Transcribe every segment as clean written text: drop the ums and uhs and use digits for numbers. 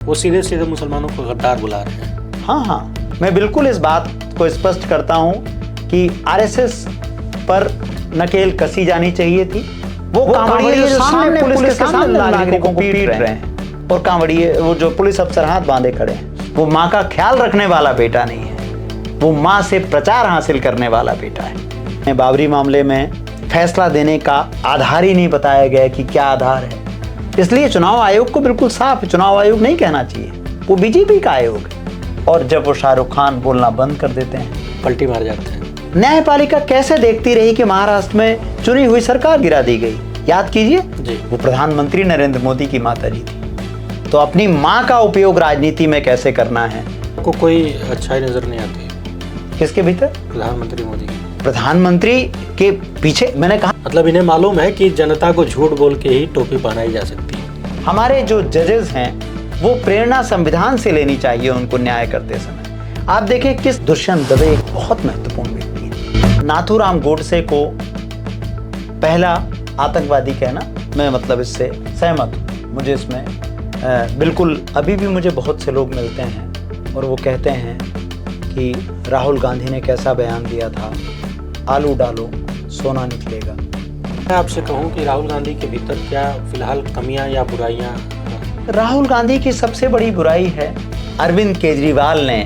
वो सीधे सीधे मुसलमानों को गद्दार बुला रहे हैं। हाँ हाँ, मैं बिल्कुल इस बात को स्पष्ट करता हूँ कि आरएसएस पर नकेल कसी जानी चाहिए थी। वो कांवड़िए जो सामने पुलिस के सामने नागरिकों को पीट रहे हैं और कांवड़िए वो जो पुलिस अफसर हाथ बांधे खड़े हैं, वो माँ का ख्याल रखने वाला बेटा नहीं है, वो माँ से प्रचार हासिल करने वाला बेटा है। बाबरी मामले में फैसला देने का आधार ही नहीं बताया गया कि क्या आधार है, इसलिए चुनाव आयोग को बिल्कुल साफ चुनाव आयोग नहीं कहना चाहिए, वो बीजेपी का आयोग है। और जब वो शाहरुख खान बोलना बंद कर देते हैं, पलटी मार जाते हैं। न्यायपालिका कैसे देखती रही कि महाराष्ट्र में चुनी हुई सरकार गिरा दी गई। याद कीजिए, वो प्रधानमंत्री नरेंद्र मोदी की माता जी थी। तो अपनी माँ का उपयोग राजनीति में कैसे करना है, को कोई अच्छाई नजर नहीं आती। किसके भीतर? प्रधानमंत्री मोदी की। प्रधानमंत्री के पीछे मैंने कहा, मतलब इन्हें मालूम है कि जनता को झूठ बोल के ही टोपी पहनाई जा सकती है। हमारे जो जजेस हैं वो प्रेरणा संविधान से लेनी चाहिए उनको न्याय करते समय। आप देखें किस दुष्यंत दवे एक बहुत महत्वपूर्ण व्यक्ति है। नाथूराम गोडसे को पहला आतंकवादी कहना, मैं मतलब इससे सहमत हूँ। मुझे इसमें बिल्कुल अभी भी मुझे बहुत से लोग मिलते हैं और वो कहते हैं कि राहुल गांधी ने कैसा बयान दिया था, आलू डालो सोना निकलेगा। मैं आपसे कहूं कि राहुल गांधी के भीतर क्या फिलहाल कमियां या बुराइयां? राहुल गांधी की सबसे बड़ी बुराई है अरविंद केजरीवाल ने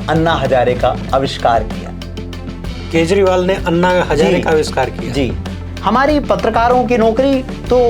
अन्ना हजारे का आविष्कार किया। केजरीवाल ने अन्ना हजारे का आविष्कार किया? जी। हमारी पत्रकारों की नौकरी तो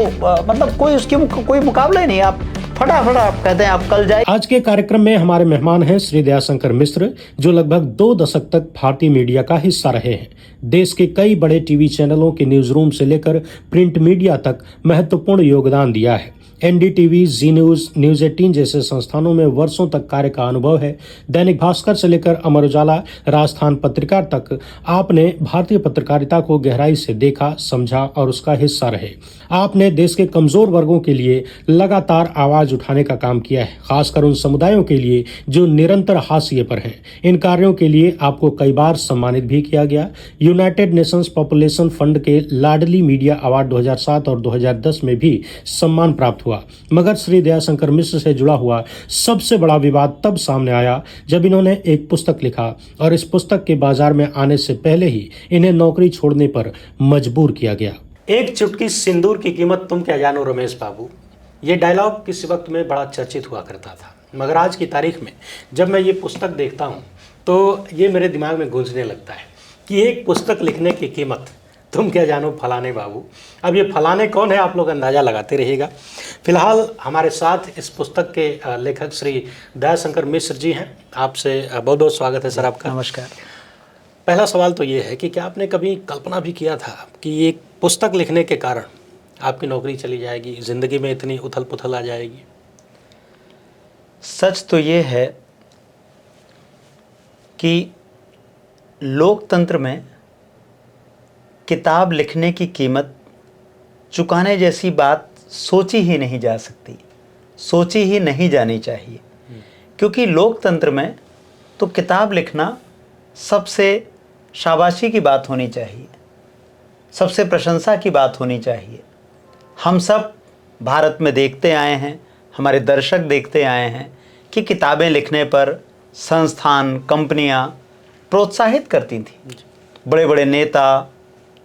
मतलब कोई उसकी कोई मुकाबला ही नहीं। आप फटाफट आप कहते हैं आप कल जाए। आज के कार्यक्रम में हमारे मेहमान हैं श्री दयाशंकर मिश्र, जो लगभग 2 दशक तक भारतीय मीडिया का हिस्सा रहे हैं। देश के कई बड़े टीवी चैनलों के न्यूज रूम से लेकर प्रिंट मीडिया तक महत्वपूर्ण योगदान दिया है। एनडीटीवी, जी न्यूज, न्यूज 18 जैसे संस्थानों में वर्षों तक कार्य का अनुभव है। दैनिक भास्कर से लेकर अमर उजाला, राजस्थान पत्रिका तक आपने भारतीय पत्रकारिता को गहराई से देखा, समझा और उसका हिस्सा रहे। आपने देश के कमजोर वर्गों के लिए लगातार आवाज उठाने का काम किया है, खासकर उन समुदायों के लिए जो निरंतर हाशिए पर हैं। इन कार्यों के लिए आपको कई बार सम्मानित भी किया गया। यूनाइटेड नेशंस पॉपुलेशन फंड के लाडली मीडिया अवार्ड 2007 और 2010 में भी सम्मान प्राप्त हुआ। मगर श्री दयाशंकर मिश्र से जुड़ा हुआ सबसे बड़ा विवाद तब सामने आया जब इन्होंने एक पुस्तक लिखा और इस पुस्तक के बाजार में आने से पहले ही इन्हें नौकरी छोड़ने पर मजबूर किया गया। एक चुटकी सिंदूर की कीमत तुम क्या जानो रमेश बाबू, ये डायलॉग किसी वक्त में बड़ा चर्चित हुआ करता था। मगर आज की तारीख में जब मैं ये पुस्तक देखता हूँ तो ये मेरे दिमाग में गूंजने लगता है कि एक पुस्तक लिखने की कीमत तुम क्या जानो फलाने बाबू। अब ये फलाने कौन है, आप लोग अंदाज़ा लगाते रहिएगा। फिलहाल हमारे साथ इस पुस्तक के लेखक श्री दयाशंकर मिश्र जी हैं। आपसे बहुत बहुत स्वागत है सर आपका। नमस्कार। पहला सवाल तो ये है कि क्या आपने कभी कल्पना भी किया था कि एक पुस्तक लिखने के कारण आपकी नौकरी चली जाएगी, ज़िंदगी में इतनी उथल पुथल आ जाएगी? सच तो ये है कि लोकतंत्र में किताब लिखने की कीमत चुकाने जैसी बात सोची ही नहीं जा सकती, सोची ही नहीं जानी चाहिए। क्योंकि लोकतंत्र में तो किताब लिखना सबसे शाबाशी की बात होनी चाहिए, सबसे प्रशंसा की बात होनी चाहिए। हम सब भारत में देखते आए हैं, हमारे दर्शक देखते आए हैं कि किताबें लिखने पर संस्थान, कंपनियां प्रोत्साहित करती थी। बड़े बड़े नेता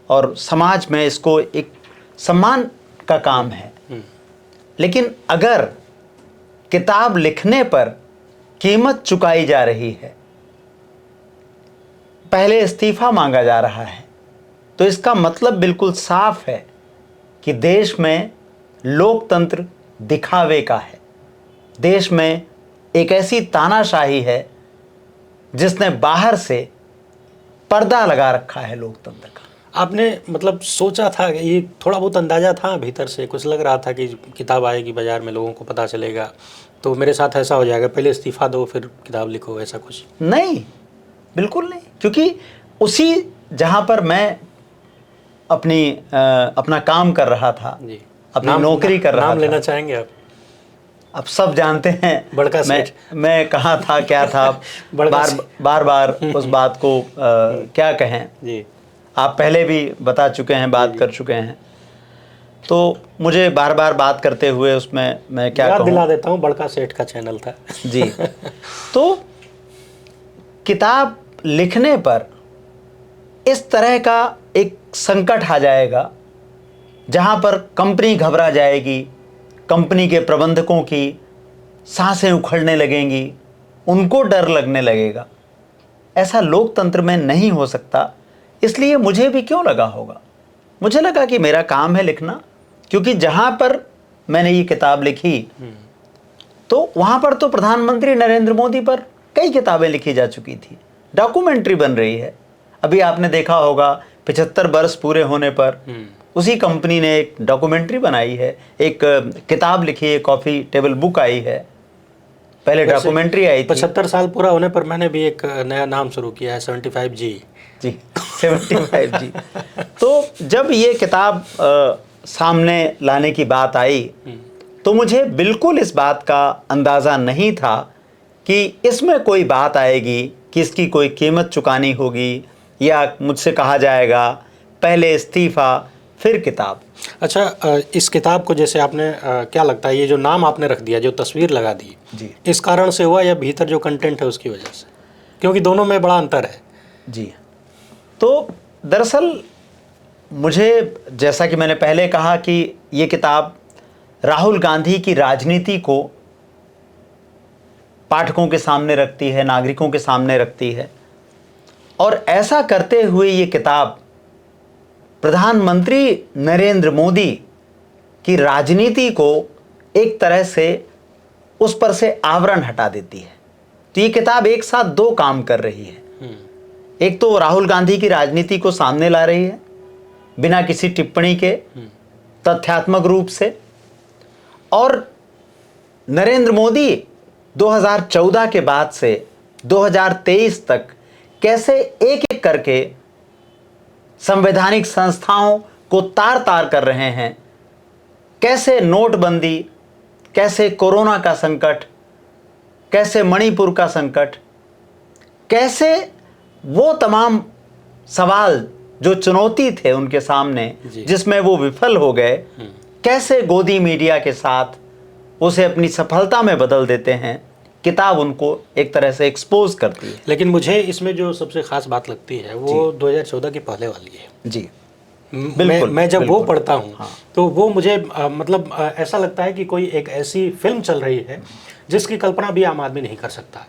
और समाज में इसको एक सम्मान का काम है। लेकिन अगर किताब लिखने पर कीमत चुकाई जा रही है, पहले इस्तीफा मांगा जा रहा है, तो इसका मतलब बिल्कुल साफ है कि देश में लोकतंत्र दिखावे का है। देश में एक ऐसी तानाशाही है जिसने बाहर से पर्दा लगा रखा है लोकतंत्र का। आपने मतलब सोचा था, ये थोड़ा बहुत अंदाज़ा था भीतर से, कुछ लग रहा था कि किताब आएगी बाज़ार में, लोगों को पता चलेगा तो मेरे साथ ऐसा हो जाएगा, पहले इस्तीफ़ा दो फिर किताब लिखो, ऐसा कुछ? नहीं, बिल्कुल नहीं। क्योंकि उसी जहाँ पर मैं अपना काम कर रहा था जी, अपनी नौकरी कर रहा था। नाम लेना चाहेंगे आप? अब सब जानते हैं बड़का मैं कहाँ था, क्या था। बार उस बात को क्या कहें जी, आप पहले भी बता चुके हैं, बात कर चुके हैं। तो मुझे बार बार बात करते हुए उसमें मैं क्या याद कहूँ। दिला देता हूँ, बड़का सेठ का चैनल था। जी। तो किताब लिखने पर इस तरह का एक संकट आ जाएगा जहाँ पर कंपनी घबरा जाएगी, कंपनी के प्रबंधकों की सांसें उखड़ने लगेंगी, उनको डर लगने लगेगा। ऐसा लोकतंत्र में नहीं हो सकता। इसलिए मुझे भी क्यों लगा होगा, मुझे लगा कि मेरा काम है लिखना, क्योंकि जहाँ पर मैंने ये किताब लिखी तो वहाँ पर तो प्रधानमंत्री नरेंद्र मोदी पर कई किताबें लिखी जा चुकी थी, डॉक्यूमेंट्री बन रही है। अभी आपने देखा होगा 75 वर्ष पूरे होने पर उसी कंपनी ने एक डॉक्यूमेंट्री बनाई है, एक किताब लिखी है, कॉफ़ी टेबल बुक आई है। पहले डॉक्यूमेंट्री आई थी। 75 साल पूरा होने पर मैंने भी एक नया नाम शुरू किया है, 75G। जी, 75G। तो जब ये किताब सामने लाने की बात आई तो मुझे बिल्कुल इस बात का अंदाज़ा नहीं था कि इसमें कोई बात आएगी कि इसकी कोई कीमत चुकानी होगी या मुझसे कहा जाएगा पहले इस्तीफ़ा फिर किताब। अच्छा, इस किताब को जैसे आपने क्या लगता है, ये जो नाम आपने रख दिया, जो तस्वीर लगा दी, जी, इस कारण से हुआ या भीतर जो कंटेंट है उसकी वजह से? क्योंकि दोनों में बड़ा अंतर है। जी। तो दरअसल मुझे, जैसा कि मैंने पहले कहा कि ये किताब राहुल गांधी की राजनीति को पाठकों के सामने रखती है, नागरिकों के सामने रखती है, और ऐसा करते हुए ये किताब प्रधानमंत्री नरेंद्र मोदी की राजनीति को एक तरह से उस पर से आवरण हटा देती है। तो ये किताब एक साथ दो काम कर रही है। एक तो राहुल गांधी की राजनीति को सामने ला रही है बिना किसी टिप्पणी के, तथ्यात्मक रूप से, और नरेंद्र मोदी 2014 के बाद से 2023 तक कैसे एक एक करके संवैधानिक संस्थाओं को तार तार कर रहे हैं, कैसे नोटबंदी, कैसे कोरोना का संकट, कैसे मणिपुर का संकट, कैसे वो तमाम सवाल जो चुनौती थे उनके सामने जिसमें वो विफल हो गए, कैसे गोदी मीडिया के साथ उसे अपनी सफलता में बदल देते हैं। किताब उनको एक तरह से एक्सपोज करती है। लेकिन मुझे इसमें जो सबसे खास बात लगती है वो 2014 की पहले वाली है। जी, मैं जब वो पढ़ता हूँ तो वो मुझे मतलब ऐसा लगता है कि कोई एक ऐसी फिल्म चल रही है जिसकी कल्पना भी आम आदमी नहीं कर सकता।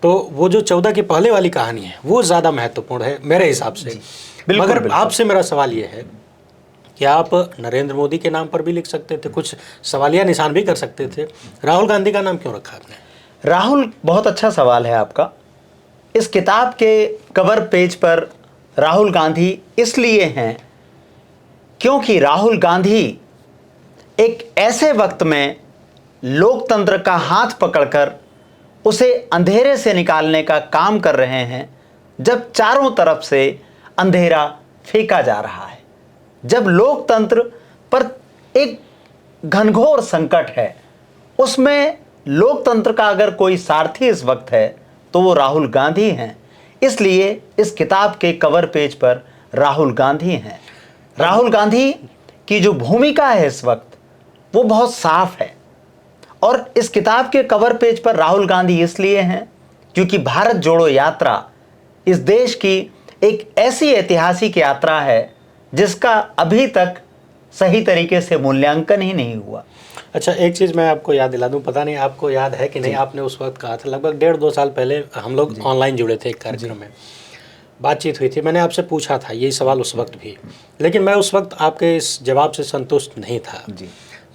तो वो जो 14 की पहले वाली कहानी है वो ज़्यादा महत्वपूर्ण है मेरे हिसाब से। मगर आपसे मेरा सवाल ये है कि आप नरेंद्र मोदी के नाम पर भी लिख सकते थे, कुछ सवालिया निशान भी कर सकते थे, राहुल गांधी का नाम क्यों रखा आपने? राहुल, बहुत अच्छा सवाल है आपका। इस किताब के कवर पेज पर राहुल गांधी इसलिए हैं क्योंकि राहुल गांधी एक ऐसे वक्त में लोकतंत्र का हाथ पकड़कर उसे अंधेरे से निकालने का काम कर रहे हैं जब चारों तरफ से अंधेरा फेंका जा रहा है, जब लोकतंत्र पर एक घनघोर संकट है। उसमें लोकतंत्र का अगर कोई सारथी इस वक्त है तो वो राहुल गांधी हैं। इसलिए इस किताब के कवर पेज पर राहुल गांधी हैं। राहुल गांधी की जो भूमिका है इस वक्त वो बहुत साफ है, और इस किताब के कवर पेज पर राहुल गांधी इसलिए हैं क्योंकि भारत जोड़ो यात्रा इस देश की एक ऐसी ऐतिहासिक यात्रा है जिसका अभी तक सही तरीके से मूल्यांकन ही नहीं हुआ। अच्छा, एक चीज़ मैं आपको याद दिला दूं, पता नहीं आपको याद है कि नहीं, आपने उस वक्त कहा था, लगभग 1.5-2 साल पहले हम लोग ऑनलाइन जुड़े थे एक कार्यक्रम में, बातचीत हुई थी, मैंने आपसे पूछा था यही सवाल उस वक्त भी, लेकिन मैं उस वक्त आपके इस जवाब से संतुष्ट नहीं था।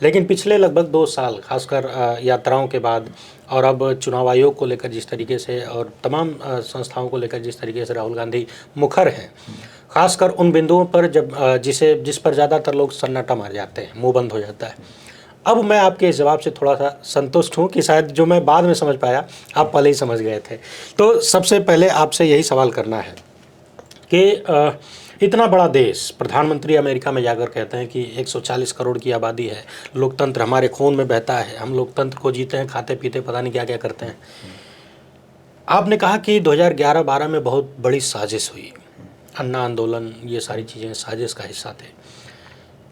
लेकिन पिछले लगभग 2 साल, खासकर यात्राओं के बाद और अब चुनाव आयोग को लेकर जिस तरीके से और तमाम संस्थाओं को लेकर जिस तरीके से राहुल गांधी मुखर हैं, खासकर उन बिंदुओं पर जिस पर ज़्यादातर लोग सन्नाटा मार जाते हैं, मुंह बंद हो जाता है। अब मैं आपके इस जवाब से थोड़ा सा संतुष्ट हूँ कि शायद जो मैं बाद में समझ पाया आप पहले ही समझ गए थे। तो सबसे पहले आपसे यही सवाल करना है कि इतना बड़ा देश, प्रधानमंत्री अमेरिका में जाकर कहते हैं कि 140 करोड़ की आबादी है, लोकतंत्र हमारे खून में बहता है, हम लोकतंत्र को जीते हैं, खाते पीते पता नहीं क्या क्या करते हैं। आपने कहा कि 2011-12 में बहुत बड़ी साजिश हुई, अन्ना आंदोलन, ये सारी चीज़ें साजिश का हिस्सा थे।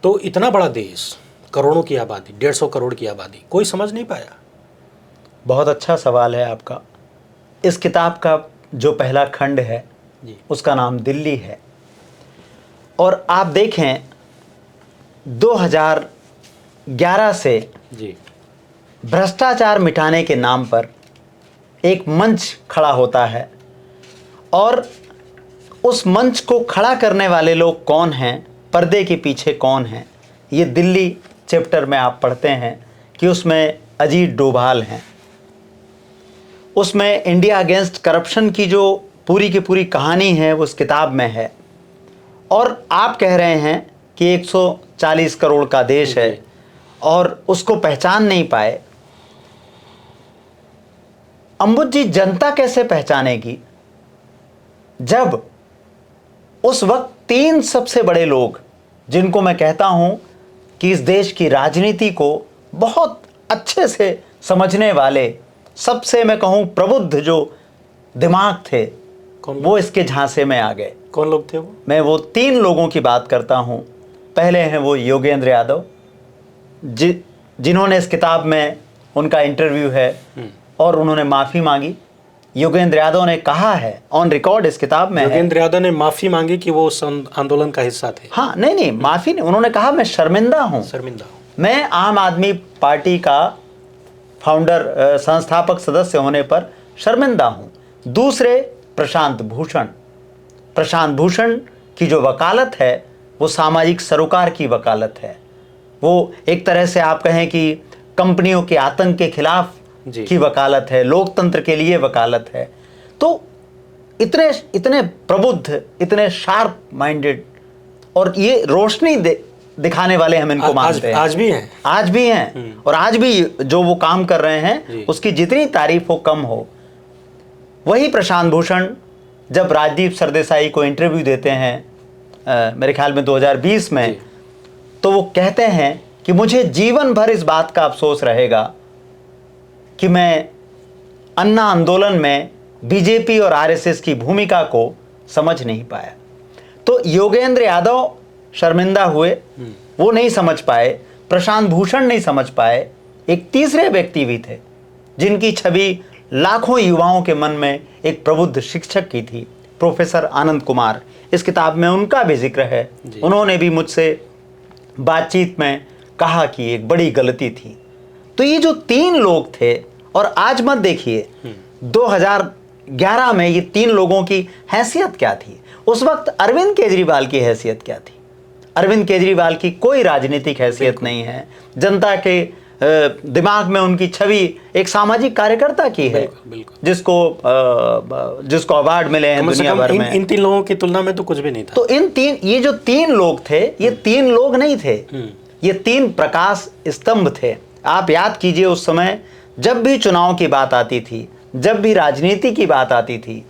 तो इतना बड़ा देश, करोड़ों की आबादी, 150 करोड़ की आबादी, कोई समझ नहीं पाया। बहुत अच्छा सवाल है आपका। इस किताब का जो पहला खंड है जी उसका नाम दिल्ली है। और आप देखें 2011 से जी भ्रष्टाचार मिटाने के नाम पर एक मंच खड़ा होता है, और उस मंच को खड़ा करने वाले लोग कौन हैं, पर्दे के पीछे कौन हैं, ये दिल्ली चैप्टर में आप पढ़ते हैं कि उसमें अजीत डोभाल हैं। उसमें इंडिया अगेंस्ट करप्शन की जो पूरी की पूरी कहानी है वो उस किताब में है। और आप कह रहे हैं कि 140 करोड़ का देश है और उसको पहचान नहीं पाए। अम्बुज जी, जनता कैसे पहचानेगी जब उस वक्त 3 सबसे बड़े लोग, जिनको मैं कहता हूं कि इस देश की राजनीति को बहुत अच्छे से समझने वाले, सबसे मैं कहूं प्रबुद्ध जो दिमाग थे, वो इसके झांसे में आ गए। कौन लोग थे वो? मैं वो 3 लोगों की बात करता हूं। पहले हैं वो योगेंद्र यादव, जिन्होंने इस किताब में, उनका इंटरव्यू है और उन्होंने माफ़ी मांगी। योगेंद्र यादव ने कहा है ऑन रिकॉर्ड, इस किताब में है। योगेंद्र यादव ने माफी मांगी कि वो उस आंदोलन का हिस्सा थे। हाँ, नहीं, माफ़ी नहीं, उन्होंने कहा मैं शर्मिंदा हूँ, मैं आम आदमी पार्टी का फाउंडर, संस्थापक सदस्य होने पर शर्मिंदा हूँ। दूसरे प्रशांत भूषण की जो वकालत है वो सामाजिक सरोकार की वकालत है। वो एक तरह से आप कहें कि कंपनियों के आतंक के खिलाफ की वकालत है, लोकतंत्र के लिए वकालत है। तो इतने प्रबुद्ध, इतने शार्प माइंडेड, और ये रोशनी दिखाने वाले हम इनको मानते हैं। आज भी हैं और आज भी जो वो काम कर रहे हैं उसकी जितनी तारीफ हो कम हो। वही प्रशांत भूषण जब राजदीप सरदेसाई को इंटरव्यू देते हैं, मेरे ख्याल में 2020 में, तो वो कहते हैं कि मुझे जीवन भर इस बात का अफसोस रहेगा कि मैं अन्ना आंदोलन में बीजेपी और आरएसएस की भूमिका को समझ नहीं पाया। तो योगेंद्र यादव शर्मिंदा हुए, वो नहीं समझ पाए, प्रशांत भूषण नहीं समझ पाए। एक तीसरे व्यक्ति भी थे जिनकी छवि लाखों युवाओं के मन में एक प्रबुद्ध शिक्षक की थी, प्रोफेसर आनंद कुमार। इस किताब में उनका भी जिक्र है। उन्होंने भी मुझसे बातचीत में कहा कि एक बड़ी गलती थी। तो ये जो 3 लोग थे, और आज मत देखिए 2011 में ये 3 लोगों की हैसियत क्या थी, उस वक्त अरविंद केजरीवाल की हैसियत क्या थी। अरविंद केजरीवाल की कोई राजनीतिक हैसियत नहीं है। जनता के दिमाग में उनकी छवि एक सामाजिक कार्यकर्ता की है, जिसको अवार्ड मिले हैं दुनिया भर में। इन 3 लोगों की तुलना में तो कुछ भी नहीं था। तो ये जो 3 लोग थे, ये 3 लोग नहीं थे, ये 3 प्रकाश स्तंभ थे। आप याद कीजिए, उस समय जब भी चुनाव की बात आती थी, जब भी राजनीति की बात आती थी,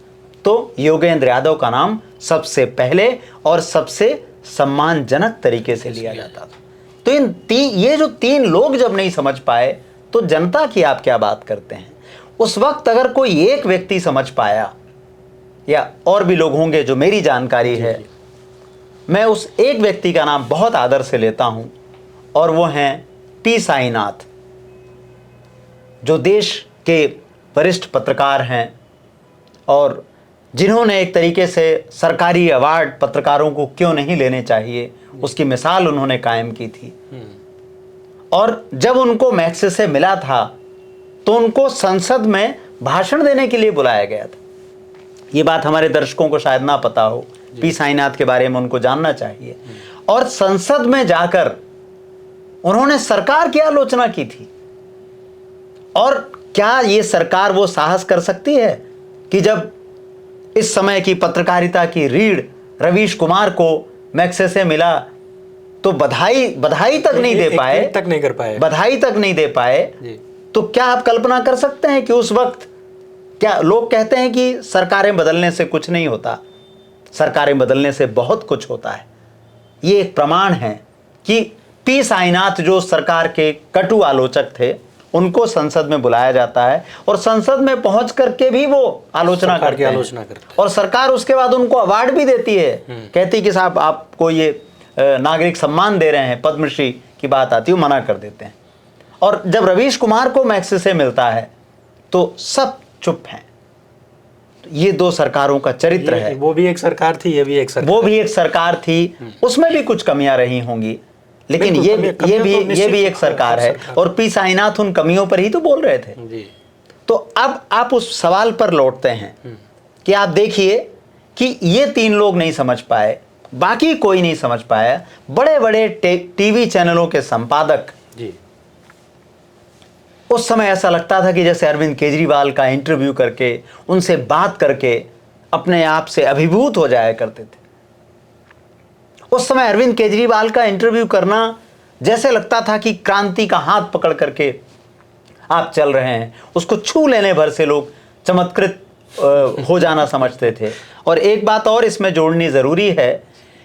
तो योगेंद्र यादव का नाम सबसे पहले और सबसे सम्मानजनक तरीके से लिया जाता था। तो ये जो 3 लोग जब नहीं समझ पाए, तो जनता की आप क्या बात करते हैं। उस वक्त अगर कोई एक व्यक्ति समझ पाया, या और भी लोग होंगे जो मेरी जानकारी है, मैं उस एक व्यक्ति का नाम बहुत आदर से लेता हूं, और वो हैं पी साईनाथ, जो देश के वरिष्ठ पत्रकार हैं और जिन्होंने एक तरीके से सरकारी अवार्ड पत्रकारों को क्यों नहीं लेने चाहिए, उसकी मिसाल उन्होंने कायम की थी। और जब उनको मैक्स से मिला था तो उनको संसद में भाषण देने के लिए बुलाया गया था। ये बात हमारे दर्शकों को शायद ना पता हो, पी साईनाथ के बारे में उनको जानना चाहिए। और संसद में जाकर उन्होंने सरकार की आलोचना की थी। और क्या ये सरकार वो साहस कर सकती है कि जब इस समय की पत्रकारिता की रीढ़ रवीश कुमार को मैक्स से मिला तो बधाई तक नहीं दे पाए, बधाई तक नहीं दे पाए। तो क्या आप कल्पना कर सकते हैं कि उस वक्त, क्या लोग कहते हैं कि सरकारें बदलने से कुछ नहीं होता, सरकारें बदलने से बहुत कुछ होता है। ये एक प्रमाण है कि पी साईनाथ जो सरकार के कटु आलोचक थे, उनको संसद में बुलाया जाता है और संसद में पहुंच करके भी वो आलोचना करते हैं। और सरकार उसके बाद उनको अवार्ड भी देती है, कहती कि साहब आपको ये नागरिक सम्मान दे रहे हैं, पद्मश्री की बात आती है, वो मना कर देते हैं। और जब रवीश कुमार को मैग्सेसे मिलता है तो सब चुप हैं। ये दो सरकारों का चरित्र है। वो भी एक सरकार थी, ये भी एक सरकार, वो भी एक सरकार थी, उसमें भी कुछ कमियां रही होंगी, लेकिन ये भी एक सरकार है। और पी साईनाथ उन कमियों पर ही तो बोल रहे थे जी। तो अब आप उस सवाल पर लौटते हैं कि आप देखिए कि ये तीन लोग नहीं समझ पाए, बाकी कोई नहीं समझ पाया। बड़े बड़े टीवी चैनलों के संपादक जी, उस समय ऐसा लगता था कि जैसे अरविंद केजरीवाल का इंटरव्यू करके, उनसे बात करके अपने आप से अभिभूत हो जाया करते थे। उस समय अरविंद केजरीवाल का इंटरव्यू करना जैसे लगता था कि क्रांति का हाथ पकड़ करके आप चल रहे हैं। उसको छू लेने भर से लोग चमत्कृत हो जाना समझते थे। और एक बात और इसमें जोड़नी ज़रूरी है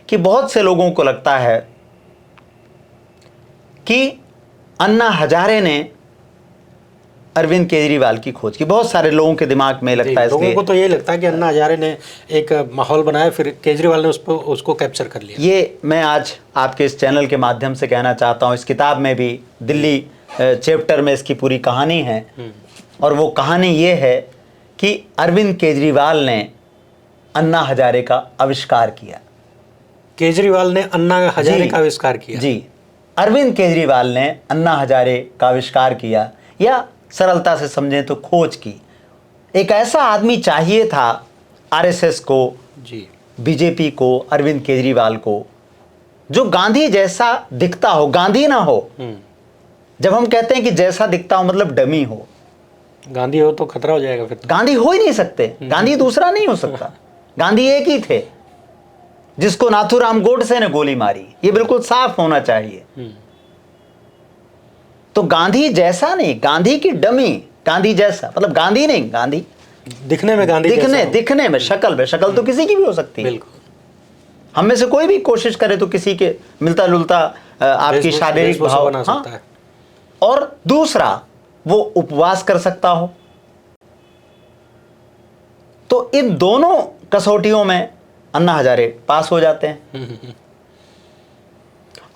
कि बहुत से लोगों को लगता है कि अन्ना हजारे ने अरविंद केजरीवाल की खोज की। बहुत सारे लोगों के दिमाग में लगता है, लोगों को तो ये लगता है कि अन्ना हजारे ने एक माहौल बनाया, फिर केजरीवाल ने उसको कैप्चर कर लिया। ये मैं आज आपके इस चैनल के माध्यम से कहना चाहता हूँ। इस किताब में भी दिल्ली चैप्टर में इसकी पूरी कहानी है। और वो कहानी ये है कि अरविंद केजरीवाल ने अन्ना हजारे का आविष्कार किया। केजरीवाल ने अन्ना हजारे का आविष्कार किया। जी, अरविंद केजरीवाल ने अन्ना हजारे का आविष्कार किया, या सरलता से समझें तो खोज की। एक ऐसा आदमी चाहिए था आरएसएस को, जी, बीजेपी को, अरविंद केजरीवाल को, जो गांधी जैसा दिखता हो, गांधी ना हो। जब हम कहते हैं कि जैसा दिखता हो मतलब डमी हो। गांधी हो तो खतरा हो जाएगा फिर तो। गांधी हो ही नहीं सकते, गांधी दूसरा नहीं हो सकता। गांधी एक ही थे जिसको नाथूराम गोडसे ने गोली मारी, ये बिल्कुल साफ होना चाहिए। तो गांधी जैसा नहीं, गांधी की डमी, गांधी जैसा मतलब गांधी नहीं, गांधी दिखने में गांधी दिखने में, शक्ल तो किसी की भी हो सकती है। बिल्कुल। हम में से कोई भी कोशिश करे तो किसी के मिलता जुलता आपकी शारीरिक भाव बना सकता है। और दूसरा, वो उपवास कर सकता हो। तो इन दोनों कसौटियों में अन्ना हजारे पास हो जाते हैं।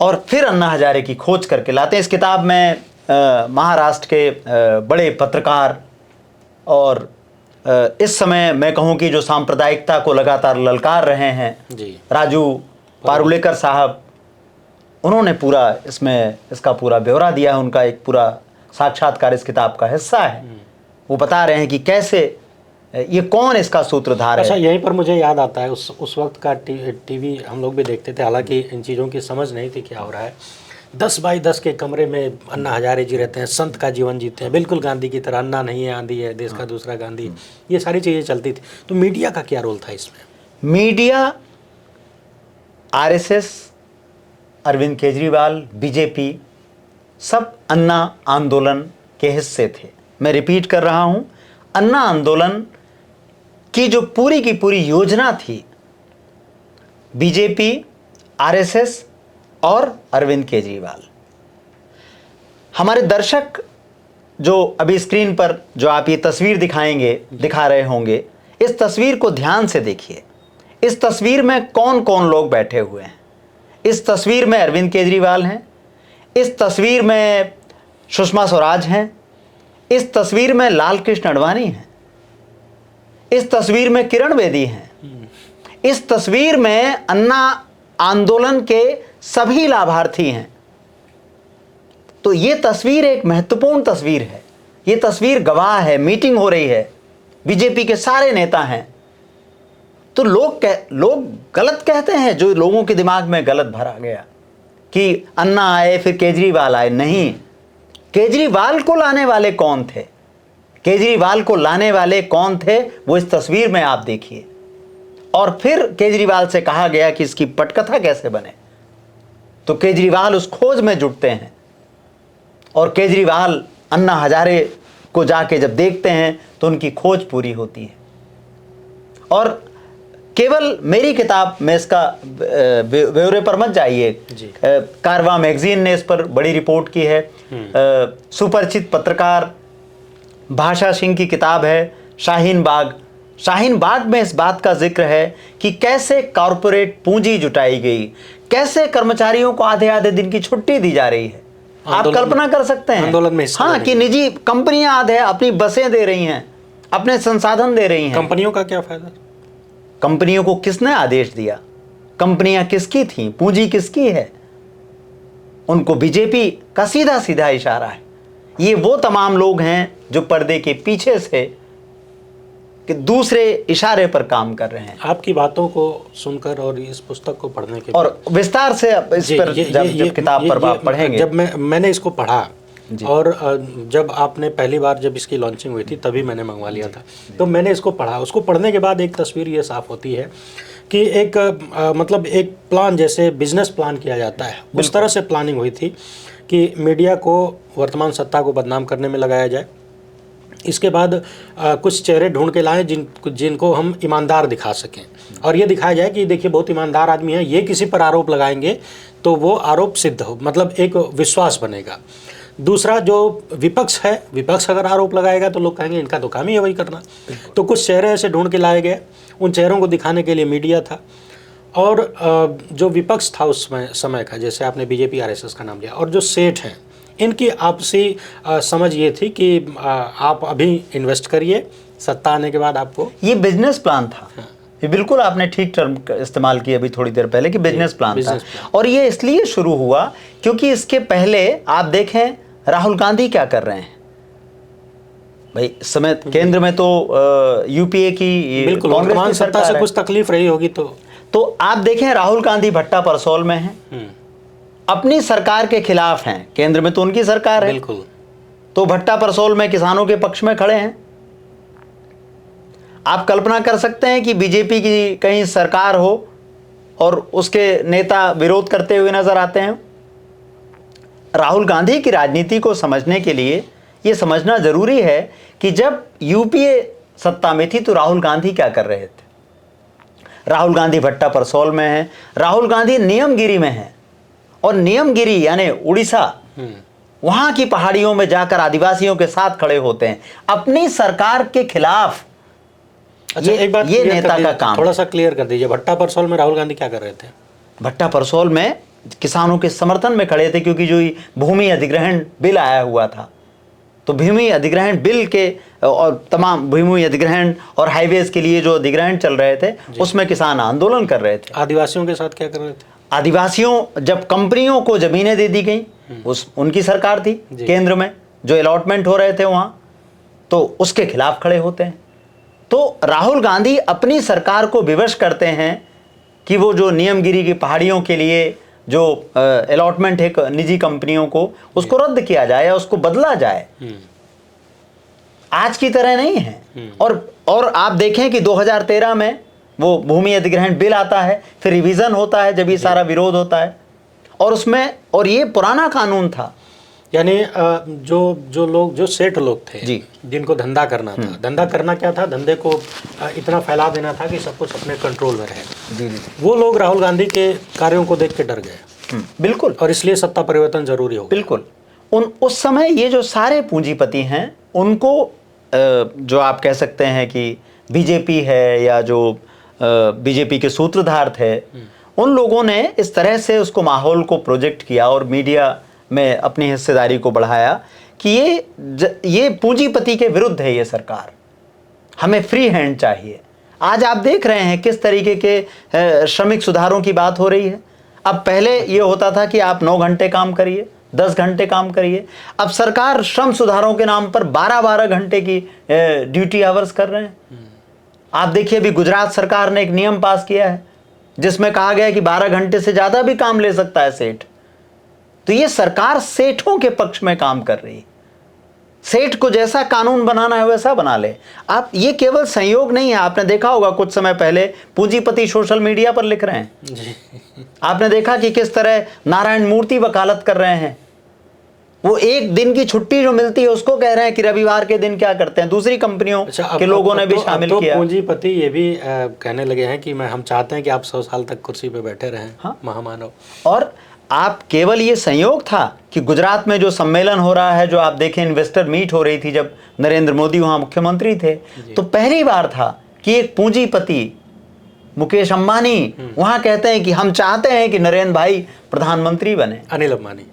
और फिर अन्ना हजारे की खोज करके लाते हैं। इस किताब में महाराष्ट्र के बड़े पत्रकार और इस समय मैं कहूं कि जो सांप्रदायिकता को लगातार ललकार रहे हैं, जी, राजू पारुलेकर साहब, उन्होंने पूरा इसमें इसका पूरा ब्यौरा दिया है। उनका एक पूरा साक्षात्कार इस किताब का हिस्सा है। वो बता रहे हैं कि कैसे ये कौन इसका सूत्रधार है। अच्छा, यहीं पर मुझे याद आता है उस वक्त का टीवी हम लोग भी देखते थे, हालांकि इन चीज़ों की समझ नहीं थी क्या हो रहा है। 10 बाई 10 के कमरे में अन्ना हजारे जी रहते हैं, संत का जीवन जीते हैं, बिल्कुल गांधी की तरह। अन्ना नहीं है, आंधी है, देश का दूसरा गांधी, ये सारी चीज़ें चलती थी। तो मीडिया का क्या रोल था इसमें? Media, RSS, Arvind Kejriwal, BJP, सब अन्ना आंदोलन के हिस्से थे। मैं रिपीट कर रहा हूं, अन्ना आंदोलन की जो पूरी की पूरी योजना थी, बीजेपी, आरएसएस और अरविंद केजरीवाल। हमारे दर्शक जो अभी स्क्रीन पर जो आप ये तस्वीर दिखा रहे होंगे, इस तस्वीर को ध्यान से देखिए। इस तस्वीर में कौन कौन लोग बैठे हुए हैं? इस तस्वीर में अरविंद केजरीवाल हैं, इस तस्वीर में सुषमा स्वराज हैं, इस तस्वीर में लाल कृष्ण आडवाणी हैं, इस तस्वीर में किरण बेदी हैं, इस तस्वीर में अन्ना आंदोलन के सभी लाभार्थी हैं। तो ये तस्वीर एक महत्वपूर्ण तस्वीर है। ये तस्वीर गवाह है, मीटिंग हो रही है, बीजेपी के सारे नेता हैं। तो लोग गलत कहते हैं, जो लोगों के दिमाग में गलत भरा गया कि अन्ना आए फिर केजरीवाल आए। नहीं, केजरीवाल को लाने वाले कौन थे? केजरीवाल को लाने वाले कौन थे वो इस तस्वीर में आप देखिए। और फिर केजरीवाल से कहा गया कि इसकी पटकथा कैसे बने, तो केजरीवाल उस खोज में जुटते हैं। और केजरीवाल अन्ना हजारे को जाके जब देखते हैं तो उनकी खोज पूरी होती है। और केवल मेरी किताब में इसका ब्यौरे पर मत जाइए, कारवां मैगजीन ने इस पर बड़ी रिपोर्ट की है। सुपरिचित पत्रकार भाषा सिंह की किताब है शाहीन बाग। शाहीन बाग में इस बात का जिक्र है कि कैसे कॉरपोरेट पूंजी जुटाई गई, कैसे कर्मचारियों को आधे आधे दिन की छुट्टी दी जा रही है। आप कल्पना कर सकते हैं आंदोलन में हिस्सा हाँ, कि निजी कंपनियां आधे अपनी बसें दे रही हैं, अपने संसाधन दे रही हैं। कंपनियों का क्या फायदा? कंपनियों को किसने आदेश दिया? कंपनियां किसकी थी? पूंजी किसकी है? उनको बीजेपी का सीधा सीधा इशारा है। ये वो तमाम लोग हैं जो पर्दे के पीछे से कि दूसरे इशारे पर काम कर रहे हैं। आपकी बातों को सुनकर और इस पुस्तक को पढ़ने के और विस्तार से इस पर जब किताब पर आप पढ़ेंगे। जब मैंने इसको पढ़ा और जब आपने पहली बार जब इसकी लॉन्चिंग हुई थी तभी मैंने मंगवा लिया था, तो मैंने इसको पढ़ा। उसको पढ़ने के बाद एक तस्वीर ये साफ होती है कि एक मतलब एक प्लान, जैसे बिजनेस प्लान किया जाता है, उस तरह से प्लानिंग हुई थी कि मीडिया को वर्तमान सत्ता को बदनाम करने में लगाया जाए। इसके बाद कुछ चेहरे ढूंढ के लाएं जिनको हम ईमानदार दिखा सकें, और ये दिखाया जाए कि देखिए बहुत ईमानदार आदमी है, ये किसी पर आरोप लगाएंगे तो वो आरोप सिद्ध हो, मतलब एक विश्वास बनेगा। दूसरा जो विपक्ष है, विपक्ष अगर आरोप लगाएगा तो लोग कहेंगे इनका तो काम ही है वही करना। तो कुछ चेहरे ऐसे ढूंढ के लाए गए, उन चेहरों को दिखाने के लिए मीडिया था, और जो विपक्ष था उस समय का, जैसे आपने बीजेपी आरएसएस का नाम लिया, और जो सेठ हैं, इनकी आपसी समझ ये थी कि आप अभी इन्वेस्ट करिए, सत्ता आने के बाद आपको। ये बिजनेस प्लान था। ये बिल्कुल आपने ठीक टर्म इस्तेमाल किया अभी थोड़ी देर पहले कि बिजनेस प्लान था। और ये इसलिए शुरू हुआ क्योंकि इसके पहले आप देखें राहुल गांधी क्या कर रहे हैं भाई। समय केंद्र में तो यूपीए की कांग्रेस की सत्ता से कुछ तकलीफ रही होगी, तो आप देखें राहुल गांधी भट्टा परसोल में हैं, अपनी सरकार के खिलाफ हैं। केंद्र में तो उनकी सरकार है, बिल्कुल, तो भट्टा परसोल में किसानों के पक्ष में खड़े हैं। आप कल्पना कर सकते हैं कि बीजेपी की कहीं सरकार हो और उसके नेता विरोध करते हुए नजर आते हैं। राहुल गांधी की राजनीति को समझने के लिए यह समझना जरूरी है कि जब यूपीए सत्ता में थी तो राहुल गांधी क्या कर रहे थे। राहुल गांधी भट्टा परसोल में है, राहुल गांधी नियमगिरी में है, और नियमगिरी यानी उड़ीसा, वहां की पहाड़ियों में जाकर आदिवासियों के साथ खड़े होते हैं अपनी सरकार के खिलाफ। अच्छा, एक बात ये नेता का काम, थोड़ा सा क्लियर कर दीजिए, भट्टा परसोल में राहुल गांधी क्या कर रहे थे? भट्टा परसोल में किसानों के समर्थन में खड़े थे, क्योंकि जो भूमि अधिग्रहण बिल आया हुआ था, तो भूमि अधिग्रहण बिल के और तमाम भूमि अधिग्रहण और हाईवेज के लिए जो अधिग्रहण चल रहे थे उसमें किसान आंदोलन कर रहे थे। आदिवासियों के साथ क्या कर रहे थे? आदिवासियों, जब कंपनियों को जमीनें दे दी गई, उनकी सरकार थी केंद्र में, जो अलॉटमेंट हो रहे थे वहां, तो उसके खिलाफ खड़े होते हैं। तो राहुल गांधी अपनी सरकार को विवश करते हैं कि वो जो नियमगिरी की पहाड़ियों के लिए जो अलॉटमेंट है निजी कंपनियों को, उसको रद्द किया जाए या उसको बदला जाए। आज की तरह नहीं है। और आप देखें कि 2013 में वो भूमि अधिग्रहण बिल आता है, फिर रिवीजन होता है जब ये सारा विरोध होता है, और उसमें, और ये पुराना कानून था, यानी जो लोग, जो सेठ लोग थे जी, जिनको धंधा करना था, धंधा करना क्या था, धंधे को इतना फैला देना था कि सब कुछ अपने कंट्रोल में रहे। जी, वो लोग राहुल गांधी के कार्यों को देख के डर गए। बिल्कुल, और इसलिए सत्ता परिवर्तन जरूरी हो। बिल्कुल। उस समय ये जो सारे पूंजीपति हैं, उनको जो आप कह सकते हैं कि बीजेपी है या जो बीजेपी के सूत्रधार थे, उन लोगों ने इस तरह से उसको माहौल को प्रोजेक्ट किया और मीडिया में अपनी हिस्सेदारी को बढ़ाया कि ये पूंजीपति के विरुद्ध है ये सरकार, हमें फ्री हैंड चाहिए। आज आप देख रहे हैं किस तरीके के श्रमिक सुधारों की बात हो रही है। अब पहले ये होता था कि आप 9 घंटे काम करिए, 10 घंटे काम करिए। अब सरकार श्रम सुधारों के नाम पर 12-12 घंटे की ड्यूटी आवर्स कर रहे हैं। आप देखिए अभी गुजरात सरकार ने एक नियम पास किया है जिसमें कहा गया है कि 12 घंटे से ज्यादा भी काम ले सकता है सेठ। तो ये सरकार सेठों के पक्ष में काम कर रही है। सेठ को जैसा कानून बनाना है वैसा बना ले। आप, ये केवल संयोग नहीं है। आपने देखा होगा कुछ समय पहले पूंजीपति सोशल मीडिया पर लिख रहे हैं। आपने देखा कि किस तरह नारायण मूर्ति वकालत कर रहे हैं। वो एक दिन की छुट्टी जो मिलती है उसको कह रहे हैं कि रविवार के दिन क्या करते हैं। दूसरी कंपनियों के लोगों ने भी शामिल किया। पूंजीपति ये भी कहने लगे हैं कि हम चाहते हैं कि आप 100 साल तक कुर्सी पे बैठे रहें। हाँ? महामानव। और आप, केवल ये संयोग था कि गुजरात में जो सम्मेलन हो रहा है, जो आप देखें इन्वेस्टर मीट हो रही थी जब नरेंद्र मोदी वहां मुख्यमंत्री थे, तो पहली बार था कि एक पूंजीपति मुकेश अंबानी वहां कहते हैं कि हम चाहते हैं कि नरेंद्र भाई प्रधानमंत्री बने। अनिल अंबानी?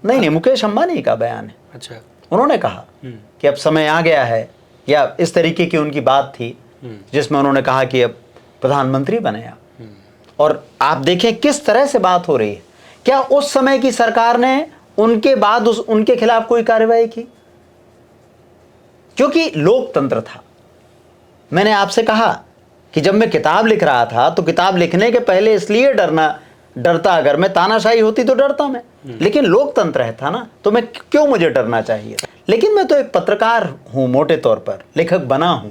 नहीं, मुकेश अंबानी का बयान है। अच्छा। उन्होंने कहा कि अब समय आ गया है, या इस तरीके की उनकी बात थी जिसमें उन्होंने कहा कि अब प्रधानमंत्री बने आप। और आप देखें किस तरह से बात हो रही है। क्या उस समय की सरकार ने उनके बाद उनके खिलाफ कोई कार्रवाई की? क्योंकि लोकतंत्र था। मैंने आपसे कहा कि जब मैं किताब लिख रहा था तो किताब लिखने के पहले इसलिए डरता, अगर मैं तानाशाही होती तो डरता मैं, लेकिन लोकतंत्र है था ना, तो मैं क्यों मुझे डरना चाहिए। लेकिन मैं तो एक पत्रकार हूं, मोटे तौर पर लेखक बना हूं,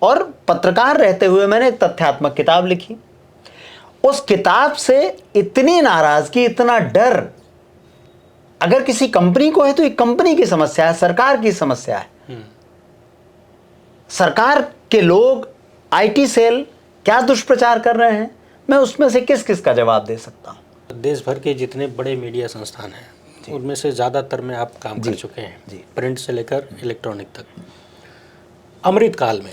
और पत्रकार रहते हुए मैंने एक तथ्यात्मक किताब लिखी। उस किताब से इतनी नाराजगी, इतना डर अगर किसी कंपनी को है तो एक कंपनी की समस्या है, सरकार की समस्या है। सरकार के लोग, आईटी सेल क्या दुष्प्रचार कर रहे हैं, मैं उसमें से किस किस का जवाब दे सकता हूं। देश भर के जितने बड़े मीडिया संस्थान हैं उनमें से ज़्यादातर में आप काम कर चुके हैं, प्रिंट से लेकर इलेक्ट्रॉनिक तक। अमृतकाल में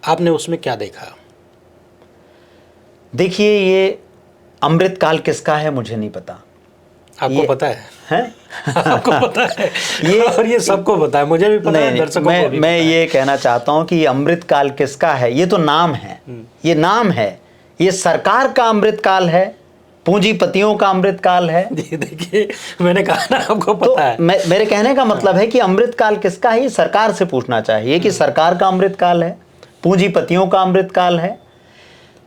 आपने उसमें क्या देखा? देखिए, ये अमृतकाल किसका है मुझे नहीं पता। आपको पता है? हैं? आपको पता है? और ये सबको पता है, मुझे भी पता है, दर्शकों को भी मैं पता ये कहना चाहता हूं कि ये अमृतकाल किसका है, ये तो नाम है, ये नाम है। ये सरकार का अमृतकाल है, पूंजीपतियों का अमृतकाल है। जी देखिए, मैंने कहा ना आपको तो पता है। मेरे कहने का मतलब है कि अमृतकाल किसका है, ये सरकार से पूछना चाहिए कि सरकार का अमृतकाल है, पूंजीपतियों का अमृतकाल है,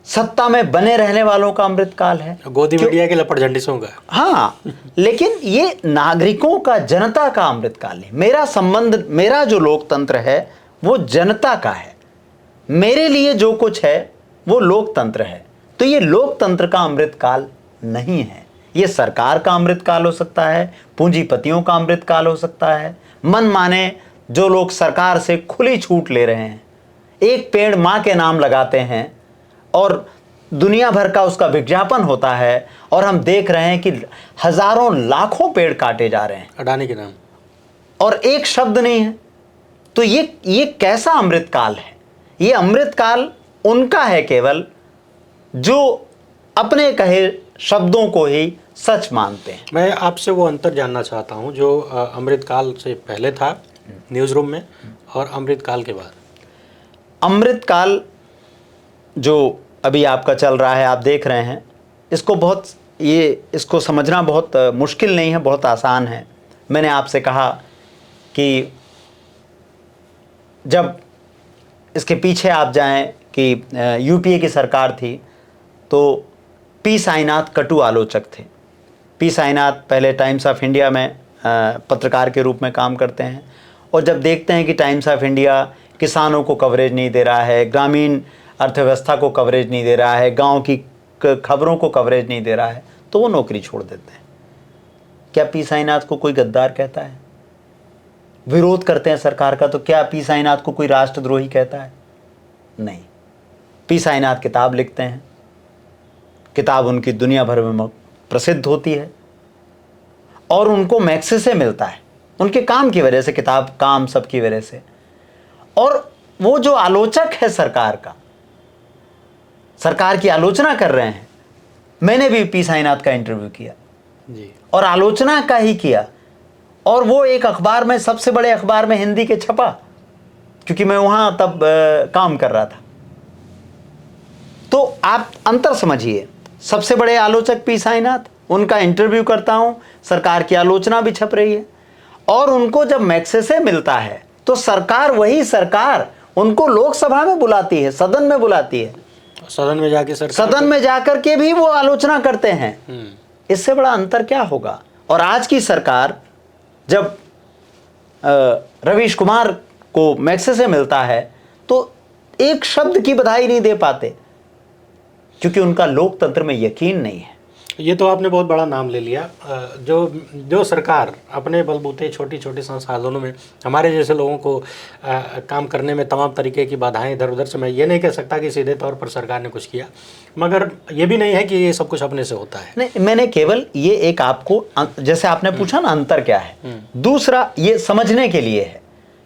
सत्ता में बने रहने वालों का अमृतकाल है, गोदी मीडिया के लपट झंडिसों का। हाँ, लेकिन ये नागरिकों का, जनता का अमृतकाल है। मेरा संबंध, मेरा जो लोकतंत्र है वो जनता का है। मेरे लिए जो कुछ है वो लोकतंत्र है। तो ये लोकतंत्र का अमृतकाल नहीं है। ये सरकार का अमृतकाल हो सकता है, पूंजीपतियों का अमृतकाल हो सकता है, मन माने जो लोग सरकार से खुली छूट ले रहे हैं, एक पेड़ मां के नाम लगाते हैं और दुनिया भर का उसका विज्ञापन होता है, और हम देख रहे हैं कि हजारों लाखों पेड़ काटे जा रहे हैं अडानी के नाम, और एक शब्द नहीं है। तो ये कैसा अमृतकाल है? ये अमृतकाल उनका है केवल जो अपने कहे शब्दों को ही सच मानते हैं। मैं आपसे वो अंतर जानना चाहता हूँ जो अमृतकाल से पहले था न्यूज़ रूम में, और अमृतकाल के बाद। अमृतकाल जो अभी आपका चल रहा है, आप देख रहे हैं, इसको समझना बहुत मुश्किल नहीं है, बहुत आसान है। मैंने आपसे कहा कि जब इसके पीछे आप जाएं कि यूपीए की सरकार थी तो पी साईनाथ कटु आलोचक थे। पी साईनाथ पहले टाइम्स ऑफ इंडिया में पत्रकार के रूप में काम करते हैं, और जब देखते हैं कि टाइम्स ऑफ इंडिया किसानों को कवरेज नहीं दे रहा है, ग्रामीण अर्थव्यवस्था को कवरेज नहीं दे रहा है, गांव की खबरों को कवरेज नहीं दे रहा है, तो वो नौकरी छोड़ देते हैं। क्या पी साईनाथ को कोई गद्दार कहता है? विरोध करते हैं सरकार का, तो क्या पी साईनाथ को कोई राष्ट्रद्रोही कहता है? नहीं। पी साईनाथ किताब लिखते हैं, किताब उनकी दुनिया भर में प्रसिद्ध होती है, और उनको मैक्सेसे मिलता है उनके काम की वजह से, किताब काम सबकी वजह से। और वो जो आलोचक है सरकार की आलोचना कर रहे हैं, मैंने भी पी साईनाथ का इंटरव्यू किया जी, और आलोचना का ही किया, और वो एक अखबार में, सबसे बड़े अखबार में हिंदी के छपा, क्योंकि मैं वहां तब काम कर रहा था। तो आप अंतर समझिए, सबसे बड़े आलोचक पी साईनाथ, उनका इंटरव्यू करता हूं, सरकार की आलोचना भी छप रही है, और उनको जब मैक्सेसे मिलता है तो सरकार, वही सरकार उनको लोकसभा में बुलाती है, सदन में बुलाती है, सदन में जाके सदन में जाकर के भी वो आलोचना करते हैं। इससे बड़ा अंतर क्या होगा? और आज की सरकार जब रवीश कुमार को मैक्सेसे मिलता है तो एक शब्द की बधाई नहीं दे पाते, क्योंकि उनका लोकतंत्र में यकीन नहीं है। ये तो आपने बहुत बड़ा नाम ले लिया। जो सरकार अपने बलबूते छोटी छोटी संसाधनों में हमारे जैसे लोगों को काम करने में तमाम तरीके की बाधाएं इधर उधर से, मैं ये नहीं कह सकता कि सीधे तौर पर सरकार ने कुछ किया, मगर ये भी नहीं है कि ये सब कुछ अपने से होता है। नहीं, मैंने केवल ये एक आपको, जैसे आपने पूछा ना अंतर क्या है, दूसरा ये समझने के लिए है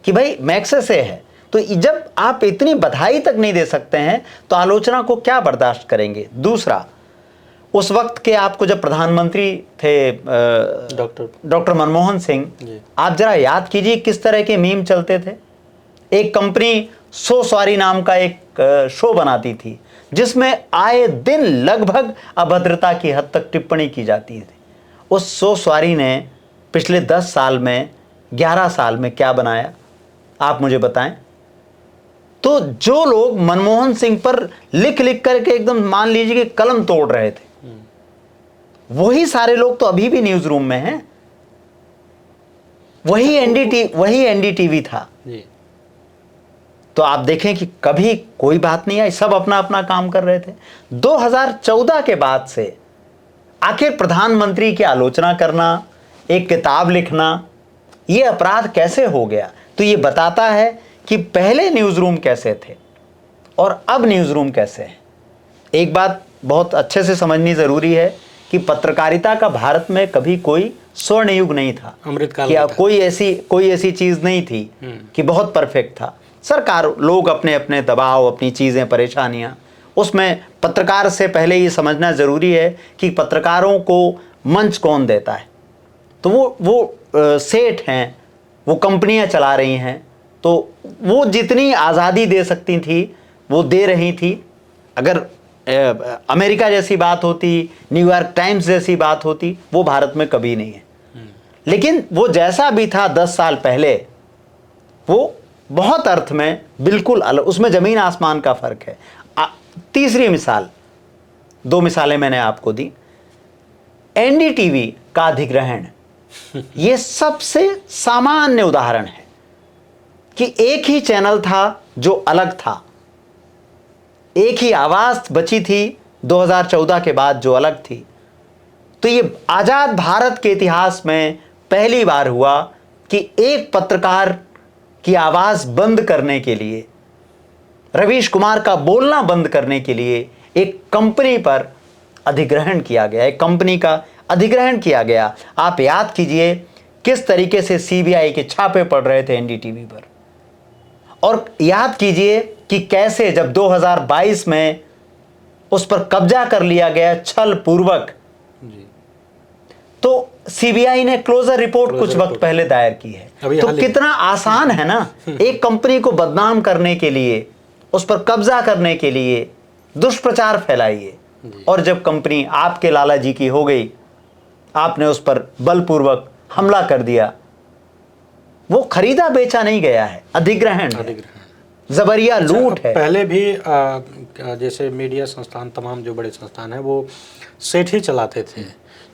कि भाई मैक्सेसे है, तो जब आप इतनी बधाई तक नहीं दे सकते हैं तो आलोचना को क्या बर्दाश्त करेंगे। दूसरा, उस वक्त के आपको जब प्रधानमंत्री थे डॉक्टर मनमोहन सिंह, आप जरा याद कीजिए किस तरह के मीम चलते थे। एक कंपनी सो सॉरी नाम का एक शो बनाती थी जिसमें आए दिन लगभग अभद्रता की हद तक टिप्पणी की जाती थी। उस सो सॉरी ने पिछले 10 साल में 11 साल में क्या बनाया, आप मुझे बताएं। तो जो लोग मनमोहन सिंह पर लिख लिख करके एकदम मान लीजिए कि कलम तोड़ रहे थे, वही सारे लोग तो अभी भी न्यूज रूम में हैं। वही एनडीटीवी था। तो आप देखें कि कभी कोई बात नहीं आई, सब अपना अपना काम कर रहे थे। 2014 के बाद से आखिर प्रधानमंत्री की आलोचना करना, एक किताब लिखना, यह अपराध कैसे हो गया? तो यह बताता है कि पहले न्यूज रूम कैसे थे और अब न्यूज रूम कैसे हैं। एक बात बहुत अच्छे से समझनी जरूरी है कि पत्रकारिता का भारत में कभी कोई स्वर्ण युग नहीं था, अमृतकाल कि कोई ऐसी चीज नहीं थी कि बहुत परफेक्ट था। सरकार, लोग अपने अपने दबाव, अपनी चीजें, परेशानियां, उसमें पत्रकार से पहले ये समझना जरूरी है कि पत्रकारों को मंच कौन देता है। तो वो सेठ हैं, वो कंपनियां चला रही हैं, तो वो जितनी आज़ादी दे सकती थी वो दे रही थी। अगर अमेरिका जैसी बात होती, न्यूयॉर्क टाइम्स जैसी बात होती, वो भारत में कभी नहीं है। लेकिन वो जैसा भी था 10 साल पहले, वो बहुत अर्थ में बिल्कुल अलग, उसमें जमीन आसमान का फर्क है। तीसरी मिसाल, 2 मिसालें मैंने आपको दी। एनडीटीवी का अधिग्रहण, ये सबसे सामान्य उदाहरण है कि एक ही चैनल था जो अलग था, एक ही आवाज बची थी 2014 के बाद जो अलग थी। तो ये आजाद भारत के इतिहास में पहली बार हुआ कि एक पत्रकार की आवाज बंद करने के लिए, रवीश कुमार का बोलना बंद करने के लिए एक कंपनी पर अधिग्रहण किया गया, एक कंपनी का अधिग्रहण किया गया। आप याद कीजिए किस तरीके से सीबीआई के छापे पड़ रहे थे एनडीटीवी पर, और याद कीजिए कि कैसे जब 2022 में उस पर कब्जा कर लिया गया छल पूर्वक, तो सीबीआई ने क्लोजर रिपोर्ट कुछ वक्त पहले दायर की है। तो कितना आसान है ना, एक कंपनी को बदनाम करने के लिए, उस पर कब्जा करने के लिए दुष्प्रचार फैलाइए, और जब कंपनी आपके लाला जी की हो गई, आपने उस पर बलपूर्वक हमला कर दिया। वो खरीदा बेचा नहीं गया है, अधिग्रहण है, जबरिया लूट है। पहले भी जैसे मीडिया संस्थान, तमाम जो बड़े संस्थान हैं, वो सेठ ही चलाते थे,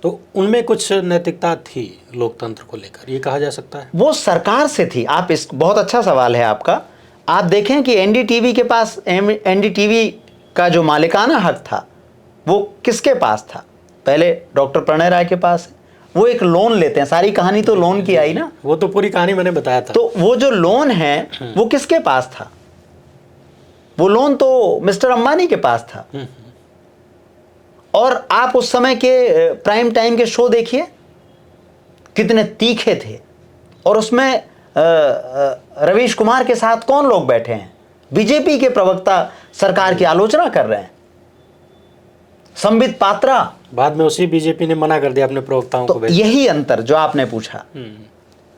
तो उनमें कुछ नैतिकता थी लोकतंत्र को लेकर, ये कहा जा सकता है? वो सरकार से थी। आप इस बहुत अच्छा सवाल है आपका। आप देखें कि एनडीटीवी के पास, एनडीटीवी का जो मालिकाना हक था वो किसके पास था? पहले डॉक्टर प्रणय राय के पास है। वो एक लोन लेते हैं, सारी कहानी तो लोन की आई ना, वो तो पूरी कहानी मैंने बताया था। तो वो जो लोन है वो किसके पास था? वो लोन तो मिस्टर अंबानी के पास था। और आप उस समय के प्राइम टाइम के शो देखिए कितने तीखे थे, और उसमें रवीश कुमार के साथ कौन लोग बैठे हैं? बीजेपी के प्रवक्ता सरकार की आलोचना कर रहे हैं, संबित पात्रा। बाद में उसी बीजेपी ने मना कर दिया अपने प्रवक्ताओं को। यही अंतर जो आपने पूछा,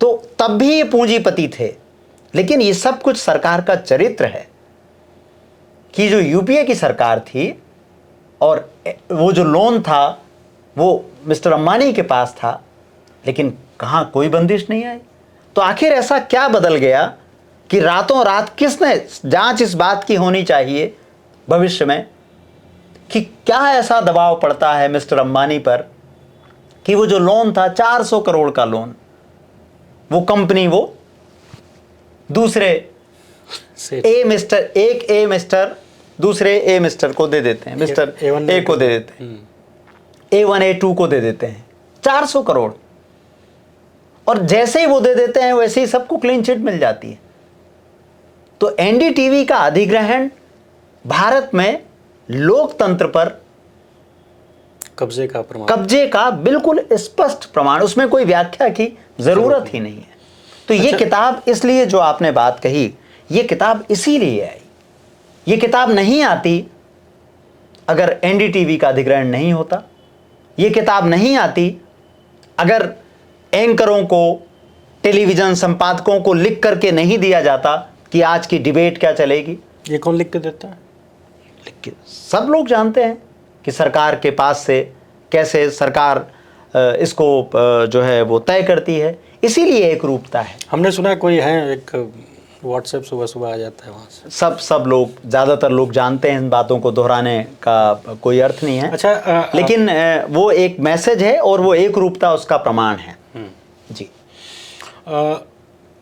तो तब भी ये पूंजीपति थे, लेकिन ये सब कुछ सरकार का चरित्र है कि जो यूपीए की सरकार थी और वो जो लोन था वो मिस्टर अंबानी के पास था, लेकिन कहाँ कोई बंदिश नहीं आई। तो आखिर ऐसा क्या बदल गया कि रातों रात, किसने जांच इस बात की होनी चाहिए भविष्य में कि क्या ऐसा दबाव पड़ता है मिस्टर अंबानी पर कि वो जो लोन था 400 करोड़ का लोन, वो कंपनी वो दूसरे एक ए मिस्टर दूसरे ए मिस्टर को दे देते हैं, मिस्टर ए को दे देते हैं, A1 A2 को दे देते हैं 400 करोड़, और जैसे ही वो दे देते हैं वैसे ही सबको क्लीन चिट मिल जाती है। तो एनडीटीवी का अधिग्रहण भारत में लोकतंत्र पर कब्जे का बिल्कुल स्पष्ट प्रमाण, उसमें कोई व्याख्या की जरूरत ही नहीं है। तो ये किताब, इसलिए जो आपने बात कही, ये किताब इसीलिए आई। ये किताब नहीं आती अगर एनडीटीवी का अधिग्रहण नहीं होता, ये किताब नहीं आती अगर एंकरों को, टेलीविजन संपादकों को लिख करके नहीं दिया जाता कि आज की डिबेट क्या चलेगी। ये कौन लिख के देता है? लिख के सब लोग जानते हैं कि सरकार के पास से कैसे सरकार इसको जो है वो तय करती है, इसीलिए एक रूपता है। हमने सुना है कोई है एक व्हाट्सएप सुबह सुबह आ जाता है वहाँ से। सब लोग, ज़्यादातर लोग जानते हैं, इन बातों को दोहराने का कोई अर्थ नहीं है। अच्छा, लेकिन वो एक मैसेज है और वो एक रूपता उसका प्रमाण है। जी।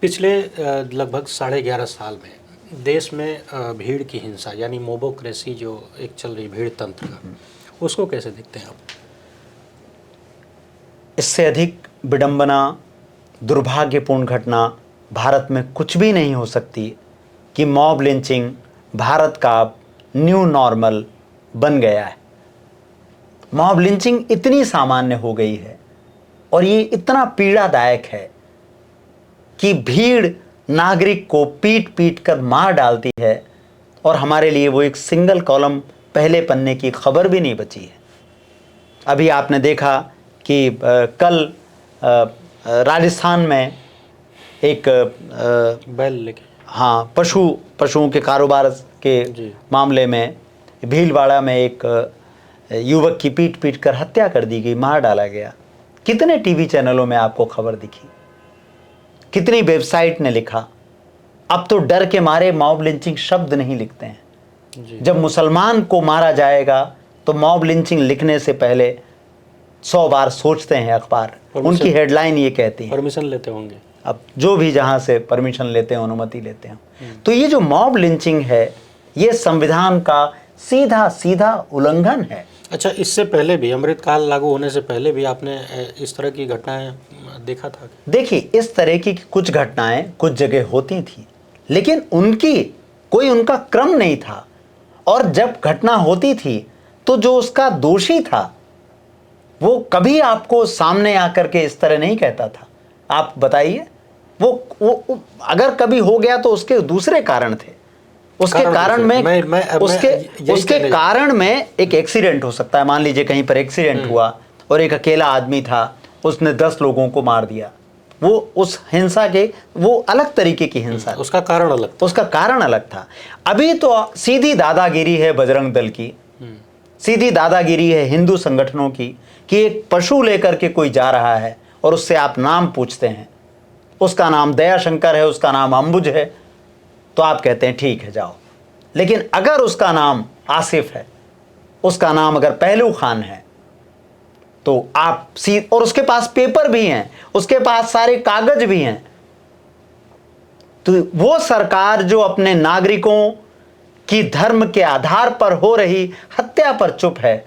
पिछले लगभग 11.5 साल में देश में भीड़ की हिंसा यानी मोबोक्रेसी जो एक चल रही भीड़ तंत्र का, उसको कैसे देखते हैं आप? इससे अधिक विडंबना, दुर्भाग्यपूर्ण घटना भारत में कुछ भी नहीं हो सकती कि मॉब लिंचिंग भारत का न्यू नॉर्मल बन गया है। मॉब लिंचिंग इतनी सामान्य हो गई है और ये इतना पीड़ादायक है कि भीड़ नागरिक को पीट पीट कर मार डालती है और हमारे लिए वो एक सिंगल कॉलम पहले पन्ने की खबर भी नहीं बची है। अभी आपने देखा कि कल राजस्थान में एक बैल लेके, हाँ, पशुओं के कारोबार के मामले में भीलवाड़ा में एक युवक की पीट पीट कर हत्या कर दी गई, मार डाला गया। कितने टीवी चैनलों में आपको खबर दिखी, कितनी वेबसाइट ने लिखा। अब तो डर के मारे मॉब लिंचिंग शब्द नहीं लिखते हैं। जब मुसलमान को मारा जाएगा तो मॉब लिंचिंग लिखने से पहले 100 बार सोचते हैं अखबार। उनकी हेडलाइन ये कहती है। परमिशन लेते होंगे, अब जो भी जहाँ से परमिशन लेते हैं, अनुमति लेते हैं। तो ये जो मॉब लिंचिंग है, ये संविधान का सीधा सीधा उल्लंघन है। अच्छा, इससे पहले भी, अमृतकाल लागू होने से पहले भी आपने इस तरह की घटनाएं देखा था? देखिए, इस तरह की कुछ घटनाएं कुछ जगह होती थी, लेकिन उनका क्रम नहीं था। और जब घटना होती थी तो जो उसका दोषी था वो कभी आपको सामने आकर के इस तरह नहीं कहता था। आप बताइए, वो अगर कभी हो गया तो उसके दूसरे कारण थे। उसके कारण उसके कारण में एक एक्सीडेंट हो सकता है। मान लीजिए कहीं पर एक्सीडेंट हुआ और एक अकेला आदमी था, उसने 10 लोगों को मार दिया। वो उस हिंसा के, वो अलग तरीके की हिंसा, उसका कारण अलग था। उसका कारण अलग था। अभी तो सीधी दादागिरी है बजरंग दल की, सीधी दादागिरी है हिंदू संगठनों की कि एक पशु लेकर के कोई जा रहा है और उससे आप नाम पूछते हैं, उसका नाम दयाशंकर है, उसका नाम अंबुज है, तो आप कहते हैं ठीक है जाओ। लेकिन अगर उसका नाम आसिफ है, उसका नाम अगर पहलू खान है, तो आप और उसके पास पेपर भी हैं, उसके पास सारे कागज भी हैं, तो वो सरकार जो अपने नागरिकों की धर्म के आधार पर हो रही हत्या पर चुप है,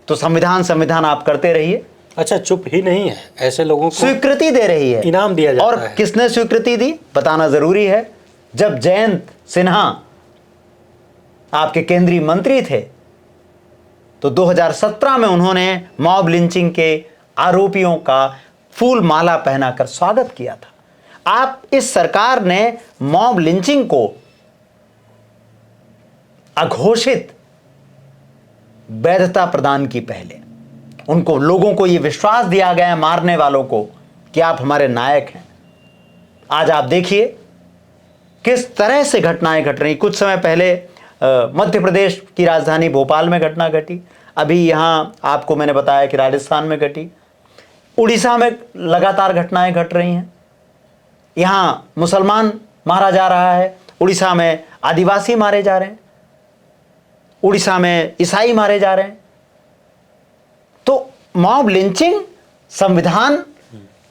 तो संविधान आप करते रहिए। अच्छा, चुप ही नहीं है, ऐसे लोगों को स्वीकृति दे रही है, इनाम दिया जाता और है। किसने स्वीकृति दी बताना जरूरी है। जब जयंत सिन्हा आपके केंद्रीय मंत्री थे तो 2017 में उन्होंने मॉब लिंचिंग के आरोपियों का फूल माला पहनाकर स्वागत किया था। आप, इस सरकार ने मॉब लिंचिंग को अघोषित वैधता प्रदान की। पहले उनको, लोगों को यह विश्वास दिया गया है, मारने वालों को, कि आप हमारे नायक हैं। आज आप देखिए किस तरह से घटनाएं घट रही। कुछ समय पहले मध्य प्रदेश की राजधानी भोपाल में घटना घटी, अभी यहाँ आपको मैंने बताया कि राजस्थान में घटी, उड़ीसा में लगातार घटनाएं घट रही हैं। यहाँ मुसलमान मारा जा रहा है, उड़ीसा में आदिवासी मारे जा रहे हैं, उड़ीसा में ईसाई मारे जा रहे हैं। तो मॉब लिंचिंग संविधान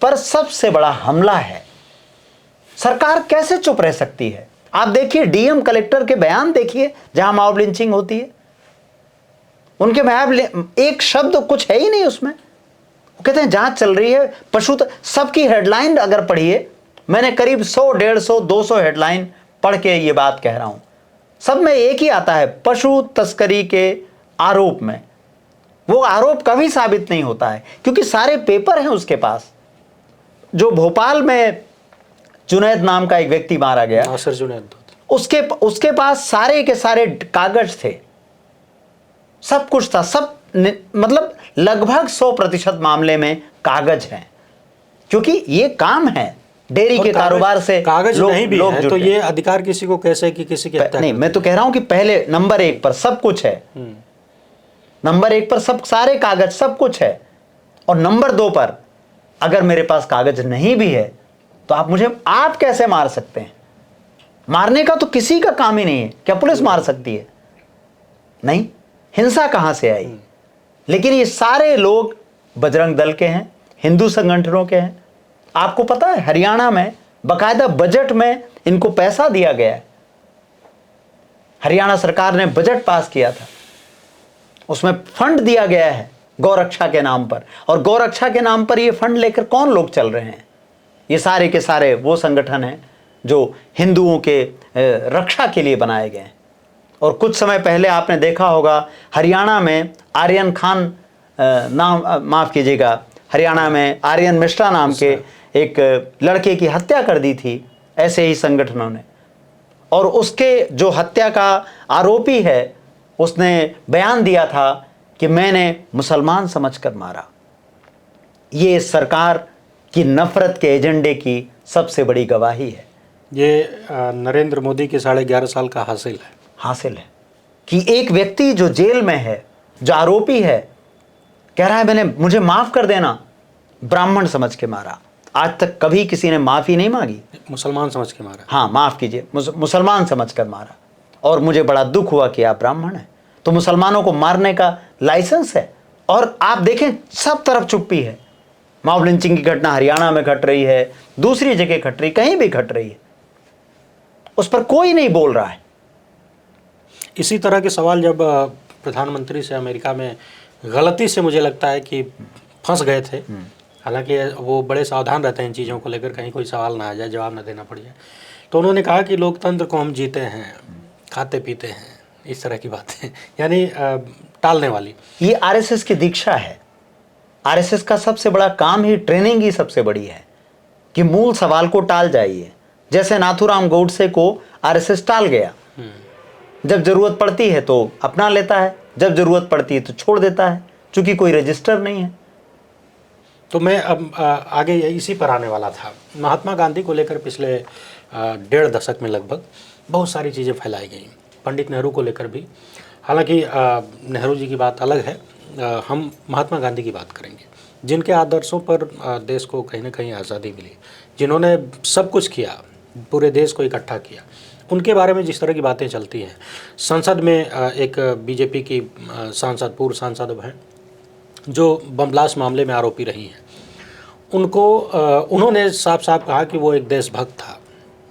पर सबसे बड़ा हमला है। सरकार कैसे चुप रह सकती है? आप देखिए, डीएम कलेक्टर के बयान देखिए जहां मॉब लिंचिंग होती है, उनके बयान एक शब्द कुछ है ही नहीं उसमें। वो कहते हैं जांच चल रही है। पशु, सबकी हेडलाइन अगर पढ़िए, मैंने करीब 100, 150, 200 हेडलाइन पढ़ के ये बात कह रहा हूं, सब में एक ही आता है, पशु तस्करी के आरोप में। वो आरोप कभी साबित नहीं होता है क्योंकि सारे पेपर हैं उसके पास। जो भोपाल में जुनैद नाम का एक व्यक्ति मारा गया, नासिर जुनैद, उसके पास सारे के सारे कागज थे, सब कुछ था, मतलब लगभग 100% मामले में कागज हैं, क्योंकि ये काम है डेयरी के कारोबार से कागज नहीं भी है, तो जुटे। ये अधिकार किसी को कैसे कि किसी की हत्या नहीं, मैं तो कह रहा हूं कि पहले नंबर 1 पर सब कुछ है, नंबर 1 पर सब सारे कागज सब कुछ है, और नंबर 2 पर अगर मेरे पास कागज नहीं भी है तो आप कैसे मार सकते हैं? मारने का तो किसी का काम ही नहीं है। क्या पुलिस मार सकती है? नहीं। हिंसा कहां से आई? लेकिन ये सारे लोग बजरंग दल के हैं, हिंदू संगठनों के हैं। आपको पता है हरियाणा में बकायदा बजट में इनको पैसा दिया गया है। हरियाणा सरकार ने बजट पास किया था, उसमें फंड दिया गया है गौरक्षा के नाम पर, और गौरक्षा के नाम पर ये फंड लेकर कौन लोग चल रहे हैं? ये सारे के सारे वो संगठन हैं जो हिंदुओं के रक्षा के लिए बनाए गए हैं। और कुछ समय पहले आपने देखा होगा हरियाणा में आर्यन खान माफ कीजिएगा, हरियाणा में आर्यन मिश्रा नाम के एक लड़के की हत्या कर दी थी ऐसे ही संगठनों ने, और उसके जो हत्या का आरोपी है उसने बयान दिया था कि मैंने मुसलमान समझकर मारा। ये सरकार की नफरत के एजेंडे की सबसे बड़ी गवाही है। ये नरेंद्र मोदी के 11.5 साल का हासिल है कि एक व्यक्ति जो जेल में है, जो आरोपी है, कह रहा है मुझे माफ कर देना, ब्राह्मण समझ के मारा। आज तक कभी किसी ने माफी नहीं मांगी। मुसलमान समझ के मारा। हाँ, माफ कीजिए, मुसलमान समझ कर मारा। और मुझे बड़ा दुख हुआ कि आप ब्राह्मण हैं, तो मुसलमानों को मारने का लाइसेंस है। और आप देखें सब तरफ चुप्पी है। मॉब लिंचिंग की घटना हरियाणा में घट रही है, दूसरी जगह घट रही, कहीं भी घट रही है, उस पर कोई नहीं बोल रहा है। इसी तरह के सवाल जब प्रधानमंत्री से अमेरिका में गलती से मुझे लगता है कि फंस गए थे, हालांकि वो बड़े सावधान रहते हैं इन चीज़ों को लेकर, कहीं कोई सवाल ना आ जाए, जवाब ना देना पड़ जाए, तो उन्होंने कहा कि लोकतंत्र को हम जीते हैं, खाते पीते हैं, इस तरह की बातें, यानी टालने वाली। ये आरएसएस की दीक्षा है। आरएसएस का सबसे बड़ा काम ही ट्रेनिंग ही सबसे बड़ी है कि मूल सवाल को टाल जाइए। जैसे नाथूराम गोडसे को आरएसएस टाल गया, जब जरूरत पड़ती है तो अपना लेता है, जब जरूरत पड़ती है तो छोड़ देता है, क्योंकि कोई रजिस्टर नहीं है। तो मैं अब आगे इसी पर आने वाला था। महात्मा गांधी को लेकर पिछले 1.5 दशक में लगभग बहुत सारी चीज़ें फैलाई गई, पंडित नेहरू को लेकर भी। हालांकि नेहरू जी की बात अलग है, हम महात्मा गांधी की बात करेंगे, जिनके आदर्शों पर देश को कहीं ना कहीं आज़ादी मिली, जिन्होंने सब कुछ किया, पूरे देश को इकट्ठा किया। उनके बारे में जिस तरह की बातें चलती हैं, संसद में एक बीजेपी की सांसद, पूर्व सांसद अब हैं, जो बम ब्लास्ट मामले में आरोपी रही हैं, उन्होंने साफ साफ कहा कि वो एक देशभक्त था,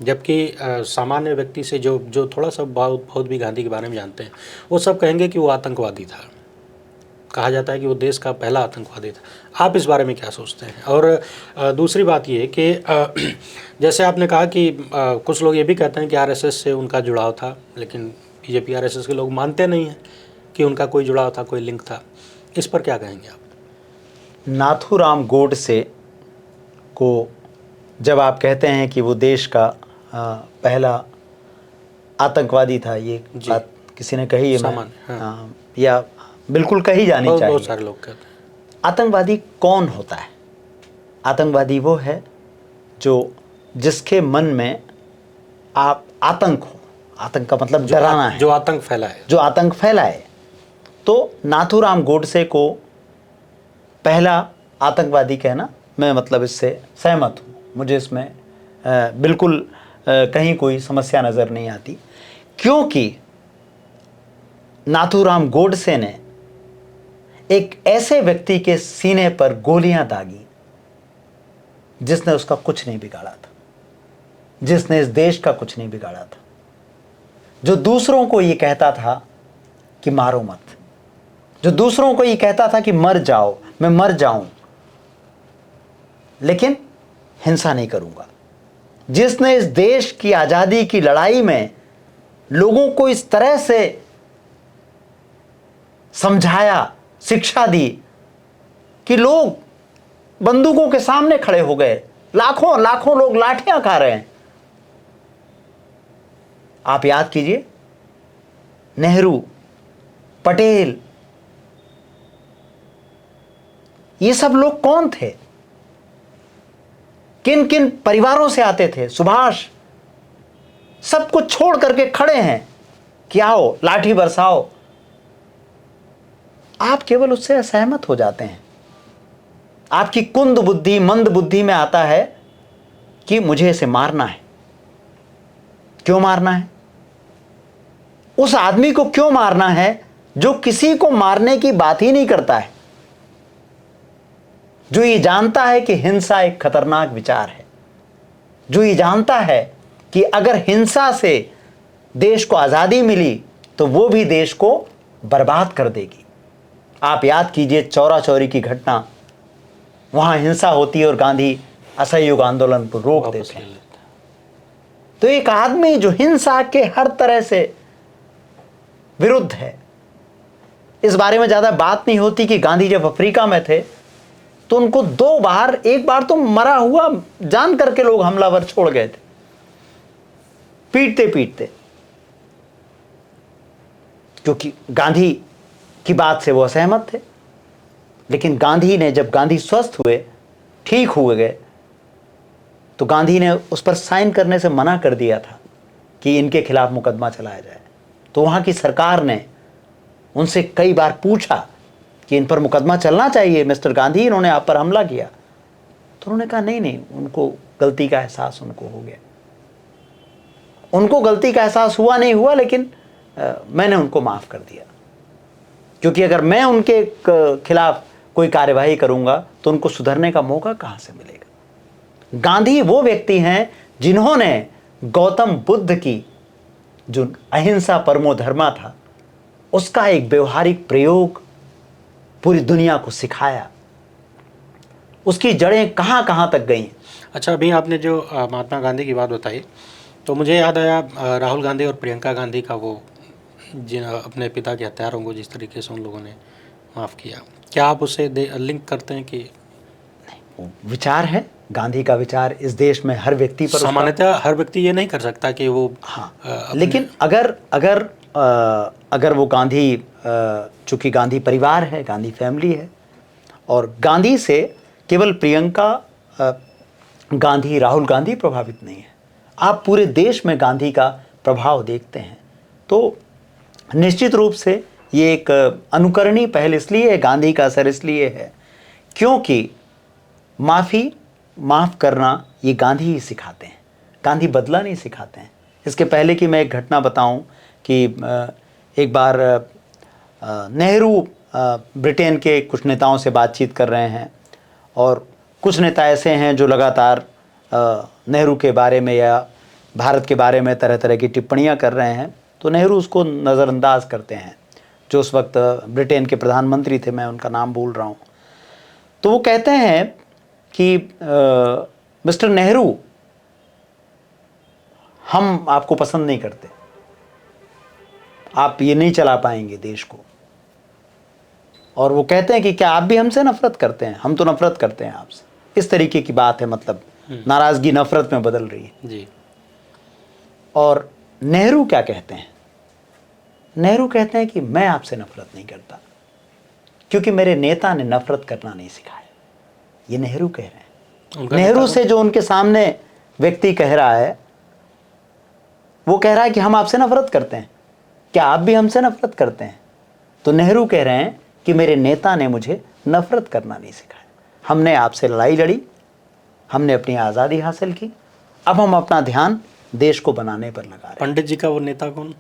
जबकि सामान्य व्यक्ति से जो थोड़ा सा बहुत भी गांधी के बारे में जानते हैं, वो सब कहेंगे कि वो आतंकवादी था। कहा जाता है कि वो देश का पहला आतंकवादी था। आप इस बारे में क्या सोचते हैं? और दूसरी बात ये कि जैसे आपने कहा कि कुछ लोग ये भी कहते हैं कि आरएसएस से उनका जुड़ाव था, लेकिन बीजेपी आरएसएस के लोग मानते नहीं हैं कि उनका कोई जुड़ाव था, कोई लिंक था। इस पर क्या कहेंगे आप? नाथूराम गोडसे को जब आप कहते हैं कि वो देश का पहला आतंकवादी था, ये बात किसी ने कही है, सामान्य या बिल्कुल कही जानी चाहिए। बहुत सारे लोग कहते हैं। आतंकवादी कौन होता है? आतंकवादी वो है जिसके मन में आप आतंक हो। आतंक का मतलब डराना है, जो आतंक फैलाए, जो आतंक फैलाए। तो नाथूराम गोडसे को पहला आतंकवादी कहना, मैं मतलब इससे सहमत हूँ। मुझे इसमें बिल्कुल कहीं कोई समस्या नज़र नहीं आती, क्योंकि नाथूराम गोडसे ने एक ऐसे व्यक्ति के सीने पर गोलियां दागी जिसने उसका कुछ नहीं बिगाड़ा था, जिसने इस देश का कुछ नहीं बिगाड़ा था, जो दूसरों को ये कहता था कि मारो मत, जो दूसरों को ये कहता था कि मर जाओ, मैं मर जाऊं लेकिन हिंसा नहीं करूंगा, जिसने इस देश की आज़ादी की लड़ाई में लोगों को इस तरह से समझाया, शिक्षा दी कि लोग बंदूकों के सामने खड़े हो गए लाखों लाखों लोग लाठियां खा रहे हैं। आप याद कीजिए, नेहरू, पटेल, ये सब लोग कौन थे? किन किन परिवारों से आते थे? सुभाष सब कुछ छोड़ करके खड़े हैं कि आओ लाठी बरसाओ। आप केवल उससे असहमत हो जाते हैं। आपकी कुंद बुद्धि, मंद बुद्धि में आता है कि मुझे इसे मारना है। क्यों मारना है? उस आदमी को क्यों मारना है जो किसी को मारने की बात ही नहीं करता है, जो ये जानता है कि हिंसा एक खतरनाक विचार है, जो ये जानता है कि अगर हिंसा से देश को आजादी मिली तो वो भी देश को बर्बाद कर देगी। आप याद कीजिए चौरा चौरी की घटना, वहां हिंसा होती है और गांधी असहयोग आंदोलन को रोक देते हैं। तो एक आदमी जो हिंसा के हर तरह से विरुद्ध है, इस बारे में ज्यादा बात नहीं होती कि गांधी जब अफ्रीका में थे तो उनको 2 बार, एक बार तो मरा हुआ जान करके लोग हमलावर छोड़ गए थे, पीटते पीटते, क्योंकि गांधी की बात से वो असहमत थे। लेकिन गांधी ने, जब गांधी स्वस्थ हुए, ठीक हुए गए, तो गांधी ने उस पर साइन करने से मना कर दिया था कि इनके खिलाफ मुकदमा चलाया जाए। तो वहां की सरकार ने उनसे कई बार पूछा कि इन पर मुकदमा चलना चाहिए मिस्टर गांधी, इन्होंने आप पर हमला किया। तो उन्होंने कहा नहीं नहीं, उनको गलती का एहसास उनको हो गया। उनको गलती का एहसास हुआ नहीं हुआ, लेकिन मैंने उनको माफ कर दिया, क्योंकि अगर मैं उनके खिलाफ कोई कार्यवाही करूंगा तो उनको सुधरने का मौका कहां से मिलेगा। गांधी वो व्यक्ति हैं जिन्होंने गौतम बुद्ध की जो अहिंसा परमो धर्मा था, उसका एक व्यवहारिक प्रयोग पूरी दुनिया को सिखाया। उसकी जड़ें कहां कहां तक गई। अच्छा, अभी आपने जो महात्मा गांधी की बात बताई तो मुझे याद आया राहुल गांधी और प्रियंका गांधी का, वो जिन अपने पिता के हत्यारों को जिस तरीके से उन लोगों ने माफ़ किया, क्या आप उसे लिंक करते हैं कि विचार है गांधी का विचार इस देश में हर व्यक्ति पर, सामान्यतः हर व्यक्ति ये नहीं कर सकता कि वो, हाँ, लेकिन अगर वो गांधी, चूंकि गांधी परिवार है, गांधी फैमिली है, और गांधी से केवल प्रियंका गांधी, राहुल गांधी प्रभावित नहीं है, आप पूरे देश में गांधी का प्रभाव देखते हैं, तो निश्चित रूप से ये एक अनुकरणीय पहल इसलिए है, गांधी का असर इसलिए है क्योंकि माफ़ करना ये गांधी ही सिखाते हैं, गांधी बदला नहीं सिखाते हैं। इसके पहले कि मैं एक घटना बताऊं कि एक बार नेहरू ब्रिटेन के कुछ नेताओं से बातचीत कर रहे हैं, और कुछ नेता ऐसे हैं जो लगातार नेहरू के बारे में या भारत के बारे में तरह तरह की टिप्पणियां कर रहे हैं, तो नेहरू उसको नज़रअंदाज करते हैं। जो उस वक्त ब्रिटेन के प्रधानमंत्री थे, मैं उनका नाम भूल रहा हूँ, तो वो कहते हैं कि मिस्टर नेहरू, हम आपको पसंद नहीं करते, आप ये नहीं चला पाएंगे देश को। और वो कहते हैं कि क्या आप भी हमसे नफरत करते हैं? हम तो नफरत करते हैं आपसे। इस तरीके की बात है, मतलब नाराजगी नफरत में बदल रही है जी। और नेहरू क्या कहते हैं? नेहरू कहते हैं कि मैं आपसे नफरत नहीं करता, क्योंकि मेरे नेता ने नफरत करना नहीं सिखाया। ये नेहरू कह रहे हैं। नेहरू से जो उनके सामने व्यक्ति कह रहा है, वो कह रहा है कि हम आपसे नफरत करते हैं, क्या आप भी हमसे नफरत करते हैं? तो नेहरू कह रहे हैं कि मेरे नेता ने मुझे नफरत करना नहीं सिखाया। हमने आपसे लड़ाई लड़ी, हमने अपनी आज़ादी हासिल की, अब हम अपना ध्यान देश को बनाने पर लगा रहे हैं। पंडित जी का वो नेता कौन?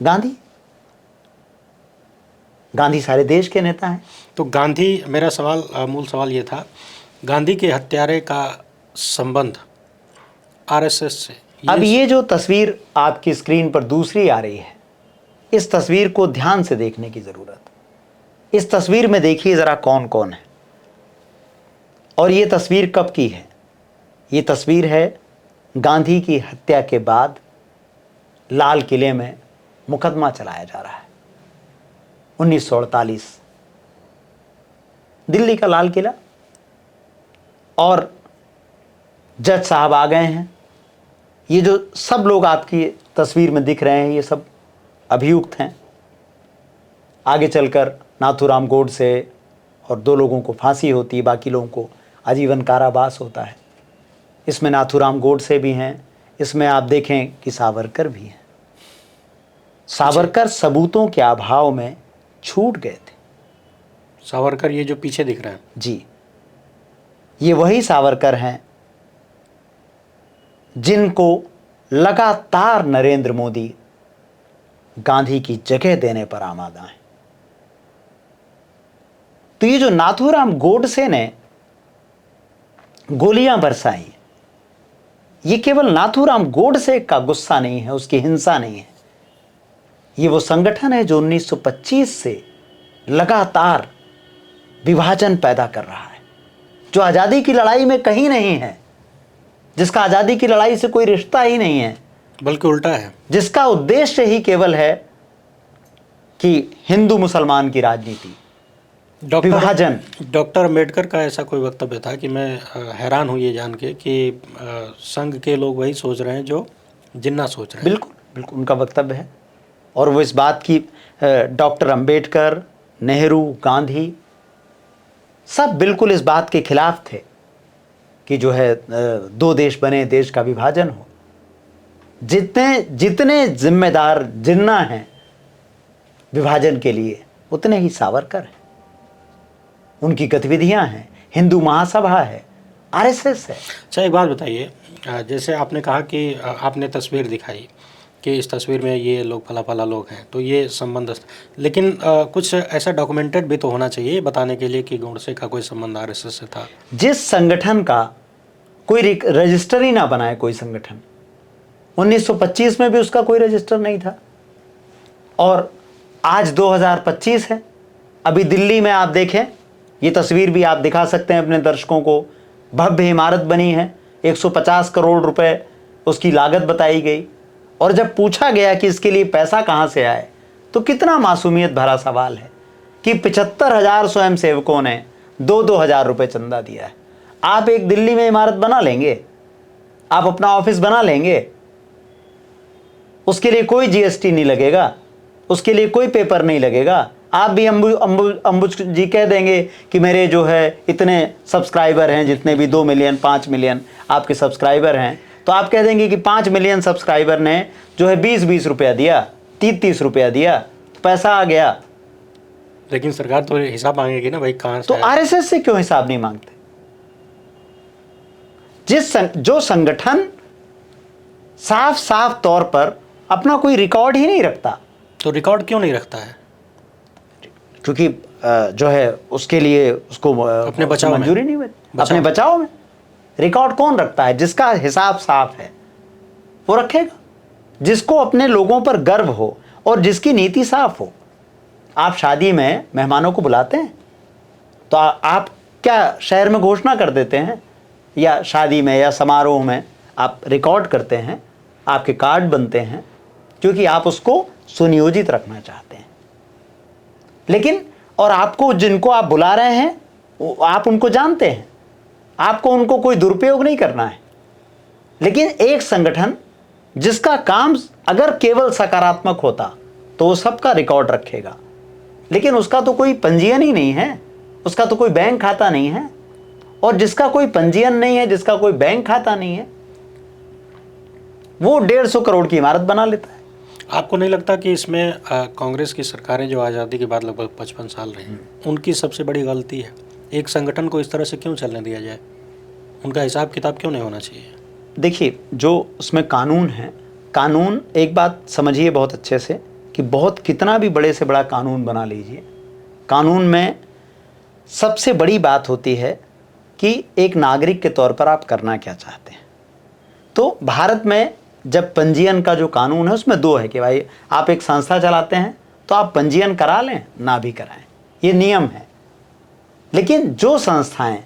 गांधी। गांधी सारे देश के नेता हैं। तो गांधी, मेरा सवाल, मूल सवाल ये था, गांधी के हत्यारे का संबंध आरएसएस से। अब ये जो तस्वीर आपकी स्क्रीन पर दूसरी आ रही है, इस तस्वीर को ध्यान से देखने की जरूरत है। इस तस्वीर में देखिए जरा कौन कौन है, और ये तस्वीर कब की है? ये तस्वीर है गांधी की हत्या के बाद लाल किले में मुकदमा चलाया जा रहा है। 1948 दिल्ली का लाल किला, और जज साहब आ गए हैं। ये जो सब लोग आपकी तस्वीर में दिख रहे हैं, ये सब अभियुक्त हैं। आगे चलकर नाथूराम गोडसे और 2 लोगों को फांसी होती है, बाकी लोगों को आजीवन कारावास होता है। इसमें नाथूराम गोडसे भी हैं, इसमें आप देखें कि सावरकर भी हैं। सावरकर सबूतों के अभाव में छूट गए थे। सावरकर ये जो पीछे दिख रहे हैं, जी, ये वही सावरकर हैं जिनको लगातार नरेंद्र मोदी गांधी की जगह देने पर आमादा है। तो ये जो नाथूराम गोडसे ने गोलियां बरसाई, ये केवल नाथूराम गोडसे का गुस्सा नहीं है, उसकी हिंसा नहीं है। ये वो संगठन है जो 1925 से लगातार विभाजन पैदा कर रहा है, जो आज़ादी की लड़ाई में कहीं नहीं है, जिसका आज़ादी की लड़ाई से कोई रिश्ता ही नहीं है, बल्कि उल्टा है, जिसका उद्देश्य ही केवल है कि हिंदू मुसलमान की राजनीति, विभाजन। डॉक्टर अम्बेडकर का ऐसा कोई वक्तव्य था कि मैं हैरान हूँ ये जान के कि संघ के लोग वही सोच रहे हैं जो जिन्ना सोच रहे हैं। बिल्कुल बिल्कुल उनका वक्तव्य है। और वो इस बात की डॉक्टर अम्बेडकर, नेहरू, गांधी सब बिल्कुल इस बात के खिलाफ थे कि जो है 2 देश बने, देश का विभाजन हो। जितने जिम्मेदार जिन्ना हैं विभाजन के लिए, उतने ही सावरकर हैं। उनकी गतिविधियां हैं, हिंदू महासभा है, आरएसएस है। अच्छा, एक बात बताइए, जैसे आपने कहा कि आपने तस्वीर दिखाई कि इस तस्वीर में ये लोग फला फला लोग हैं, तो ये संबंध, लेकिन कुछ ऐसा डॉक्यूमेंटेड भी तो होना चाहिए बताने के लिए कि गोडसे का कोई संबंध आरएसएस से था। जिस संगठन का कोई रजिस्टर ही ना बनाए, कोई संगठन 1925 में भी उसका कोई रजिस्टर नहीं था, और आज 2025 है। अभी दिल्ली में आप देखें, ये तस्वीर भी आप दिखा सकते हैं अपने दर्शकों को, भव्य इमारत बनी है, 150 करोड़ रुपए उसकी लागत बताई गई। और जब पूछा गया कि इसके लिए पैसा कहाँ से आए, तो कितना मासूमियत भरा सवाल है कि 75,000 स्वयं सेवकों ने 2-2 हज़ार रुपये चंदा दिया है। आप एक दिल्ली में इमारत बना लेंगे, आप अपना ऑफिस बना लेंगे, उसके लिए कोई जीएसटी नहीं लगेगा, उसके लिए कोई पेपर नहीं लगेगा। आप भी अंबुज जी कह देंगे कि मेरे जो है इतने सब्सक्राइबर हैं, जितने भी 2 मिलियन 5 मिलियन आपके सब्सक्राइबर हैं, तो आप कह देंगे कि 5 मिलियन सब्सक्राइबर ने जो है 20-20 रुपया दिया, 30-30 रुपया दिया, तो पैसा आ गया। लेकिन सरकार तो हिसाब मांगेगी ना भाई, कहाँ से तो आरएसएस से क्यों हिसाब नहीं मांगते? जो संगठन साफ साफ तौर पर अपना कोई रिकॉर्ड ही नहीं रखता, तो रिकॉर्ड क्यों नहीं रखता है? क्योंकि जो है उसके लिए उसको अपने बचाव में मंजूरी नहीं मिली। अपने बचाव में रिकॉर्ड कौन रखता है? जिसका हिसाब साफ है वो रखेगा, जिसको अपने लोगों पर गर्व हो और जिसकी नीति साफ हो। आप शादी में मेहमानों को बुलाते हैं तो आप क्या शहर में घोषणा कर देते हैं, या शादी में या समारोह में आप रिकॉर्ड करते हैं, आपके कार्ड बनते हैं, क्योंकि आप उसको सुनियोजित रखना चाहते हैं। लेकिन और आपको जिनको आप बुला रहे हैं आप उनको जानते हैं, आपको उनको कोई दुरुपयोग नहीं करना है। लेकिन एक संगठन जिसका काम अगर केवल सकारात्मक होता तो वो सबका रिकॉर्ड रखेगा, लेकिन उसका तो कोई पंजीयन ही नहीं है, उसका तो कोई बैंक खाता नहीं है। और जिसका कोई पंजीयन नहीं है, जिसका कोई बैंक खाता नहीं है, वो 150 करोड़ की इमारत बना लेता है। आपको नहीं लगता कि इसमें कांग्रेस की सरकारें जो आज़ादी के बाद लगभग 55 साल रही, उनकी सबसे बड़ी गलती है? एक संगठन को इस तरह से क्यों चलने दिया जाए? उनका हिसाब किताब क्यों नहीं होना चाहिए? देखिए, जो उसमें कानून है, कानून एक बात समझिए बहुत अच्छे से कि बहुत कितना भी बड़े से बड़ा कानून बना लीजिए, कानून में सबसे बड़ी बात होती है कि एक नागरिक के तौर पर आप करना क्या चाहते हैं। तो भारत में जब पंजीयन का जो कानून है उसमें 2 है कि भाई आप एक संस्था चलाते हैं तो आप पंजीयन करा लें, ना भी कराएं, ये नियम है। लेकिन जो संस्थाएं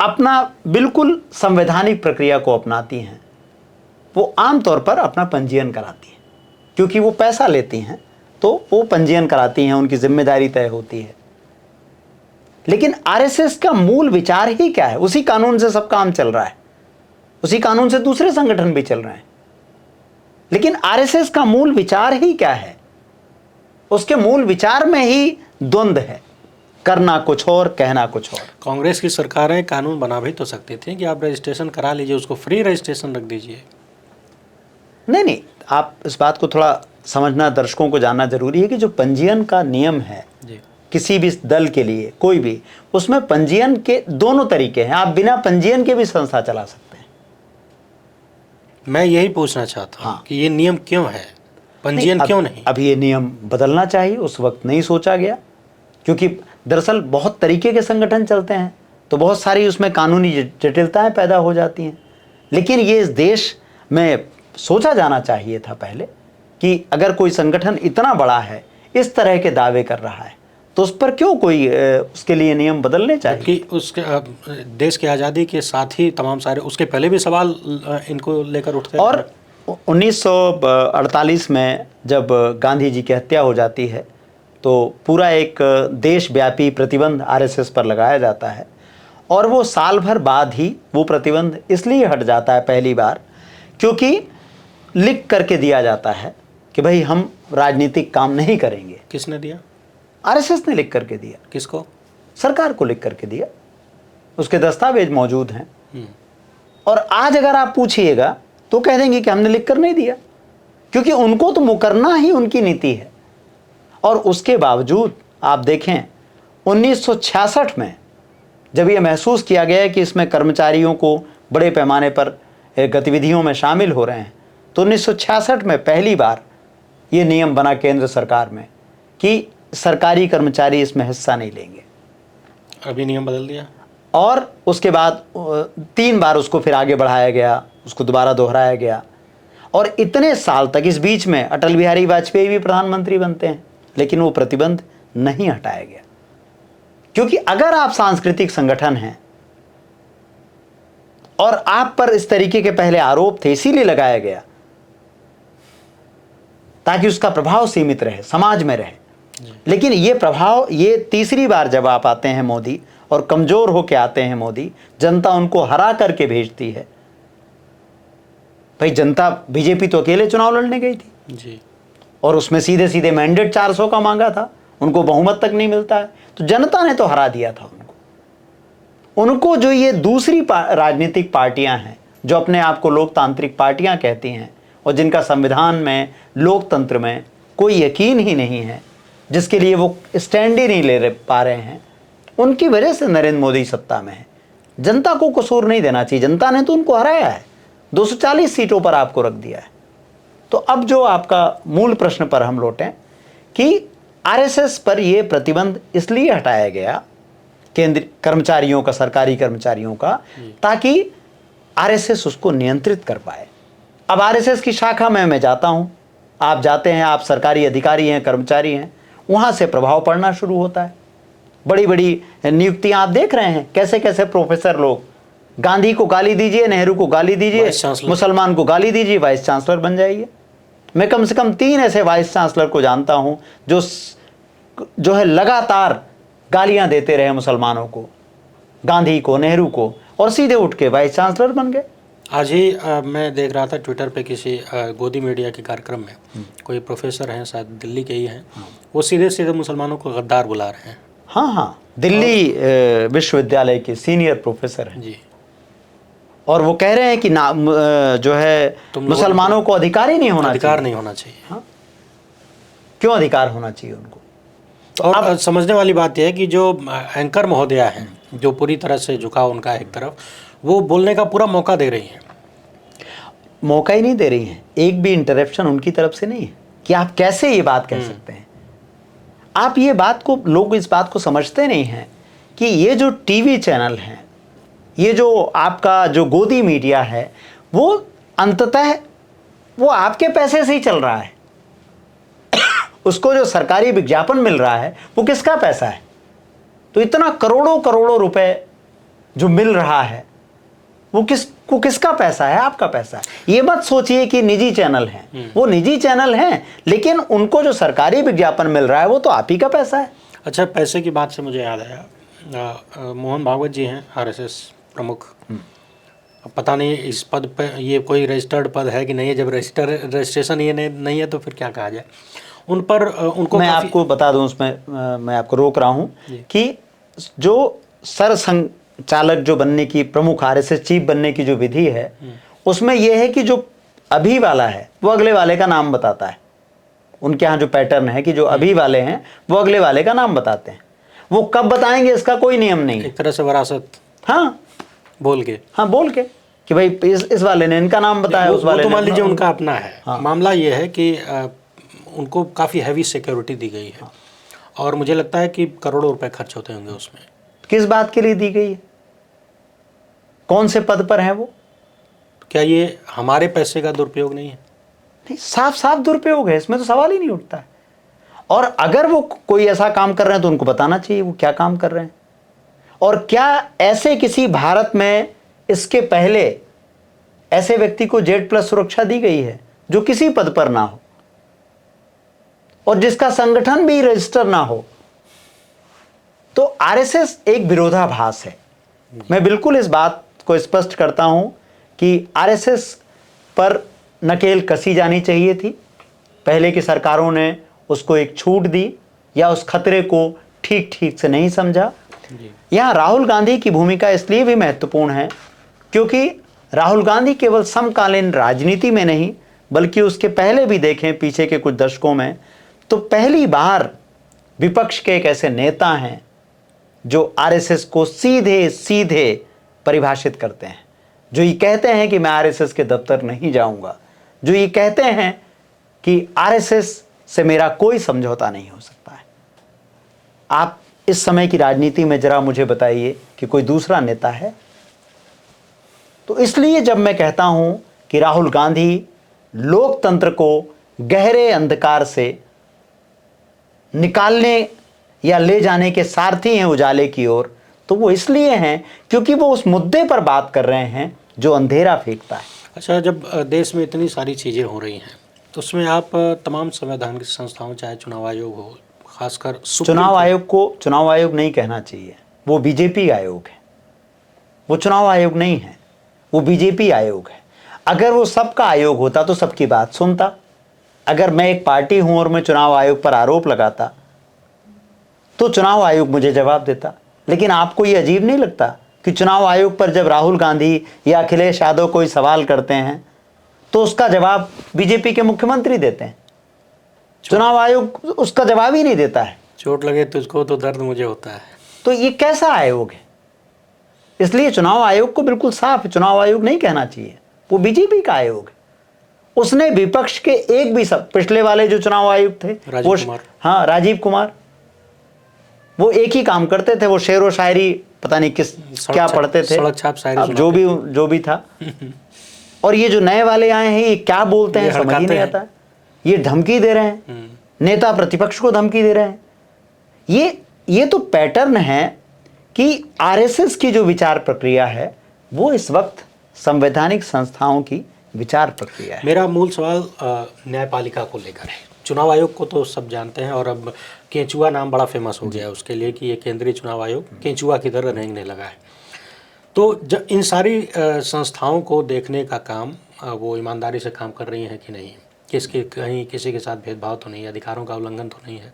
अपना बिल्कुल संवैधानिक प्रक्रिया को अपनाती हैं, वो आमतौर पर अपना पंजीयन कराती हैं, क्योंकि वो पैसा लेती हैं तो वो पंजीयन कराती हैं, उनकी जिम्मेदारी तय होती है। लेकिन आरएसएस का मूल विचार ही क्या है? उसी कानून से सब काम चल रहा है। उसी कानून से दूसरे संगठन भी चल रहे हैं। लेकिन आरएसएस का मूल विचार ही क्या है? उसके मूल विचार में ही द्वंद्व है, करना कुछ और, कहना कुछ और। कांग्रेस की सरकारें कानून बना भी तो सकती थी कि आप रजिस्ट्रेशन करा लीजिए, उसको फ्री रजिस्ट्रेशन रख दीजिए। नहीं, आप इस बात को थोड़ा समझना, दर्शकों को जानना जरूरी है कि जो पंजीयन का नियम है जी। किसी भी दल के लिए, कोई भी, उसमें पंजीयन के दोनों तरीके हैं। आप बिना पंजीयन के भी संस्था चला सकते हैं। मैं यही पूछना चाहता हूँ कि ये नियम क्यों है, पंजीयन क्यों नहीं? अब ये नियम बदलना चाहिए, उस वक्त नहीं सोचा गया, क्योंकि दरअसल बहुत तरीके के संगठन चलते हैं, तो बहुत सारी उसमें कानूनी जटिलताएं पैदा हो जाती हैं। लेकिन ये इस देश में सोचा जाना चाहिए था पहले कि अगर कोई संगठन इतना बड़ा है, इस तरह के दावे कर रहा है, तो उस पर क्यों कोई उसके लिए नियम बदलने चाहिए? कि उसके देश की आज़ादी के साथ ही तमाम सारे, उसके पहले भी सवाल इनको लेकर उठते हैं। और 1948 में जब गांधी जी की हत्या हो जाती है, तो पूरा एक देशव्यापी प्रतिबंध आरएसएस पर लगाया जाता है, और वो साल भर बाद ही वो प्रतिबंध इसलिए हट जाता है पहली बार, क्योंकि लिख करके दिया जाता है कि भाई हम राजनीतिक काम नहीं करेंगे। किसने दिया? आरएसएस ने लिख करके दिया। किसको? सरकार को लिख करके दिया। उसके दस्तावेज मौजूद हैं। और आज अगर आप पूछिएगा तो कह देंगे कि हमने लिख कर नहीं दिया, क्योंकि उनको तो मुकरना ही उनकी नीति है। और उसके बावजूद आप देखें 1966 में जब यह महसूस किया गया कि इसमें कर्मचारियों को बड़े पैमाने पर गतिविधियों में शामिल हो रहे हैं, तो 1966 में पहली बार ये नियम बना केंद्र सरकार में कि सरकारी कर्मचारी इसमें हिस्सा नहीं लेंगे। अभी नियम बदल दिया। और उसके बाद 3 बार उसको फिर आगे बढ़ाया गया, उसको दोबारा दोहराया गया, और इतने साल तक, इस बीच में अटल बिहारी वाजपेयी भी प्रधानमंत्री बनते हैं, लेकिन वो प्रतिबंध नहीं हटाया गया। क्योंकि अगर आप सांस्कृतिक संगठन हैं और आप पर इस तरीके के पहले आरोप थे, इसीलिए लगाया गया ताकि उसका प्रभाव सीमित रहे, समाज में रहे। लेकिन ये प्रभाव, ये तीसरी बार जब आप आते हैं मोदी, और कमजोर होके आते हैं मोदी, जनता उनको हरा करके भेजती है। भाई जनता, बीजेपी तो अकेले चुनाव लड़ने गई थी जी, और उसमें सीधे सीधे मैंडेट 400 का मांगा था, उनको बहुमत तक नहीं मिलता है, तो जनता ने तो हरा दिया था उनको। जो ये दूसरी राजनीतिक पार्टियां हैं जो अपने आप को लोकतांत्रिक पार्टियां कहती हैं और जिनका संविधान में, लोकतंत्र में कोई यकीन ही नहीं है, जिसके लिए वो स्टैंड ही नहीं ले पा रहे हैं, उनकी वजह से नरेंद्र मोदी सत्ता में है। जनता को कसूर नहीं देना चाहिए, जनता ने तो उनको हराया है, 240 सीटों पर आपको रख दिया है। तो अब जो आपका मूल प्रश्न पर हम लौटें कि आरएसएस पर यह प्रतिबंध इसलिए हटाया गया केंद्रीय कर्मचारियों का, सरकारी कर्मचारियों का, ताकि आरएसएस उसको नियंत्रित कर पाए। अब आरएसएस की शाखा में मैं जाता हूं, आप जाते हैं, आप सरकारी अधिकारी हैं, कर्मचारी हैं, वहां से प्रभाव पड़ना शुरू होता है। बड़ी बड़ी नियुक्तियां आप देख रहे हैं, कैसे कैसे प्रोफेसर लोग, गांधी को गाली दीजिए, नेहरू को गाली दीजिए, मुसलमान को गाली दीजिए, वाइस चांसलर बन जाइए। मैं कम से कम 3 ऐसे वाइस चांसलर को जानता हूं जो है लगातार गालियां देते रहे मुसलमानों को, गांधी को, नेहरू को, और सीधे उठ के वाइस चांसलर बन गए। आज ही मैं देख रहा था ट्विटर पे किसी गोदी मीडिया के कार्यक्रम में, कोई प्रोफेसर हैं, शायद दिल्ली के ही हैं, वो सीधे सीधे मुसलमानों को गद्दार बुला रहे हैं। हाँ, दिल्ली विश्वविद्यालय के सीनियर प्रोफेसर हैं जी, और वो कह रहे हैं कि जो है मुसलमानों को अधिकार ही नहीं होना चाहिए। अधिकार नहीं होना चाहिए। हाँ? क्यों अधिकार होना चाहिए उनको? और अब समझने वाली बात यह है कि जो एंकर महोदया हैं, जो पूरी तरह से झुकाव उनका एक तरफ, वो बोलने का पूरा मौका दे रही हैं। मौका ही नहीं दे रही हैं, एक भी इंटरप्शन उनकी तरफ से नहीं है कि आप कैसे ये बात कह सकते हैं। आप ये बात को, लोग इस बात को समझते नहीं हैं कि ये जो टीवी चैनल हैं, ये जो आपका जो गोदी मीडिया है, वो अंततः वो आपके पैसे से ही चल रहा है। उसको जो सरकारी विज्ञापन मिल रहा है वो किसका पैसा है? तो इतना करोड़ों करोड़ों रुपए जो मिल रहा है वो किसका पैसा है? आपका पैसा है। ये मत सोचिए कि निजी चैनल हैं, वो निजी चैनल हैं, लेकिन उनको जो सरकारी विज्ञापन मिल रहा है वो तो आप ही का पैसा है। अच्छा, पैसे की बात से मुझे याद आया, मोहन भागवत जी हैं, आरएसएस प्रमुख, अब पता नहीं इस पद पे ये कोई रजिस्टर्ड पद है कि नहीं है। जब रजिस्ट्रेशन ये नहीं है तो फिर क्या कहा जाए उन पर। उनको मैं आपको बता दूं उसमें मैं आपको रोक रहा हूं कि जो सरसंघचालक जो बनने की प्रमुख आरएसएस चीफ बनने की जो विधि है उसमें यह है कि जो अभी वाला है वो अगले वाले का नाम बताता है। उनके यहाँ जो पैटर्न है कि जो अभी वाले हैं वो अगले वाले का नाम बताते हैं। वो कब बताएंगे इसका कोई नियम नहीं है। एक तरह से विरासत हाँ बोल के कि भाई इस वाले ने इनका नाम बताया, उस वाले तो ने मान लीजिए उनका अपना है। हाँ। मामला ये है कि उनको काफ़ी हैवी सिक्योरिटी दी गई है और मुझे लगता है कि करोड़ों रुपए खर्च होते होंगे उसमें। किस बात के लिए दी गई है? कौन से पद पर है वो? क्या ये हमारे पैसे का दुरुपयोग नहीं है? नहीं, साफ साफ दुरुपयोग है, इसमें तो सवाल ही नहीं उठता है। और अगर वो कोई ऐसा काम कर रहे हैं तो उनको बताना चाहिए वो क्या काम कर रहे हैं। और क्या ऐसे किसी भारत में इसके पहले ऐसे व्यक्ति को Z+ सुरक्षा दी गई है जो किसी पद पर ना हो और जिसका संगठन भी रजिस्टर ना हो? तो आरएसएस एक विरोधाभास है। मैं बिल्कुल इस बात को स्पष्ट करता हूं कि आरएसएस पर नकेल कसी जानी चाहिए थी। पहले की सरकारों ने उसको एक छूट दी या उस खतरे को ठीक से नहीं समझा। यहां राहुल गांधी की भूमिका इसलिए भी महत्वपूर्ण है क्योंकि राहुल गांधी केवल समकालीन राजनीति में नहीं बल्कि उसके पहले भी देखें पीछे के कुछ दशकों में तो पहली बार विपक्ष के एक ऐसे नेता हैं जो आरएसएस को सीधे परिभाषित करते हैं, जो ये कहते हैं कि मैं आरएसएस के दफ्तर नहीं जाऊंगा, जो ये कहते हैं कि आरएसएस से मेरा कोई समझौता नहीं हो सकता है। आप इस समय की राजनीति में जरा मुझे बताइए कि कोई दूसरा नेता है? तो इसलिए जब मैं कहता हूं कि राहुल गांधी लोकतंत्र को गहरे अंधकार से निकालने या ले जाने के सारथी हैं उजाले की ओर, तो वो इसलिए हैं क्योंकि वो उस मुद्दे पर बात कर रहे हैं जो अंधेरा फेंकता है। अच्छा, जब देश में इतनी सारी चीज़ें हो रही हैं तो उसमें आप तमाम संवैधानिक संस्थाओं चाहे चुनाव आयोग हो, खासकर चुनाव आयोग को चुनाव आयोग नहीं कहना चाहिए, वो बीजेपी आयोग है। वो चुनाव आयोग नहीं है, वो बीजेपी आयोग है। अगर वो सबका आयोग होता तो सबकी बात सुनता। अगर मैं एक पार्टी हूं और मैं चुनाव आयोग पर आरोप लगाता तो चुनाव आयोग मुझे जवाब देता। लेकिन आपको ये अजीब नहीं लगता कि चुनाव आयोग पर जब राहुल गांधी या अखिलेश यादव कोई सवाल करते हैं तो उसका जवाब बीजेपी के मुख्यमंत्री देते हैं? चुनाव आयोग उसका जवाब ही नहीं देता है। चोट लगे तुझको तो दर्द मुझे होता है। तो ये कैसा आयोग है? इसलिए चुनाव आयोग को बिल्कुल साफ चुनाव आयोग नहीं कहना चाहिए, वो बीजेपी का आयोग है। उसने विपक्ष के एक भी सब पिछले वाले जो चुनाव आयुक्त थे वो हाँ राजीव कुमार, वो एक ही काम करते थे, वो शेर व शायरी पता नहीं क्या पढ़ते थे, सड़क छाप शायरी, अब जो भी था। और ये जो नए वाले आए हैं ये क्या बोलते हैं समझ ही नहीं आता। ये धमकी दे रहे हैं, नेता प्रतिपक्ष को धमकी दे रहे हैं। ये तो पैटर्न है कि आरएसएस की जो विचार प्रक्रिया है वो इस वक्त संवैधानिक संस्थाओं की विचार प्रक्रिया है। मेरा मूल सवाल न्यायपालिका को लेकर है। चुनाव आयोग को तो सब जानते हैं और अब केंचुआ नाम बड़ा फेमस हो गया है उसके लिए कि ये केंद्रीय चुनाव आयोग केंचुआ की तरह रेंगने लगा है। तो जब इन सारी संस्थाओं को देखने का काम वो ईमानदारी से काम कर रही हैं कि नहीं, कहीं किसी के साथ भेदभाव तो नहीं है, अधिकारों का उल्लंघन तो नहीं है,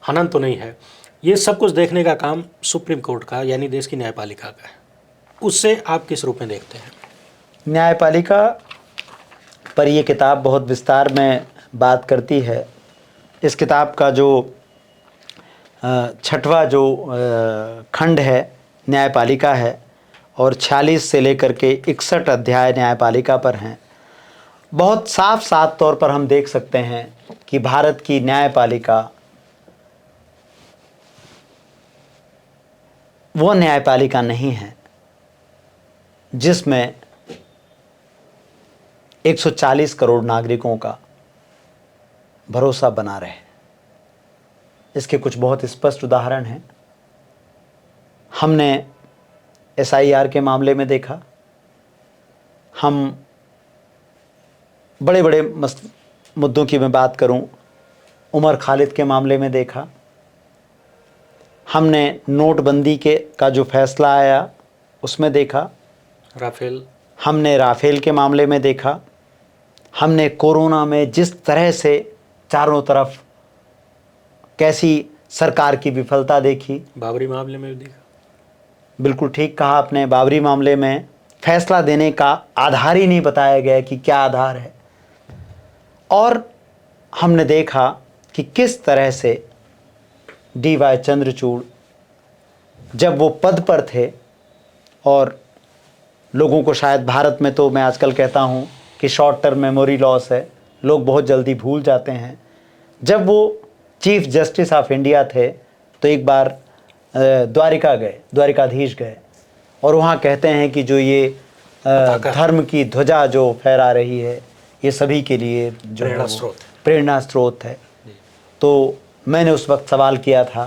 हनन तो नहीं है, ये सब कुछ देखने का काम सुप्रीम कोर्ट का यानी देश की न्यायपालिका का है। उससे आप किस रूप में देखते हैं? न्यायपालिका पर यह किताब बहुत विस्तार में बात करती है। इस किताब का जो 6वां जो खंड है न्यायपालिका है और 46 से लेकर के 61 अध्याय न्यायपालिका पर हैं। बहुत साफ तौर पर हम देख सकते हैं कि भारत की न्यायपालिका वो न्यायपालिका नहीं है जिसमें 140 करोड़ नागरिकों का भरोसा बना रहे। इसके कुछ बहुत स्पष्ट उदाहरण हैं। हमने SIR के मामले में देखा, हम बड़े बड़े मुद्दों की मैं बात करूं, उमर खालिद के मामले में देखा, हमने नोटबंदी का जो फैसला आया उसमें देखा, हमने राफेल के मामले में देखा, हमने कोरोना में जिस तरह से चारों तरफ कैसी सरकार की विफलता देखी। बाबरी मामले में भी देखा। बिल्कुल ठीक कहा आपने, बाबरी मामले में फैसला देने का आधार ही नहीं बताया गया कि क्या आधार है। और हमने देखा कि किस तरह से डी.वाई. चंद्रचूड़ जब वो पद पर थे, और लोगों को शायद भारत में तो मैं आजकल कहता हूँ कि शॉर्ट टर्म मेमोरी लॉस है, लोग बहुत जल्दी भूल जाते हैं। जब वो चीफ जस्टिस ऑफ इंडिया थे तो एक बार द्वारिकाधीश गए, और वहाँ कहते हैं कि जो ये धर्म की ध्वजा जो फहरा रही है ये सभी के लिए जो प्रेरणा स्रोत है। तो मैंने उस वक्त सवाल किया था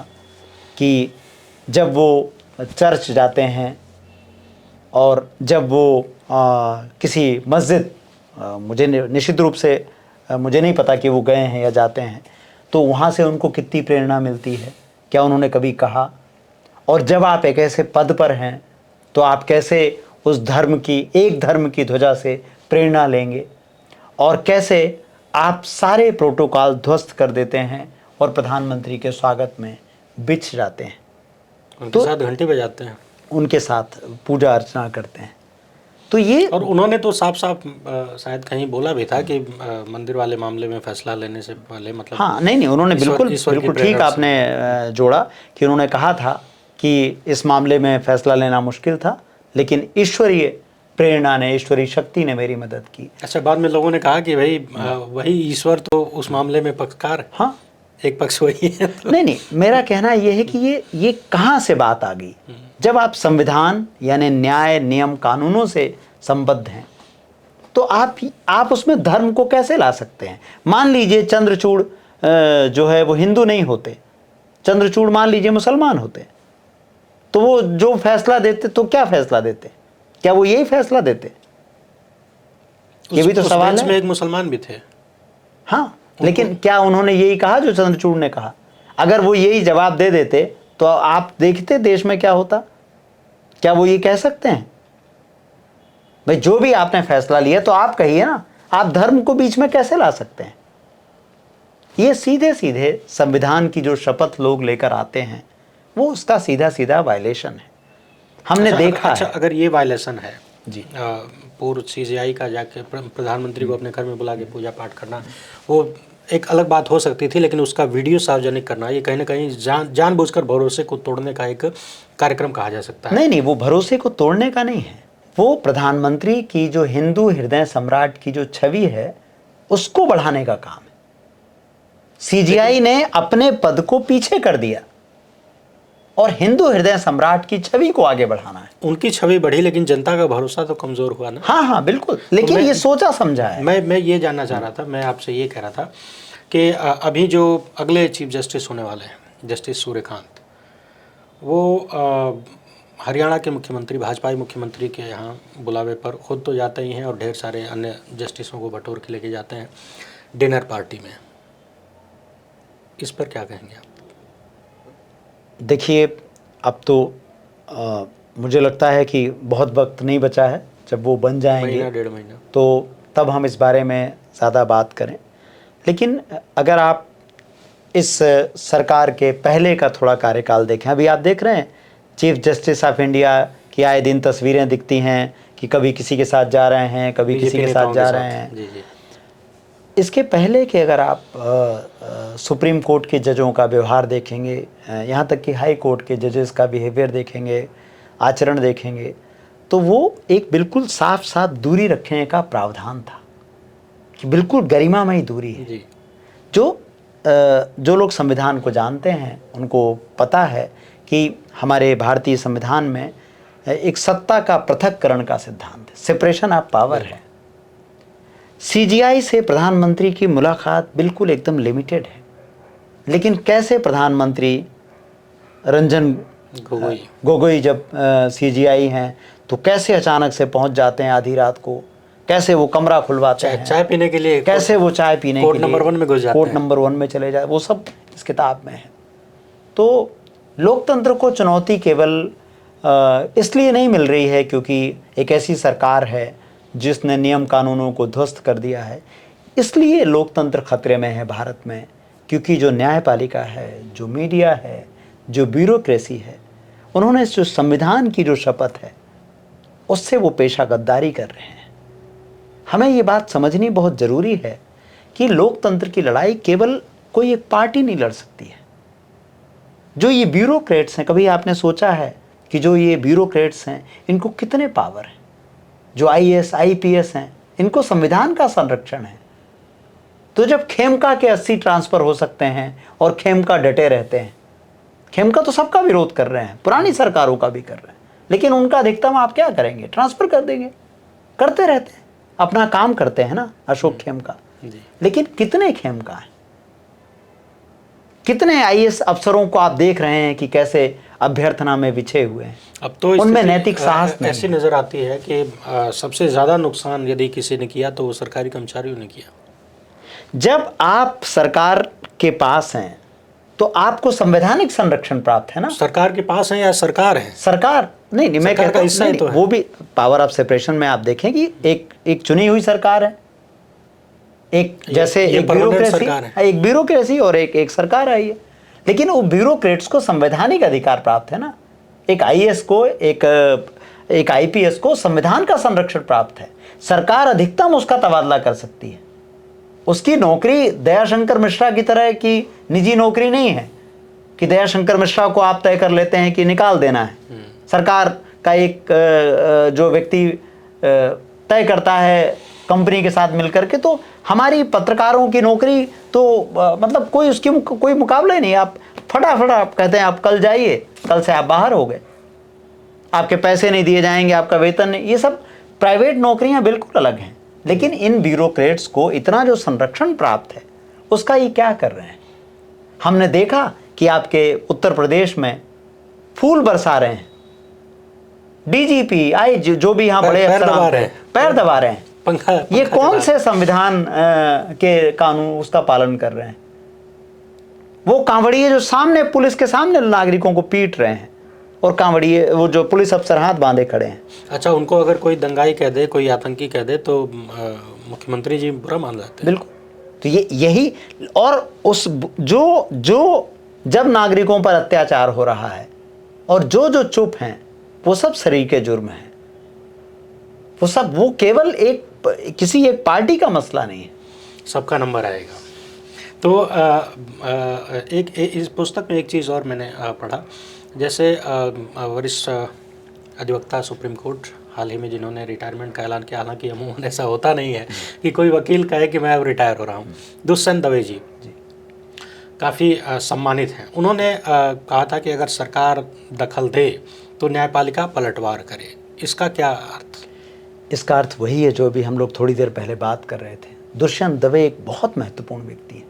कि जब वो चर्च जाते हैं और जब वो किसी मस्जिद, मुझे निश्चित रूप से मुझे नहीं पता कि वो गए हैं या जाते हैं, तो वहाँ से उनको कितनी प्रेरणा मिलती है, क्या उन्होंने कभी कहा? और जब आप एक ऐसे पद पर हैं तो आप कैसे उस धर्म की, एक धर्म की ध्वजा से प्रेरणा लेंगे, और कैसे आप सारे प्रोटोकॉल ध्वस्त कर देते हैं और प्रधानमंत्री के स्वागत में बिछ जाते हैं, उनके साथ घंटे बजाते हैं, उनके साथ पूजा अर्चना करते हैं। तो ये, और उन्होंने तो साफ साफ शायद कहीं बोला भी था कि मंदिर वाले मामले में फैसला लेने से पहले, मतलब हाँ, नहीं उन्होंने बिल्कुल ठीक आपने जोड़ा कि उन्होंने कहा था कि इस मामले में फैसला लेना मुश्किल था, लेकिन ईश्वरीय प्रेरणा ने, ईश्वरीय शक्ति ने मेरी मदद की। अच्छा, बाद में लोगों ने कहा कि भाई वही ईश्वर तो उस मामले में पक्षकार, हाँ, एक पक्ष वही है। तो नहीं, मेरा कहना यह है कि ये कहाँ से बात आ गई? जब आप संविधान यानी न्याय, नियम, कानूनों से संबद्ध हैं तो आप उसमें धर्म को कैसे ला सकते हैं? मान लीजिए चंद्रचूड़ जो है वो हिंदू नहीं होते, चंद्रचूड़ मान लीजिए मुसलमान होते, तो वो जो फैसला देते तो क्या फैसला देते? क्या वो यही फैसला देते? ये भी तो सवाल है। में एक मुसलमान भी थे। हाँ, लेकिन क्या उन्होंने यही कहा जो चंद्रचूड़ ने कहा? अगर वो यही जवाब दे देते तो आप देखते देश में क्या होता? क्या वो ये कह सकते हैं? भाई जो भी आपने फैसला लिया तो आप कहिए ना, आप धर्म को बीच में कैसे ला सकते हैं? ये सीधे सीधे संविधान की जो शपथ लोग लेकर आते हैं वो उसका सीधा सीधा वायलेशन है। हमने देखा अच्छा, है। अगर ये वायलेशन है जी, पूर्व CGI का जाके प्रधानमंत्री को अपने घर में बुला के पूजा पाठ करना, वो एक अलग बात हो सकती थी, लेकिन उसका वीडियो सार्वजनिक करना ये कहीं ना कहीं जानबूझकर भरोसे को तोड़ने का एक कार्यक्रम कहा जा सकता है। नहीं, वो भरोसे को तोड़ने का नहीं है, वो प्रधानमंत्री की जो हिंदू हृदय सम्राट की जो छवि है उसको बढ़ाने का काम है। CGI ने अपने पद को पीछे कर दिया और हिंदू हृदय सम्राट की छवि को आगे बढ़ाना है। उनकी छवि बढ़ी, लेकिन जनता का भरोसा तो कमजोर हुआ ना। हाँ, बिल्कुल, लेकिन ये सोचा समझा है। मैं ये जानना चाह रहा था, मैं आपसे ये कह रहा था कि अभी जो अगले चीफ जस्टिस होने वाले हैं, जस्टिस सूर्यकांत, वो हरियाणा के मुख्यमंत्री, भाजपाई मुख्यमंत्री के यहाँ बुलावे पर खुद तो जाते ही हैं और ढेर सारे अन्य जस्टिसों को बटोर के लेके जाते हैं डिनर पार्टी में। इस पर क्या कहेंगे आप? देखिए, अब तो मुझे लगता है कि बहुत वक्त नहीं बचा है। जब वो बन जाएंगे, महीना डेढ़ महीना, तो तब हम इस बारे में ज़्यादा बात करें। लेकिन अगर आप इस सरकार के पहले का थोड़ा कार्यकाल देखें, अभी आप देख रहे हैं चीफ जस्टिस ऑफ इंडिया की आए दिन तस्वीरें दिखती हैं कि कभी किसी के साथ जा रहे हैं, कभी किसी के साथ जा रहे हैं। जी। इसके पहले कि अगर आप सुप्रीम कोर्ट के जजों का व्यवहार देखेंगे, यहाँ तक कि हाई कोर्ट के जजेस का बिहेवियर देखेंगे, आचरण देखेंगे, तो वो एक बिल्कुल साफ साफ दूरी रखने का प्रावधान था कि बिल्कुल गरिमामयी दूरी है। जी। जो लोग संविधान को जानते हैं उनको पता है कि हमारे भारतीय संविधान में एक सत्ता का पृथक्करण का सिद्धांत है, सेपरेशन ऑफ पावर है। CGI से प्रधानमंत्री की मुलाकात बिल्कुल एकदम लिमिटेड है, लेकिन कैसे प्रधानमंत्री रंजन गोगोई जब CGI हैं तो कैसे अचानक से पहुंच जाते हैं आधी रात को, कैसे वो कमरा खुलवाते हैं चाय पीने के लिए, कैसे वो चाय पीने के लिए कोर्ट नंबर 1 में घुस जाते हैं, कोर्ट नंबर 1 में चले जाए, वो सब इस किताब में है। तो लोकतंत्र को चुनौती केवल इसलिए नहीं मिल रही है क्योंकि एक ऐसी सरकार है जिसने नियम कानूनों को ध्वस्त कर दिया है। इसलिए लोकतंत्र खतरे में है भारत में, क्योंकि जो न्यायपालिका है, जो मीडिया है, जो ब्यूरोक्रेसी है, उन्होंने जो संविधान की जो शपथ है उससे वो पेशा गद्दारी कर रहे हैं। हमें ये बात समझनी बहुत ज़रूरी है कि लोकतंत्र की लड़ाई केवल कोई एक पार्टी नहीं लड़ सकती है। जो ये ब्यूरोक्रेट्स हैं, कभी आपने सोचा है कि जो ये ब्यूरोक्रेट्स हैं इनको कितने पावर हैं? जो आईएएस आईपीएस हैं इनको संविधान का संरक्षण है। तो जब खेमका के 80 ट्रांसफ़र हो सकते हैं और खेमका डटे रहते हैं, खेमका तो सबका विरोध कर रहे हैं, पुरानी सरकारों का भी कर रहे हैं, लेकिन उनका अधिकतम आप क्या करेंगे? ट्रांसफ़र कर देंगे। करते रहते हैं, अपना काम करते हैं ना अशोक खेमका। लेकिन कितने खेमका हैं? कितने आईएएस अफसरों को आप देख रहे हैं कि कैसे अभ्यर्थना में बिछे हुए हैं? अब तो उनमें नैतिक साहस नहीं ऐसी नज़र आती है कि सबसे ज़्यादा नुकसान यदि किसी ने किया तो वो सरकारी कर्मचारियों ने किया। जब आप सरकार के पास हैं तो आपको संवैधानिक संरक्षण प्राप्त है ना। सरकार के पास है या सरकार है? सरकार नहीं, मैं सरकार कहता का हिस्सा ही हूं तो है। वो भी पावर ऑफ सेपरेशन में आप देखें कि एक चुनी हुई सरकार है, एक जैसे ये एक परमानेंट ब्यूरोक्रेसी, सरकार है। एक ब्यूरोक्रेसी और एक सरकार आई है। लेकिन वो ब्यूरोक्रेट्स को संवैधानिक अधिकार प्राप्त है ना। एक आईएएस को, एक आईपीएस को संविधान का संरक्षण प्राप्त है। सरकार अधिकतम उसका तबादला कर सकती है। उसकी नौकरी दयाशंकर मिश्रा की तरह की निजी नौकरी नहीं है कि दयाशंकर मिश्रा को आप तय कर लेते हैं कि निकाल देना है। सरकार का एक जो व्यक्ति तय करता है कंपनी के साथ मिलकर के। तो हमारी पत्रकारों की नौकरी तो मतलब कोई उसकी कोई मुकाबला ही नहीं। आप फटाफट आप कहते हैं आप कल जाइए, कल से आप बाहर हो गए, आपके पैसे नहीं दिए जाएंगे, आपका वेतन नहीं। ये सब प्राइवेट नौकरियां बिल्कुल अलग हैं। लेकिन इन ब्यूरोक्रेट्स को इतना जो संरक्षण प्राप्त है उसका ये क्या कर रहे हैं? हमने देखा कि आपके उत्तर प्रदेश में फूल बरसा रहे हैं, डीजीपी आई जो भी यहाँ बड़े अफसर पैर दबा रहे हैं। पंखा ये कौन से संविधान के कानून उसका पालन कर रहे हैं? वो कांवड़िए जो सामने पुलिस के सामने नागरिकों को पीट रहे हैं और कांवड़िए वो जो पुलिस अफसर हाथ बांधे खड़े हैं। अच्छा, उनको अगर कोई दंगाई कह दे, कोई आतंकी कह दे तो मुख्यमंत्री जी बुरा मान जाते हैं। बिल्कुल। तो ये यही और उस जो जब नागरिकों पर अत्याचार हो रहा है और जो चुप हैं वो सब सरीके जुर्म हैं। वो सब वो केवल किसी एक पार्टी का मसला नहीं है, सबका नंबर आएगा। तो इस पुस्तक में एक चीज़ और मैंने पढ़ा, जैसे वरिष्ठ अधिवक्ता सुप्रीम कोर्ट हाल ही में जिन्होंने रिटायरमेंट का ऐलान किया, हालांकि अमूमन ऐसा होता नहीं है कि कोई वकील कहे कि मैं अब रिटायर हो रहा हूँ, दुष्यंत दवे जी काफ़ी सम्मानित हैं। उन्होंने कहा था कि अगर सरकार दखल दे तो न्यायपालिका पलटवार करे। इसका क्या अर्थ? इसका अर्थ वही है जो अभी हम लोग थोड़ी देर पहले बात कर रहे थे। दुष्यंत दवे एक बहुत महत्वपूर्ण व्यक्ति है।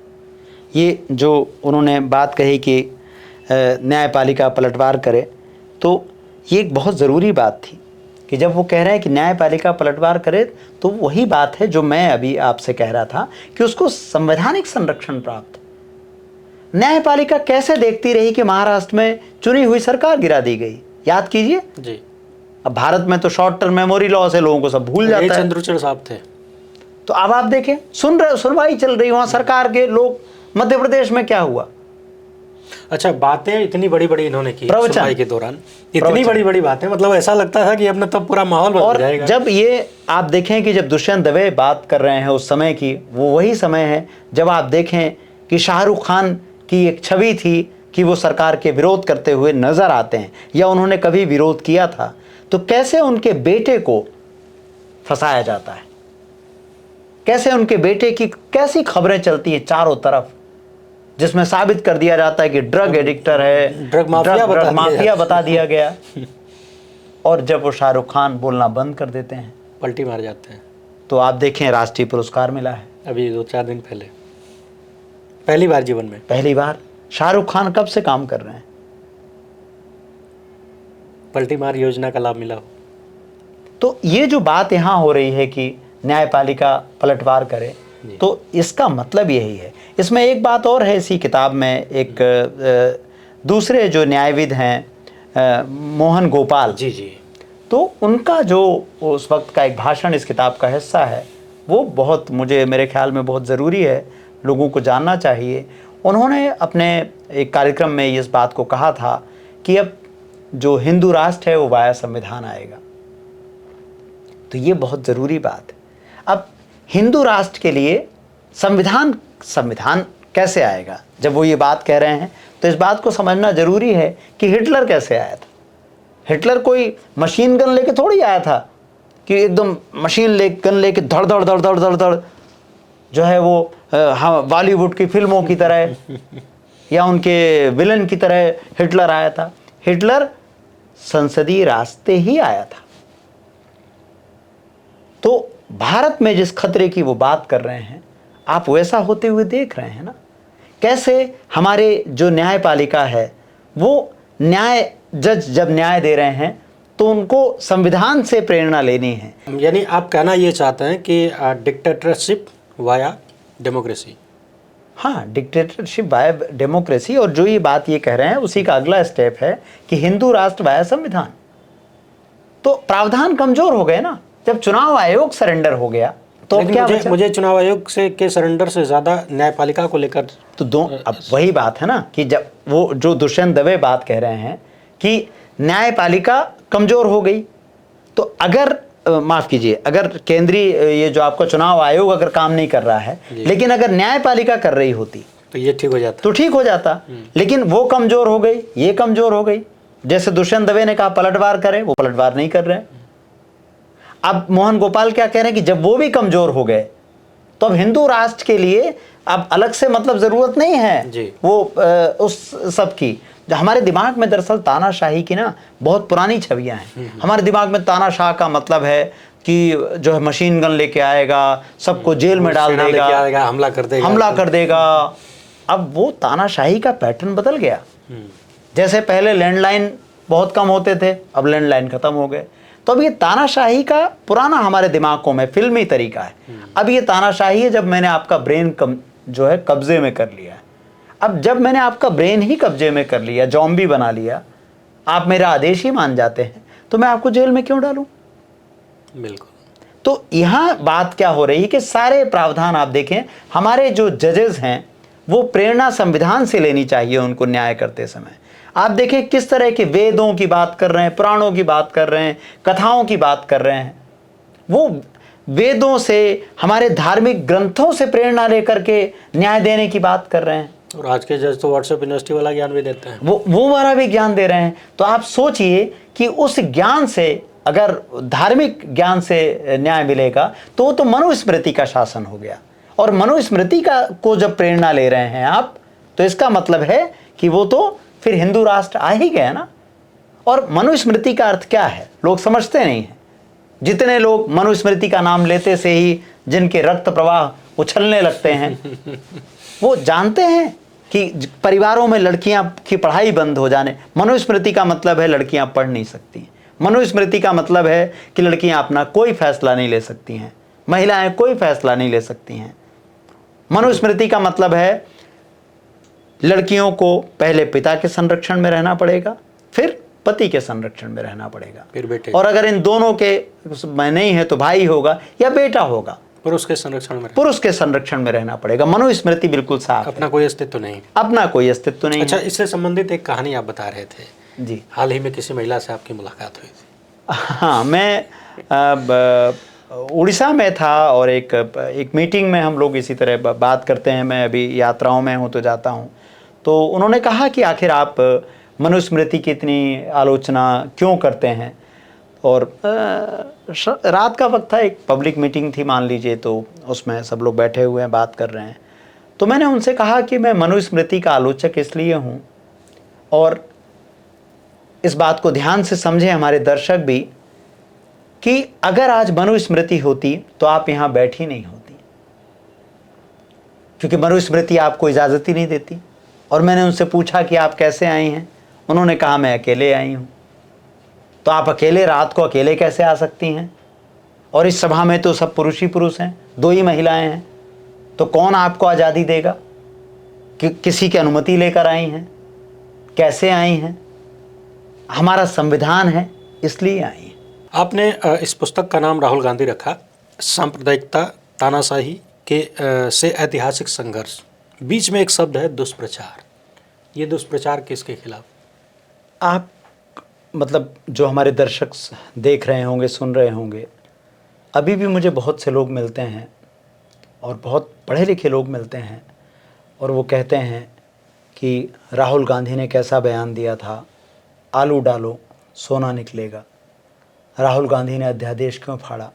ये जो उन्होंने बात कही कि न्यायपालिका पलटवार करे, तो ये एक बहुत ज़रूरी बात थी कि जब वो कह रहे हैं कि न्यायपालिका पलटवार करे तो वही बात है जो मैं अभी आपसे कह रहा था कि उसको संवैधानिक संरक्षण प्राप्त। न्यायपालिका कैसे देखती रही कि महाराष्ट्र में चुनी हुई सरकार गिरा दी गई? याद कीजिए जी। अब भारत में तो शॉर्ट टर्म मेमोरी लॉ से लोगों को सब भूल जाता है। चंद्रचूड़ साहब थे। तो अब आप देखें सुनवाई चल रही वहां सरकार के लोग। मध्य प्रदेश में क्या हुआ? अच्छा, बातें इतनी बड़ी बड़ी इन्होंने की सुनवाई के दौरान, इतनी बड़ी बड़ी बातें, मतलब ऐसा लगता था कि अपना तब पूरा माहौल बदल जाएगा। और जब ये आप देखें कि जब दुष्यंत दवे बात कर रहे हैं उस समय की, वो वही समय है जब आप देखें कि शाहरुख खान की एक छवि थी कि वो सरकार के विरोध करते हुए नजर आते हैं या उन्होंने कभी विरोध किया था। तो कैसे उनके बेटे को फंसाया जाता है, कैसे उनके बेटे की कैसी खबरें चलती हैं चारों तरफ, जिसमें साबित कर दिया जाता है कि ड्रग एडिक्टर है, ड्रग माफिया बता दिया गया। और जब वो शाहरुख खान बोलना बंद कर देते हैं, पलटी मार जाते हैं। तो आप देखें राष्ट्रीय पुरस्कार मिला है अभी 2-4 दिन पहले, पहली बार जीवन में, पहली बार। शाहरुख खान कब से काम कर रहे हैं? पलटी मार योजना का लाभ मिला हो। तो ये जो बात यहाँ हो रही है कि न्यायपालिका पलटवार करे, तो इसका मतलब यही है। इसमें एक बात और है इसी किताब में, एक दूसरे जो न्यायविद हैं मोहन गोपाल जी जी। तो उनका जो उस वक्त का एक भाषण इस किताब का हिस्सा है वो बहुत मुझे मेरे ख्याल में बहुत ज़रूरी है, लोगों को जानना चाहिए। उन्होंने अपने एक कार्यक्रम में इस बात को कहा था कि अब जो हिंदू राष्ट्र है वो वाया संविधान आएगा। तो ये बहुत ज़रूरी बात है। अब हिंदू राष्ट्र के लिए संविधान कैसे आएगा? जब वो ये बात कह रहे हैं तो इस बात को समझना ज़रूरी है कि हिटलर कैसे आया था। हिटलर कोई मशीन गन लेके थोड़ी आया था कि एकदम गन लेके धड़ धड़ धड़ धड़ धड़ धड़ जो है वो हाँ बॉलीवुड की फिल्मों की तरह या उनके विलन की तरह हिटलर आया था। हिटलर संसदीय रास्ते ही आया था। तो भारत में जिस खतरे की वो बात कर रहे हैं आप वैसा होते हुए देख रहे हैं ना, कैसे हमारे जो न्यायपालिका है वो जज जब न्याय दे रहे हैं तो उनको संविधान से प्रेरणा लेनी है। यानी आप कहना ये चाहते हैं कि डिक्टेटरशिप वाया डेमोक्रेसी। हाँ, डिक्टेटरशिप वाया डेमोक्रेसी। और जो ये बात ये कह रहे हैं उसी का अगला स्टेप है कि हिंदू राष्ट्र वाया संविधान। तो प्रावधान कमजोर हो गए ना, जब चुनाव आयोग सरेंडर हो गया तो क्या मुझे चुनाव आयोग के सरेंडर से ज्यादा न्यायपालिका को लेकर तो अब वही बात है ना कि जब वो जो दुष्यंत दवे बात कह रहे हैं कि न्यायपालिका कमजोर हो गई, तो अगर माफ कीजिए, अगर केंद्रीय ये जो आपका चुनाव आयोग अगर काम नहीं कर रहा है लेकिन अगर न्यायपालिका कर रही होती तो ये ठीक हो जाता, तो ठीक हो जाता। लेकिन वो कमजोर हो गई, ये कमजोर हो गई। जैसे दुष्यंत दवे ने कहा पलटवार करें, वो पलटवार नहीं कर रहे। अब मोहन गोपाल क्या कह रहे हैं कि जब वो भी कमजोर हो गए तो अब हिंदू राष्ट्र के लिए अब अलग से मतलब जरूरत नहीं है जी। वो उस सब की। हमारे दिमाग में दरअसल तानाशाही की ना बहुत पुरानी छवियां हैं। हमारे दिमाग में तानाशाह का मतलब है कि जो है मशीन गन लेके आएगा, सबको जेल में डाल देगा, हमला कर देगा। अब वो तानाशाही का पैटर्न बदल गया। जैसे पहले लैंडलाइन बहुत कम होते थे, अब लैंडलाइन खत्म हो गए। तो अब ये तानाशाही का पुराना हमारे दिमागों में फिल्मी तरीका है। अब ये तानाशाही है जब मैंने आपका ब्रेन जो है कब्जे में कर लिया है। अब जब मैंने आपका ब्रेन ही कब्जे में कर लिया, जॉम्बी बना लिया, आप मेरा आदेश ही मान जाते हैं, तो मैं आपको जेल में क्यों डालूं? बिल्कुल। तो यहाँ बात क्या हो रही है कि सारे प्रावधान आप देखें, हमारे जो जजेस हैं वो प्रेरणा संविधान से लेनी चाहिए उनको न्याय करते समय। आप देखें किस तरह के वेदों की बात कर रहे हैं, पुराणों की बात कर रहे हैं, कथाओं की बात कर रहे हैं। वो वेदों से, हमारे धार्मिक ग्रंथों से प्रेरणा लेकर के न्याय देने की बात कर रहे हैं। और आज के जज तो व्हाट्सएप यूनिवर्सिटी वाला ज्ञान भी देते हैं, वो वाला भी ज्ञान दे रहे हैं। तो आप सोचिए कि उस ज्ञान से, अगर धार्मिक ज्ञान से न्याय मिलेगा तो वो तो मनुस्मृति का शासन हो गया। और मनुस्मृति को जब प्रेरणा ले रहे हैं आप, तो इसका मतलब है कि वो तो फिर हिंदू राष्ट्र आ ही गया ना। और मनुस्मृति का अर्थ क्या है लोग समझते नहीं हैं। जितने लोग मनुस्मृति का नाम लेते से ही जिनके रक्त प्रवाह उछलने लगते हैं, वो जानते हैं कि परिवारों में लड़कियां की पढ़ाई बंद हो जाने। मनुस्मृति का मतलब है लड़कियां पढ़ नहीं सकती। मनुस्मृति का मतलब है कि लड़कियां अपना कोई फैसला नहीं ले सकती हैं, महिलाएं कोई फैसला नहीं ले सकती हैं। मनुस्मृति का मतलब है लड़कियों को पहले पिता के संरक्षण में रहना पड़ेगा, फिर पति के संरक्षण में रहना पड़ेगा, फिर बेटे, और अगर इन दोनों के में नहीं है तो भाई होगा या बेटा होगा, पुरुष के संरक्षण में रहना पड़ेगा। मनुस्मृति बिल्कुल साफ, अपना कोई अस्तित्व नहीं, अपना कोई अस्तित्व नहीं। अच्छा, इससे संबंधित एक कहानी आप बता रहे थे जी। हाल ही में किसी महिला से आपकी मुलाकात हुई थी। हाँ, मैं उड़ीसा में था और एक मीटिंग में हम लोग इसी तरह बात करते हैं। मैं अभी यात्राओं में हूँ तो जाता हूँ, तो उन्होंने कहा कि आखिर आप मनुस्मृति की इतनी आलोचना क्यों करते हैं। और रात का वक्त था, एक पब्लिक मीटिंग थी मान लीजिए, तो उसमें सब लोग बैठे हुए हैं, बात कर रहे हैं। तो मैंने उनसे कहा कि मैं मनुस्मृति का आलोचक इसलिए हूँ, और इस बात को ध्यान से समझें हमारे दर्शक भी, कि अगर आज मनुस्मृति होती तो आप यहाँ बैठी नहीं होती, क्योंकि मनुस्मृति आपको इजाज़त ही नहीं देती। और मैंने उनसे पूछा कि आप कैसे आई हैं, उन्होंने कहा मैं अकेले आई हूँ। तो आप अकेले रात को अकेले कैसे आ सकती हैं? और इस सभा में तो सब पुरुष ही पुरुष हैं, 2 ही महिलाएं हैं, तो कौन आपको आज़ादी देगा? कि किसी की अनुमति लेकर आई हैं? कैसे आई हैं? हमारा संविधान है, इसलिए आई हैं। आपने इस पुस्तक का नाम राहुल गांधी रखा, सांप्रदायिकता तानाशाही से ऐतिहासिक संघर्ष। बीच में एक शब्द है दुष्प्रचार। ये दुष्प्रचार किसके खिलाफ? आप मतलब जो हमारे दर्शक देख रहे होंगे, सुन रहे होंगे, अभी भी मुझे बहुत से लोग मिलते हैं और बहुत पढ़े लिखे लोग मिलते हैं और वो कहते हैं कि राहुल गांधी ने कैसा बयान दिया था, आलू डालो सोना निकलेगा, राहुल गांधी ने अध्यादेश क्यों फाड़ा।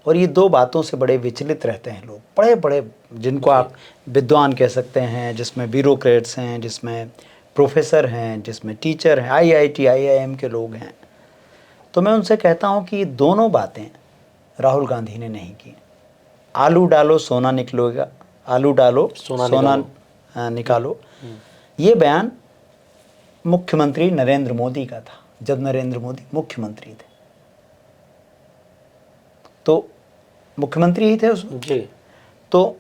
और ये दो बातों से बड़े विचलित रहते हैं लोग, बड़े बड़े जिनको आप विद्वान कह सकते हैं, जिसमें ब्यूरोक्रेट्स हैं, जिसमें प्रोफेसर हैं, जिसमें टीचर हैं, IIT IIM के लोग हैं। तो मैं उनसे कहता हूँ कि ये दोनों बातें राहुल गांधी ने नहीं की। आलू डालो सोना निकलेगा, आलू डालो सोना निकालो, ये बयान मुख्यमंत्री नरेंद्र मोदी का था, जब नरेंद्र मोदी मुख्यमंत्री थे। तो मुख्यमंत्री ही थे उसमें जी। तो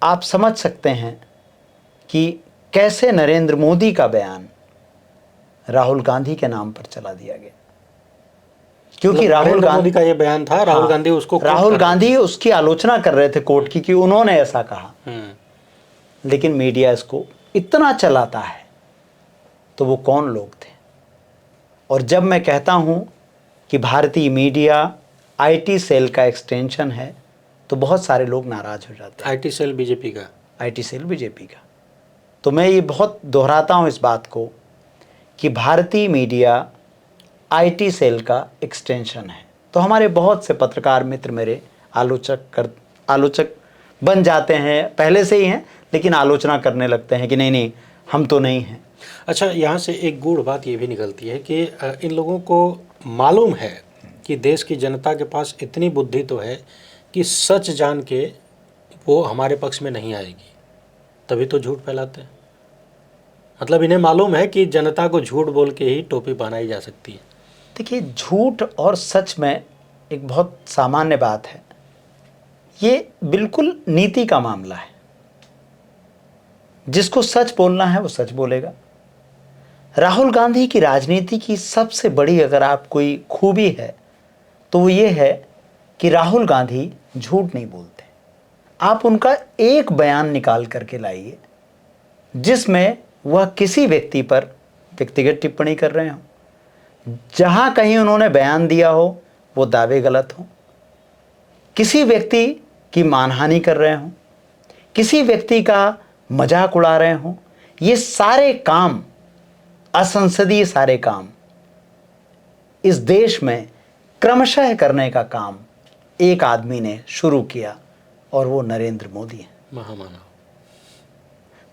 आप समझ सकते हैं कि कैसे नरेंद्र मोदी का बयान राहुल गांधी के नाम पर चला दिया गया, क्योंकि राहुल गांधी का ये बयान था, राहुल गांधी उसको राहुल गांधी उसकी आलोचना कर रहे थे कोर्ट की कि उन्होंने ऐसा कहा। लेकिन मीडिया इसको इतना चलाता है, तो वो कौन लोग थे? और जब मैं कहता हूं कि भारतीय मीडिया IT सेल का एक्सटेंशन है, तो बहुत सारे लोग नाराज हो जाते हैं। IT सेल बीजेपी का, IT सेल बीजेपी का। तो मैं ये बहुत दोहराता हूँ इस बात को कि भारतीय मीडिया IT सेल का एक्सटेंशन है। तो हमारे बहुत से पत्रकार मित्र मेरे आलोचक बन जाते हैं, पहले से ही हैं, लेकिन आलोचना करने लगते हैं कि नहीं हम तो नहीं हैं। अच्छा, यहाँ से एक गूढ़ बात ये भी निकलती है कि इन लोगों को मालूम है कि देश की जनता के पास इतनी बुद्धि तो है कि सच जान के वो हमारे पक्ष में नहीं आएगी, तभी तो झूठ फैलाते हैं। मतलब इन्हें मालूम है कि जनता को झूठ बोल के ही टोपी पहनाई जा सकती है। देखिए, झूठ और सच में एक बहुत सामान्य बात है, ये बिल्कुल नीति का मामला है। जिसको सच बोलना है वो सच बोलेगा। राहुल गांधी की राजनीति की सबसे बड़ी अगर आप कोई खूबी है तो वो ये है कि राहुल गांधी झूठ नहीं बोलते। आप उनका एक बयान निकाल करके लाइए जिसमें वह किसी व्यक्ति पर व्यक्तिगत टिप्पणी कर रहे हो, जहां कहीं उन्होंने बयान दिया हो वो दावे गलत हो, किसी व्यक्ति की मानहानि कर रहे हो, किसी व्यक्ति का मजाक उड़ा रहे हो, ये सारे काम, असंसदीय सारे काम इस देश में क्रमशः करने का काम एक आदमी ने शुरू किया और वो नरेंद्र मोदी है, महामानव।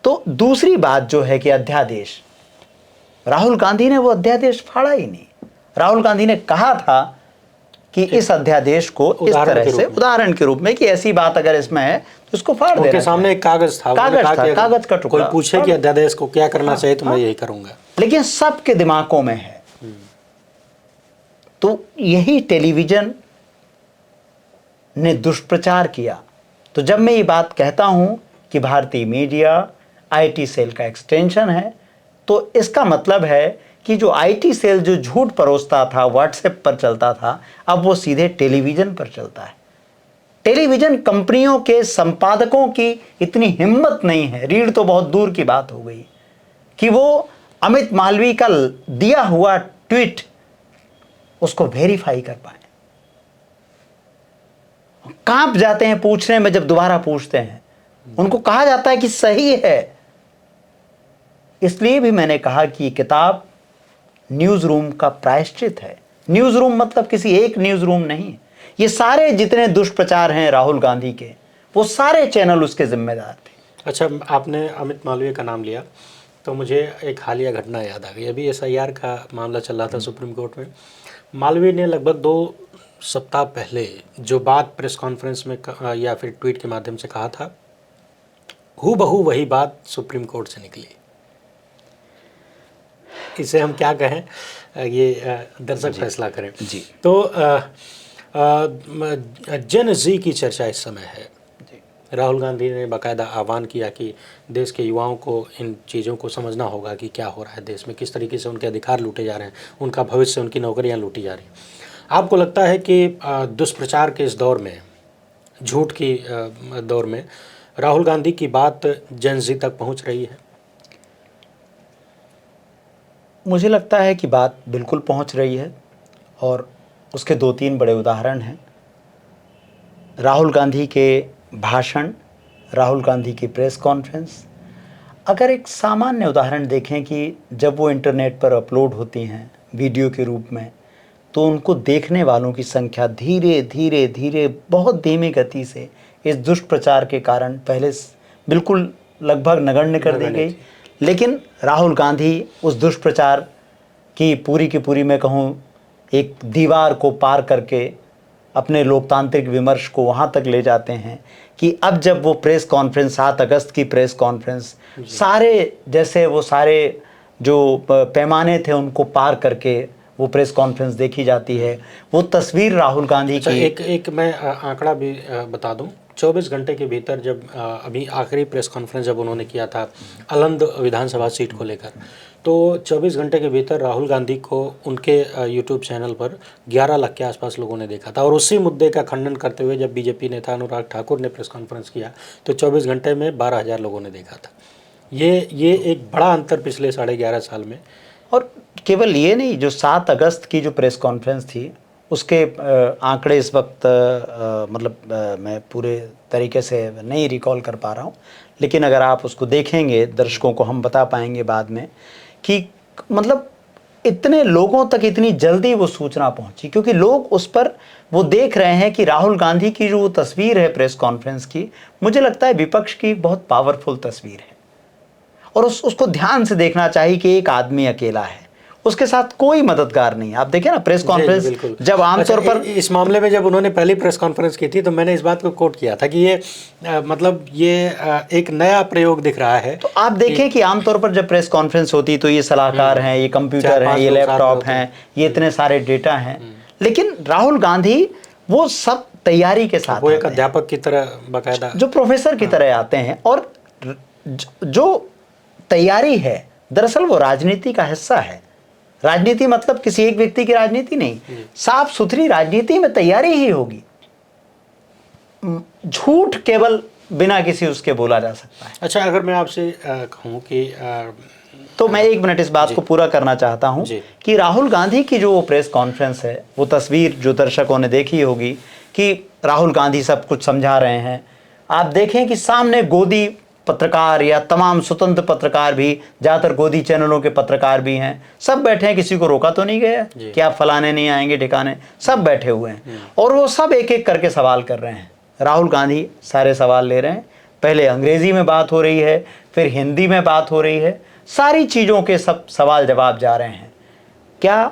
तो दूसरी बात जो है कि अध्यादेश, राहुल गांधी ने वो अध्यादेश फाड़ा ही नहीं। राहुल गांधी ने कहा था कि इस अध्यादेश को इस तरह से उदाहरण के रूप में कि ऐसी बात अगर इसमें है तो इसको फाड़ देना। उनके सामने एक कागज था, कागज का टुकड़ा। कोई पूछे कि अध्यादेश को क्या करना चाहिए तो मैं यही करूंगा, लेकिन सबके दिमागों में है। तो यही टेलीविजन ने दुष्प्रचार किया। तो जब मैं ये बात कहता हूं कि भारतीय मीडिया IT सेल का एक्सटेंशन है, तो इसका मतलब है कि जो IT सेल जो झूठ परोसता था, व्हाट्सएप पर चलता था, अब वो सीधे टेलीविजन पर चलता है। टेलीविजन कंपनियों के संपादकों की इतनी हिम्मत नहीं है, रीढ़ तो बहुत दूर की बात हो गई, कि वो अमित मालवीय का दिया हुआ ट्वीट उसको वेरीफाई कर पाए। कांप जाते हैं पूछने में, जब दोबारा पूछते हैं उनको कहा जाता है कि सही है। इसलिए भी मैंने कहा कि ये किताब न्यूज रूम का प्रायश्चित है। न्यूज रूम मतलब किसी एक न्यूज रूम नहीं, ये सारे जितने दुष्प्रचार हैं राहुल गांधी के, वो सारे चैनल उसके जिम्मेदार थे। अच्छा, आपने अमित मालवीय का नाम लिया तो मुझे एक हालिया घटना याद आ गई। अभी SIR का मामला चल रहा था सुप्रीम कोर्ट में। मालवीय ने लगभग 2 सप्ताह पहले जो बात प्रेस कॉन्फ्रेंस में या फिर ट्वीट के माध्यम से कहा था, हूबहू वही बात सुप्रीम कोर्ट से निकली। इसे हम क्या कहें, ये दर्शक फैसला करें जी। तो जेन Z की चर्चा इस समय है राहुल गांधी ने बाकायदा आह्वान किया कि देश के युवाओं को इन चीज़ों को समझना होगा कि क्या हो रहा है देश में, किस तरीके से उनके अधिकार लूटे जा रहे हैं, उनका भविष्य, उनकी नौकरियां लूटी जा रही हैं। आपको लगता है कि दुष्प्रचार के इस दौर में, झूठ की दौर में, राहुल गांधी की बात जन जी तक पहुंच रही है? मुझे लगता है कि बात बिल्कुल पहुंच रही है और उसके 2-3 बड़े उदाहरण हैं। राहुल गांधी के भाषण, राहुल गांधी की प्रेस कॉन्फ्रेंस। अगर एक सामान्य उदाहरण देखें कि जब वो इंटरनेट पर अपलोड होती हैं वीडियो के रूप में, तो उनको देखने वालों की संख्या धीरे धीरे धीरे बहुत धीमी गति से इस दुष्प्रचार के कारण पहले बिल्कुल लगभग नगण्य कर दी गई। लेकिन राहुल गांधी उस दुष्प्रचार की पूरी मैं कहूँ एक दीवार को पार करके अपने लोकतांत्रिक विमर्श को वहाँ तक ले जाते हैं कि अब जब वो प्रेस कॉन्फ्रेंस 7 अगस्त की प्रेस कॉन्फ्रेंस सारे जैसे वो सारे जो पैमाने थे उनको पार करके वो प्रेस कॉन्फ्रेंस देखी जाती है। वो तस्वीर राहुल गांधी की एक मैं आंकड़ा भी बता दूं, 24 घंटे के भीतर जब अभी आखिरी प्रेस कॉन्फ्रेंस जब उन्होंने किया था अलंद विधानसभा सीट को लेकर, तो 24 घंटे के भीतर राहुल गांधी को उनके यूट्यूब चैनल पर 11 लाख के आसपास लोगों ने देखा था। और उसी मुद्दे का खंडन करते हुए जब बीजेपी नेता अनुराग ठाकुर ने प्रेस कॉन्फ्रेंस किया तो 24 घंटे में 12,000 लोगों ने देखा था। ये एक बड़ा अंतर पिछले 11.5 साल में। और केवल ये नहीं, जो 7 अगस्त की जो प्रेस कॉन्फ्रेंस थी उसके आंकड़े इस वक्त मैं पूरे तरीके से नहीं रिकॉल कर पा रहा हूँ, लेकिन अगर आप उसको देखेंगे दर्शकों को हम बता पाएंगे बाद में कि मतलब इतने लोगों तक इतनी जल्दी वो सूचना पहुंची, क्योंकि लोग उस पर वो देख रहे हैं कि राहुल गांधी की जो तस्वीर है प्रेस कॉन्फ्रेंस की, मुझे लगता है विपक्ष की बहुत पावरफुल तस्वीर है और उसको ध्यान से देखना चाहिए कि एक आदमी अकेला है, उसके साथ कोई मददगार नहीं है। आप देखें ना प्रेस कॉन्फ्रेंस जब आमतौर पर इस मामले में जब उन्होंने पहली प्रेस कॉन्फ्रेंस की थी तो मैंने इस बात को कोट किया था कि ये एक नया प्रयोग दिख रहा है। तो आप देखें कि आमतौर पर जब प्रेस कॉन्फ्रेंस होती तो ये सलाहकार हैं, ये कंप्यूटर हैं, ये लैपटॉप हैं, ये इतने सारे डेटा हैं, लेकिन राहुल गांधी वो सब तैयारी के साथ, वो एक अध्यापक की तरह बाकायदा, जो प्रोफेसर की तरह आते हैं। और जो तैयारी है दरअसल वो राजनीति का हिस्सा है। राजनीति मतलब किसी एक व्यक्ति की राजनीति नहीं, साफ सुथरी राजनीति में तैयारी ही होगी। झूठ केवल बिना किसी उसके बोला जा सकता है। अच्छा, अगर मैं आपसे कहूँ कि तो मैं 1 मिनट इस बात को पूरा करना चाहता हूँ कि राहुल गांधी की जो प्रेस कॉन्फ्रेंस है, वो तस्वीर जो दर्शकों ने देखी होगी कि राहुल गांधी सब कुछ समझा रहे हैं। आप देखें कि सामने गोदी पत्रकार या तमाम स्वतंत्र पत्रकार भी, ज़्यादातर गोदी चैनलों के पत्रकार भी हैं, सब बैठे हैं, किसी को रोका तो नहीं गया कि आप फलाने नहीं आएंगे ठिकाने, सब बैठे हुए हैं और वो सब एक एक करके सवाल कर रहे हैं। राहुल गांधी सारे सवाल ले रहे हैं, पहले अंग्रेजी में बात हो रही है, फिर हिंदी में बात हो रही है, सारी चीज़ों के सब सवाल जवाब जा रहे हैं। क्या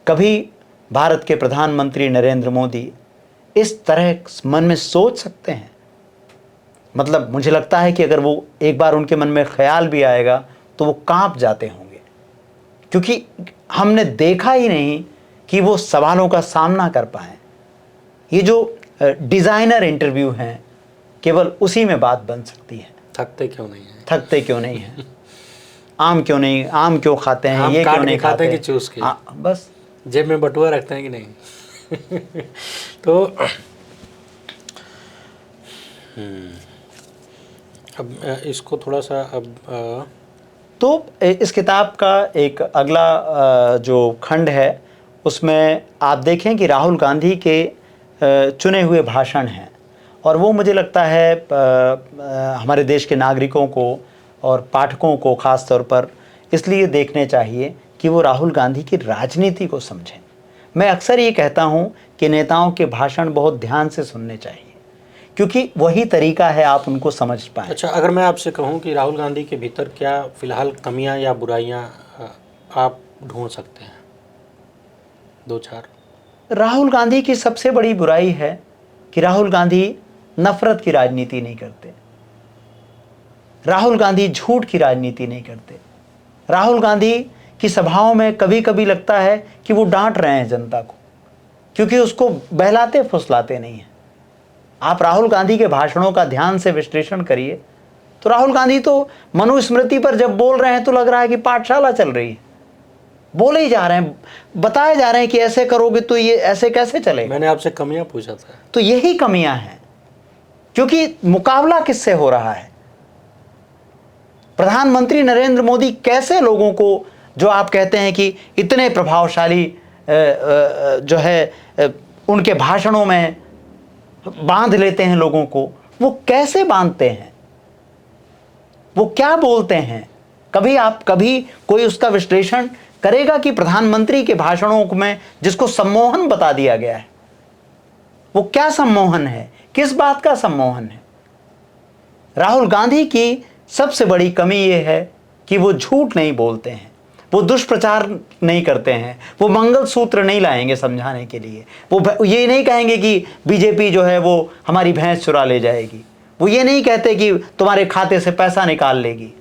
कभी भारत के प्रधानमंत्री नरेंद्र मोदी इस तरह मन में सोच सकते हैं? मतलब मुझे लगता है कि अगर वो एक बार उनके मन में ख्याल भी आएगा तो वो कांप जाते होंगे, क्योंकि हमने देखा ही नहीं कि वो सवालों का सामना कर पाए। ये जो डिज़ाइनर इंटरव्यू हैं, केवल उसी में बात बन सकती है। थकते क्यों नहीं है, थकते क्यों नहीं है, आम क्यों नहीं, आम क्यों खाते हैं, ये क्यों नहीं खाते कि चूस के, बस जेब में बटुआ रखते हैं कि नहीं। तो अब इसको थोड़ा सा तो इस किताब का एक अगला जो खंड है उसमें आप देखें कि राहुल गांधी के चुने हुए भाषण हैं और वो मुझे लगता है हमारे देश के नागरिकों को और पाठकों को ख़ास तौर पर इसलिए देखने चाहिए कि वो राहुल गांधी की राजनीति को समझें। मैं अक्सर ये कहता हूँ कि नेताओं के भाषण बहुत ध्यान से सुनने चाहिए, क्योंकि वही तरीका है आप उनको समझ पाएँ। अच्छा, अगर मैं आपसे कहूँ कि राहुल गांधी के भीतर क्या फ़िलहाल कमियां या बुराइयां आप ढूंढ सकते हैं, 2-4? राहुल गांधी की सबसे बड़ी बुराई है कि राहुल गांधी नफ़रत की राजनीति नहीं करते, राहुल गांधी झूठ की राजनीति नहीं करते। राहुल गांधी की सभाओं में कभी कभी लगता है कि वो डांट रहे हैं जनता को, क्योंकि उसको बहलाते फुसलाते नहीं हैं। आप राहुल गांधी के भाषणों का ध्यान से विश्लेषण करिए तो राहुल गांधी तो मनुस्मृति पर जब बोल रहे हैं तो लग रहा है कि पाठशाला चल रही है, बोले ही जा रहे हैं, बताए जा रहे हैं कि ऐसे करोगे तो ये ऐसे कैसे चलेगा। मैंने आपसे कमियां पूछा था। तो यही कमियां हैं, क्योंकि मुकाबला किससे हो रहा है? प्रधानमंत्री नरेंद्र मोदी कैसे लोगों को, जो आप कहते हैं कि इतने प्रभावशाली जो है उनके भाषणों में बांध लेते हैं लोगों को, वो कैसे बांधते हैं, वो क्या बोलते हैं? कभी कोई उसका विश्लेषण करेगा कि प्रधानमंत्री के भाषणों में जिसको सम्मोहन बता दिया गया है, वो क्या सम्मोहन है, किस बात का सम्मोहन है? राहुल गांधी की सबसे बड़ी कमी ये है कि वो झूठ नहीं बोलते हैं, वो दुष्प्रचार नहीं करते हैं, वो मंगलसूत्र नहीं लाएंगे समझाने के लिए, वो ये नहीं कहेंगे कि बीजेपी जो है वो हमारी भैंस चुरा ले जाएगी, वो ये नहीं कहते कि तुम्हारे खाते से पैसा निकाल लेगी।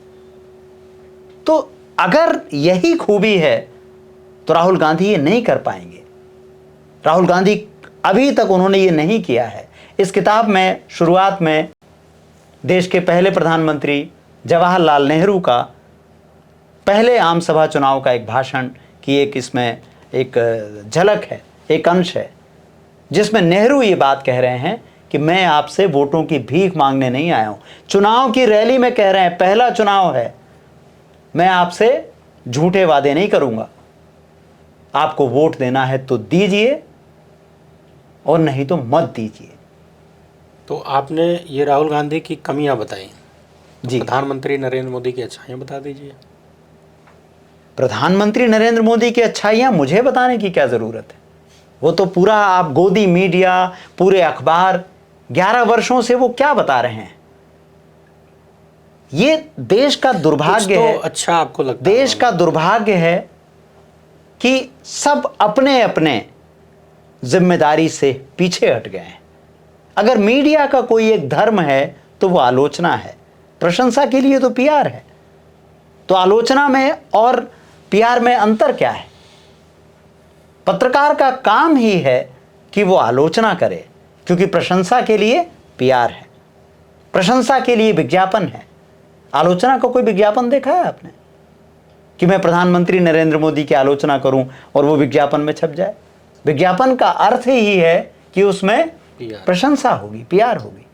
तो अगर यही खूबी है तो राहुल गांधी ये नहीं कर पाएंगे। राहुल गांधी अभी तक उन्होंने ये नहीं किया है। इस किताब में शुरुआत में देश के पहले प्रधानमंत्री जवाहरलाल नेहरू का पहले आम सभा चुनाव का एक भाषण की इसमें एक झलक है, एक अंश है, जिसमें नेहरू ये बात कह रहे हैं कि मैं आपसे वोटों की भीख मांगने नहीं आया हूं। चुनाव की रैली में कह रहे हैं, पहला चुनाव है, मैं आपसे झूठे वादे नहीं करूंगा, आपको वोट देना है तो दीजिए और नहीं तो मत दीजिए। तो आपने ये राहुल गांधी की कमियां बताई, जी, प्रधानमंत्री नरेंद्र मोदी की अच्छाइयां बता दीजिए। प्रधानमंत्री नरेंद्र मोदी की अच्छाइयां मुझे बताने की क्या जरूरत है? वो तो पूरा आप गोदी मीडिया, पूरे अखबार 11 वर्षों से वो क्या बता रहे हैं? ये देश का दुर्भाग्य तो है। अच्छा आपको लगता देश का दुर्भाग्य है कि सब अपने अपने जिम्मेदारी से पीछे हट गए हैं। अगर मीडिया का कोई एक धर्म है तो वो आलोचना है, प्रशंसा के लिए तो पीआर है। तो आलोचना में और पीआर में अंतर क्या है? पत्रकार का काम ही है कि वो आलोचना करे, क्योंकि प्रशंसा के लिए पीआर है, प्रशंसा के लिए विज्ञापन है। आलोचना का कोई विज्ञापन देखा है आपने कि मैं प्रधानमंत्री नरेंद्र मोदी की आलोचना करूं और वो विज्ञापन में छप जाए? विज्ञापन का अर्थ ही है कि उसमें प्रशंसा होगी, पीआर होगी।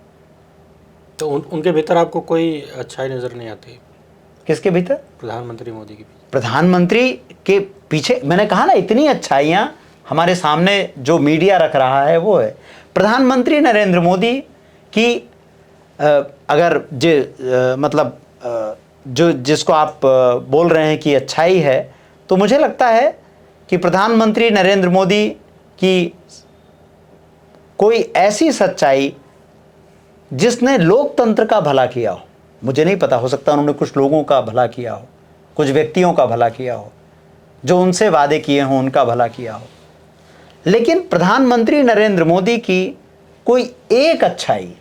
तो उनके भीतर आपको कोई अच्छाई नजर नहीं आती? किसके भीतर? प्रधानमंत्री मोदी की। प्रधानमंत्री के पीछे मैंने कहा ना, इतनी अच्छाइयां हमारे सामने जो मीडिया रख रहा है वो है। प्रधानमंत्री नरेंद्र मोदी की अगर मतलब जो जिसको आप बोल रहे हैं कि अच्छाई है, तो मुझे लगता है कि प्रधानमंत्री नरेंद्र मोदी की कोई ऐसी सच्चाई जिसने लोकतंत्र का भला किया हो, मुझे नहीं पता, हो सकता है उन्होंने कुछ लोगों का भला किया हो, कुछ व्यक्तियों का भला किया हो, जो उनसे वादे किए हों उनका भला किया हो, लेकिन प्रधानमंत्री नरेंद्र मोदी की कोई एक अच्छाई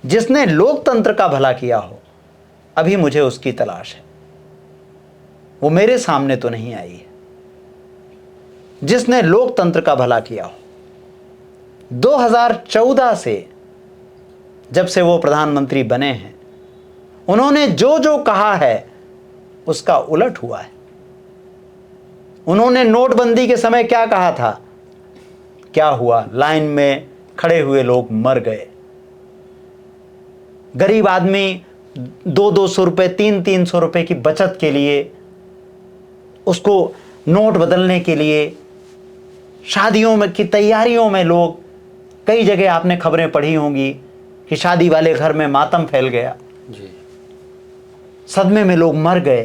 जिसने लोकतंत्र का भला किया हो, अभी मुझे उसकी तलाश है। वो मेरे सामने तो नहीं आई है जिसने लोकतंत्र का भला किया हो। 2014 से जब से वो प्रधानमंत्री बने हैं, उन्होंने जो जो कहा है उसका उलट हुआ है। उन्होंने नोटबंदी के समय क्या कहा था, क्या हुआ? लाइन में खड़े हुए लोग मर गए। गरीब आदमी 200-200 रुपए, 300-300 रुपए की बचत के लिए, उसको नोट बदलने के लिए, शादियों में की तैयारियों में लोग, कई जगह आपने खबरें पढ़ी होंगी कि शादी वाले घर में मातम फैल गया जी, सदमे में लोग मर गए।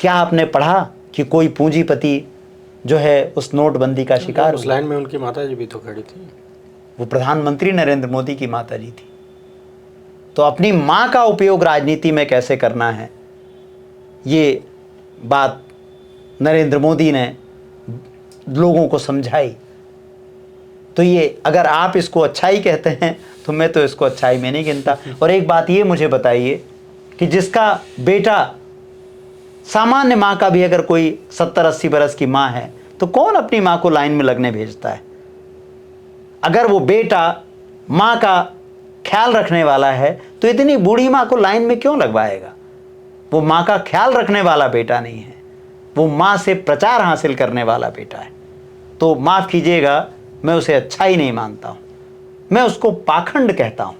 क्या आपने पढ़ा कि कोई पूंजीपति जो है उस नोटबंदी का शिकार? उस लाइन में उनकी माता जी भी तो खड़ी थी। वो प्रधानमंत्री नरेंद्र मोदी की माता जी थी। तो अपनी मां का उपयोग राजनीति में कैसे करना है, ये बात नरेंद्र मोदी ने लोगों को समझाई। तो ये अगर आप इसको अच्छाई कहते हैं तो मैं तो इसको अच्छाई में नहीं गिनता। और एक बात ये मुझे बताइए कि जिसका बेटा, सामान्य माँ का भी अगर कोई 70-80 बरस की माँ है तो कौन अपनी माँ को लाइन में लगने भेजता है? अगर वो बेटा माँ का ख्याल रखने वाला है तो इतनी बूढ़ी माँ को लाइन में क्यों लगवाएगा? वो माँ का ख्याल रखने वाला बेटा नहीं है, वो माँ से प्रचार हासिल करने वाला बेटा है। तो माफ़ कीजिएगा, मैं उसे अच्छा ही नहीं मानता हूँ, मैं उसको पाखंड कहता हूँ।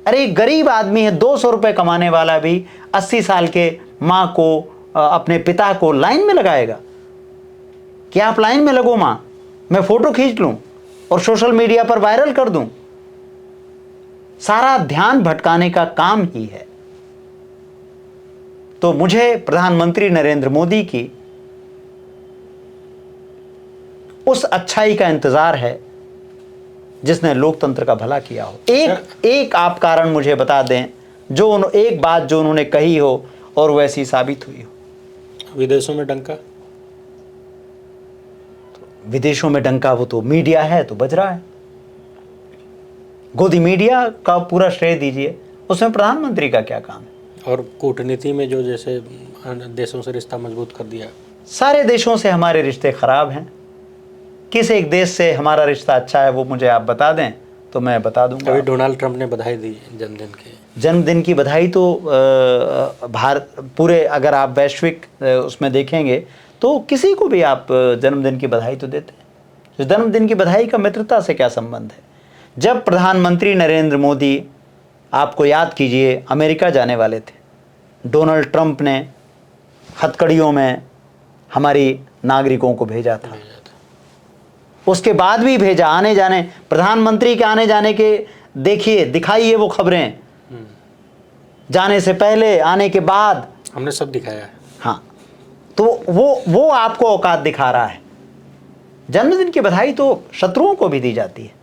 अरे एक गरीब आदमी है, 200 रुपये कमाने वाला भी 80 साल के माँ को, अपने पिता को लाइन में लगाएगा? क्या आप लाइन में लगो माँ, मैं फ़ोटो खींच लूँ और सोशल मीडिया पर वायरल कर दूँ? सारा ध्यान भटकाने का काम ही है। तो मुझे प्रधानमंत्री नरेंद्र मोदी की उस अच्छाई का इंतजार है जिसने लोकतंत्र का भला किया हो। एक आप कारण मुझे बता दें, जो एक बात जो उन्होंने कही हो और वैसी साबित हुई हो। विदेशों में डंका, विदेशों में डंका, वो तो मीडिया है तो बज रहा है। गोदी मीडिया का पूरा श्रेय दीजिए, उसमें प्रधानमंत्री का क्या काम है? और कूटनीति में जो जैसे देशों से रिश्ता मजबूत कर दिया। सारे देशों से हमारे रिश्ते खराब हैं। किस एक देश से हमारा रिश्ता अच्छा है वो मुझे आप बता दें तो मैं बता दूंगा। अभी डोनाल्ड ट्रंप ने बधाई दी जन्मदिन की बधाई तो भारत पूरे, अगर आप वैश्विक उसमें देखेंगे तो किसी को भी आप जन्मदिन की बधाई तो देते हैं। तो जन्मदिन की बधाई का मित्रता से क्या संबंध है? जब प्रधानमंत्री नरेंद्र मोदी, आपको याद कीजिए, अमेरिका जाने वाले थे, डोनाल्ड ट्रंप ने हथकड़ियों में हमारी नागरिकों को भेजा था। उसके बाद भी भेजा, आने जाने, प्रधानमंत्री के आने जाने के देखिए, दिखाइए वो खबरें, जाने से पहले, आने के बाद, हमने सब दिखाया है। हाँ, तो वो आपको औकात दिखा रहा है। जन्मदिन की बधाई तो शत्रुओं को भी दी जाती है।